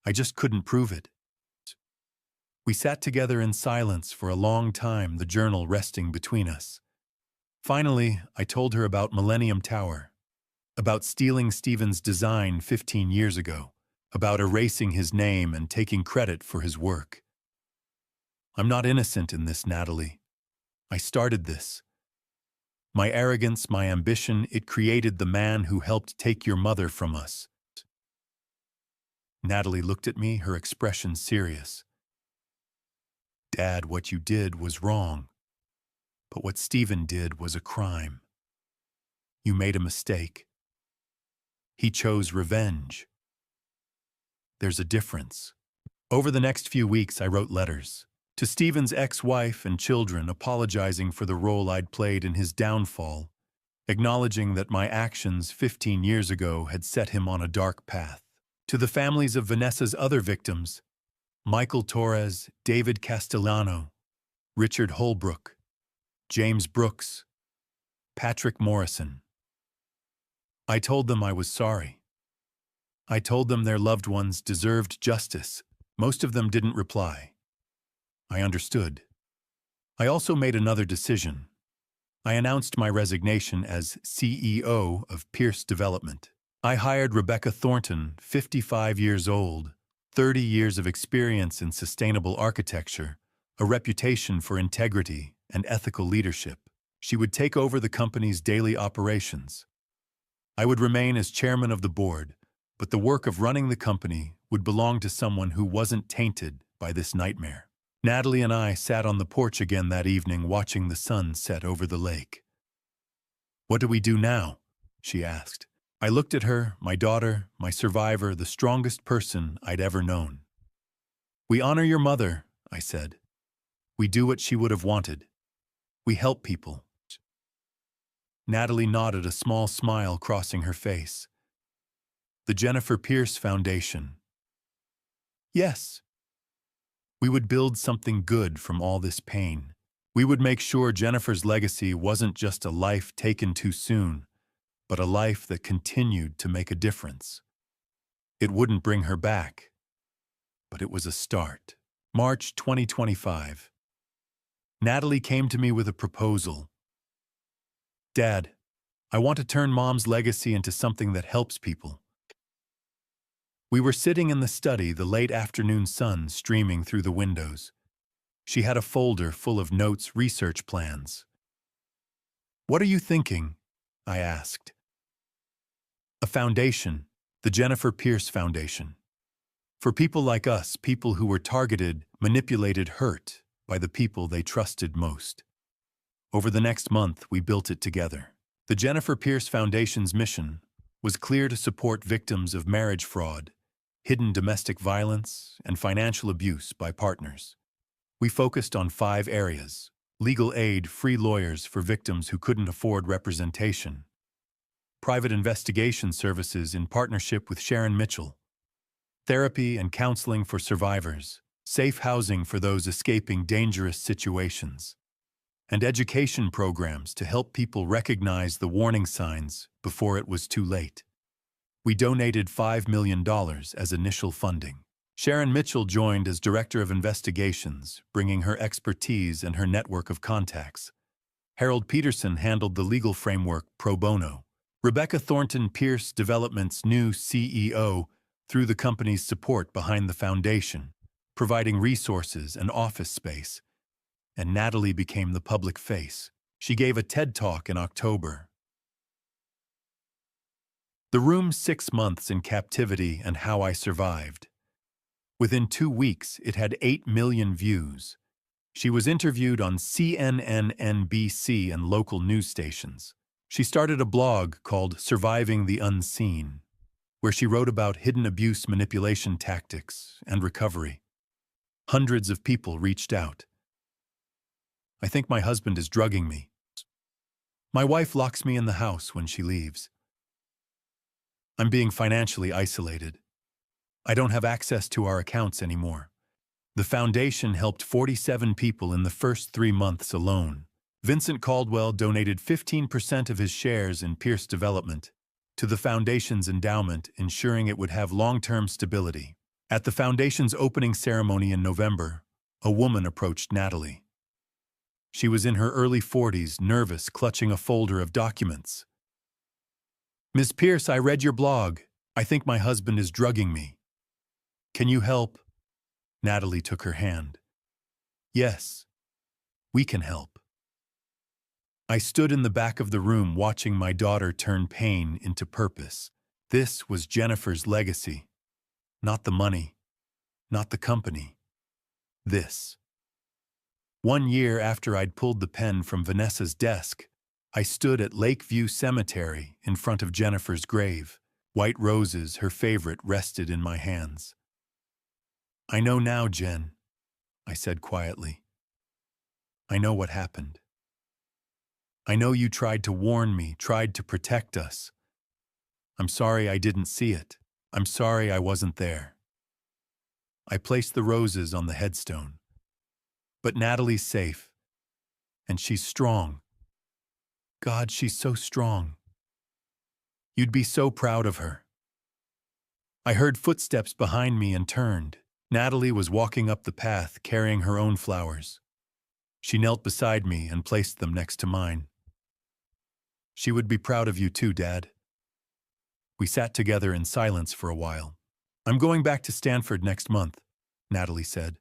I just couldn't prove it. We sat together in silence for a long time, the journal resting between us. Finally, I told her about Millennium Tower, about stealing Stephen's design 15 years ago, about erasing his name and taking credit for his work. "I'm not innocent in this, Natalie. I started this. My arrogance, my ambition, it created the man who helped take your mother from us." Natalie looked at me, her expression serious. "Dad, what you did was wrong. But what Stephen did was a crime. You made a mistake. He chose revenge. There's a difference." Over the next few weeks, I wrote letters to Stephen's ex-wife and children, apologizing for the role I'd played in his downfall, acknowledging that my actions 15 years ago had set him on a dark path. To the families of Vanessa's other victims, Michael Torres, David Castellano, Richard Holbrook, James Brooks, Patrick Morrison. I told them I was sorry. I told them their loved ones deserved justice. Most of them didn't reply. I understood. I also made another decision. I announced my resignation as CEO of Pierce Development. I hired Rebecca Thornton, 55 years old, 30 years of experience in sustainable architecture, a reputation for integrity and ethical leadership. She would take over the company's daily operations. I would remain as chairman of the board, but the work of running the company would belong to someone who wasn't tainted by this nightmare. Natalie and I sat on the porch again that evening, watching the sun set over the lake. "What do we do now?" she asked. I looked at her, my daughter, my survivor, the strongest person I'd ever known. "We honor your mother," I said. "We do what she would have wanted. We help people." Natalie nodded, a small smile crossing her face. "The Jennifer Pierce Foundation." "Yes. We would build something good from all this pain. We would make sure Jennifer's legacy wasn't just a life taken too soon, but a life that continued to make a difference. It wouldn't bring her back, but it was a start. March 2025. Natalie came to me with a proposal. Dad, I want to turn Mom's legacy into something that helps people. We were sitting in the study, the late afternoon sun streaming through the windows. She had a folder full of notes, research plans. What are you thinking? I asked. A foundation, the Jennifer Pierce Foundation. For people like us, people who were targeted, manipulated, hurt by the people they trusted most. Over the next month, we built it together. The Jennifer Pierce Foundation's mission was clear: to support victims of marriage fraud, hidden domestic violence, and financial abuse by partners. We focused on 5 areas: legal aid, free lawyers for victims who couldn't afford representation; private investigation services in partnership with Sharon Mitchell; therapy and counseling for survivors; safe housing for those escaping dangerous situations; and education programs to help people recognize the warning signs before it was too late. We donated $5 million as initial funding. Sharon Mitchell joined as Director of Investigations, bringing her expertise and her network of contacts. Harold Peterson handled the legal framework pro bono. Rebecca Thornton Pierce, Development's new CEO, through the company's support behind the foundation, providing resources and office space. And Natalie became the public face. She gave a TED Talk in October. The Room: 6 Months in Captivity and How I Survived. Within 2 weeks, it had 8 million views. She was interviewed on CNN, NBC, and local news stations. She started a blog called Surviving the Unseen, where she wrote about hidden abuse, manipulation tactics, and recovery. Hundreds of people reached out. I think my husband is drugging me. My wife locks me in the house when she leaves. I'm being financially isolated. I don't have access to our accounts anymore. The foundation helped 47 people in the first 3 months alone. Vincent Caldwell donated 15% of his shares in Pierce Development to the foundation's endowment, ensuring it would have long-term stability. At the foundation's opening ceremony in November, a woman approached Natalie. She was in her early 40s, nervous, clutching a folder of documents. Ms. Pierce, I read your blog. I think my husband is drugging me. Can you help? Natalie took her hand. Yes, we can help. I stood in the back of the room watching my daughter turn pain into purpose. This was Jennifer's legacy. Not the money, not the company. This. 1 year after I'd pulled the pen from Vanessa's desk, I stood at Lakeview Cemetery in front of Jennifer's grave. White roses, her favorite, rested in my hands. I know now, Jen, I said quietly. I know what happened. I know you tried to warn me, tried to protect us. I'm sorry I didn't see it. I'm sorry I wasn't there. I placed the roses on the headstone. But Natalie's safe, and she's strong. God, she's so strong. You'd be so proud of her. I heard footsteps behind me and turned. Natalie was walking up the path, carrying her own flowers. She knelt beside me and placed them next to mine. She would be proud of you too, Dad. We sat together in silence for a while. I'm going back to Stanford next month, Natalie said.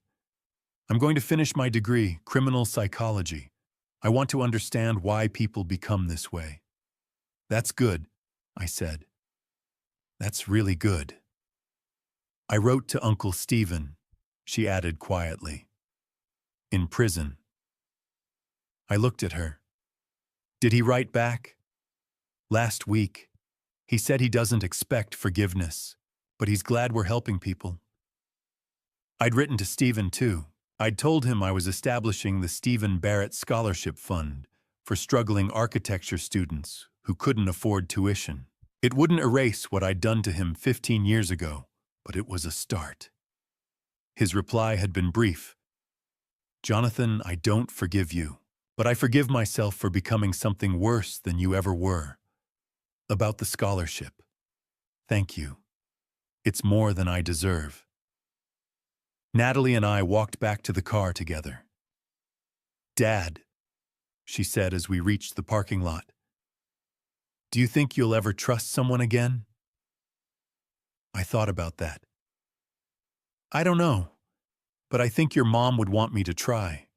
I'm going to finish my degree, criminal psychology. I want to understand why people become this way. That's good, I said. That's really good. I wrote to Uncle Stephen, she added quietly. In prison. I looked at her. Did he write back? Last week, he said he doesn't expect forgiveness, but he's glad we're helping people. I'd written to Stephen too. I'd told him I was establishing the Stephen Barrett Scholarship Fund for struggling architecture students who couldn't afford tuition. It wouldn't erase what I'd done to him 15 years ago, but it was a start. His reply had been brief. Jonathan, I don't forgive you. But I forgive myself for becoming something worse than you ever were. About the scholarship. Thank you. It's more than I deserve. Natalie and I walked back to the car together. Dad, she said as we reached the parking lot, do you think you'll ever trust someone again? I thought about that. I don't know, but I think your mom would want me to try.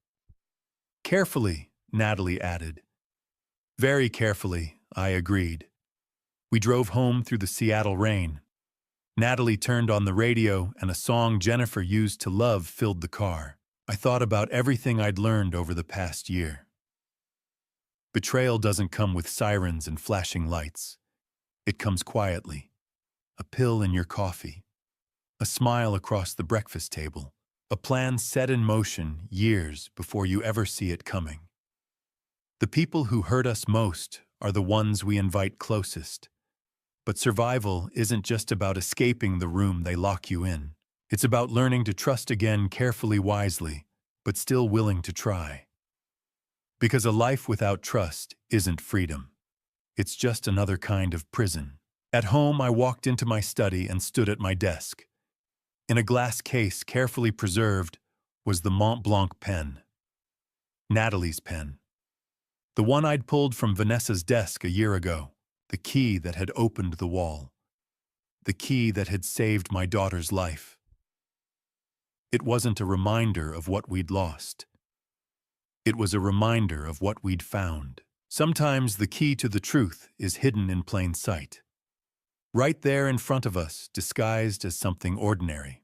Carefully, Natalie added. Very carefully, I agreed. We drove home through the Seattle rain. Natalie turned on the radio and a song Jennifer used to love filled the car. I thought about everything I'd learned over the past year. Betrayal doesn't come with sirens and flashing lights. It comes quietly. A pill in your coffee. A smile across the breakfast table. A plan set in motion years before you ever see it coming. The people who hurt us most are the ones we invite closest. But survival isn't just about escaping the room they lock you in. It's about learning to trust again carefully, wisely, but still willing to try. Because a life without trust isn't freedom. It's just another kind of prison. At home, I walked into my study and stood at my desk. In a glass case carefully preserved was the Mont Blanc pen. Natalie's pen. The one I'd pulled from Vanessa's desk a year ago. The key that had opened the wall. The key that had saved my daughter's life. It wasn't a reminder of what we'd lost. It was a reminder of what we'd found. Sometimes the key to the truth is hidden in plain sight. Right there in front of us, disguised as something ordinary.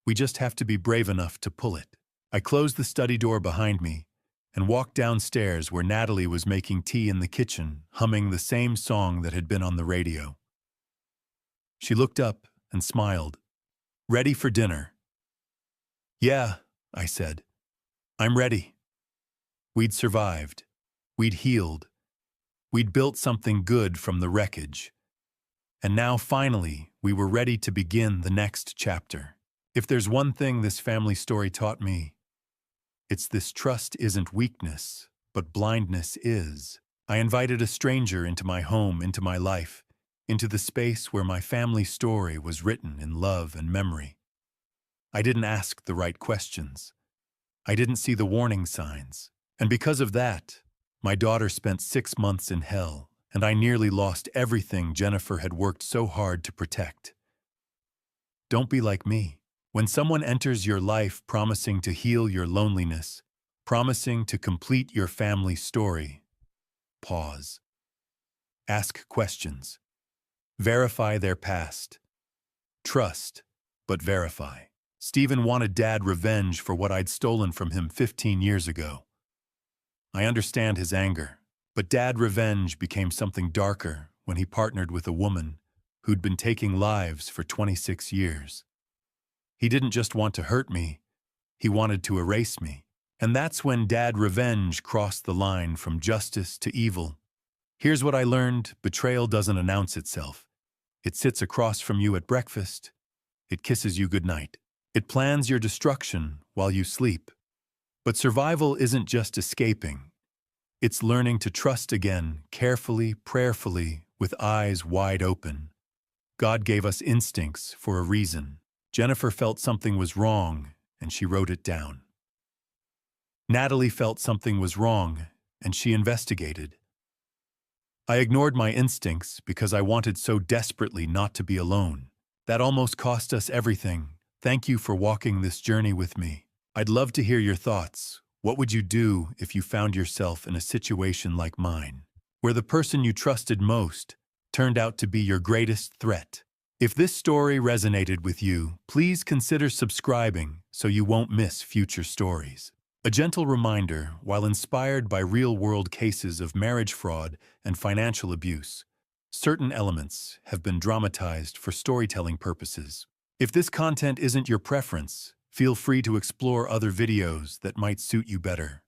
We just have to be brave enough to pull it. I closed the study door behind me and walked downstairs where Natalie was making tea in the kitchen, humming the same song that had been on the radio. She looked up and smiled. Ready for dinner? Yeah, I said. I'm ready. We'd survived. We'd healed. We'd built something good from the wreckage. And now, finally, we were ready to begin the next chapter. If there's one thing this family story taught me, it's this: trust isn't weakness, but blindness is. I invited a stranger into my home, into my life, into the space where my family story was written in love and memory. I didn't ask the right questions. I didn't see the warning signs. And because of that, my daughter spent 6 months in hell, and I nearly lost everything Jennifer had worked so hard to protect. Don't be like me. When someone enters your life promising to heal your loneliness, promising to complete your family story, pause. Ask questions. Verify their past. Trust, but verify. Stephen wanted Dad revenge for what I'd stolen from him 15 years ago. I understand his anger, but Dad revenge became something darker when he partnered with a woman who'd been taking lives for 26 years. He didn't just want to hurt me, he wanted to erase me. And that's when Dad revenge crossed the line from justice to evil. Here's what I learned: betrayal doesn't announce itself. It sits across from you at breakfast. It kisses you goodnight. It plans your destruction while you sleep. But survival isn't just escaping. It's learning to trust again, carefully, prayerfully, with eyes wide open. God gave us instincts for a reason. Jennifer felt something was wrong, and she wrote it down. Natalie felt something was wrong, and she investigated. I ignored my instincts because I wanted so desperately not to be alone. That almost cost us everything. Thank you for walking this journey with me. I'd love to hear your thoughts. What would you do if you found yourself in a situation like mine, where the person you trusted most turned out to be your greatest threat? If this story resonated with you, please consider subscribing so you won't miss future stories. A gentle reminder: while inspired by real-world cases of marriage fraud and financial abuse, certain elements have been dramatized for storytelling purposes. If this content isn't your preference, feel free to explore other videos that might suit you better.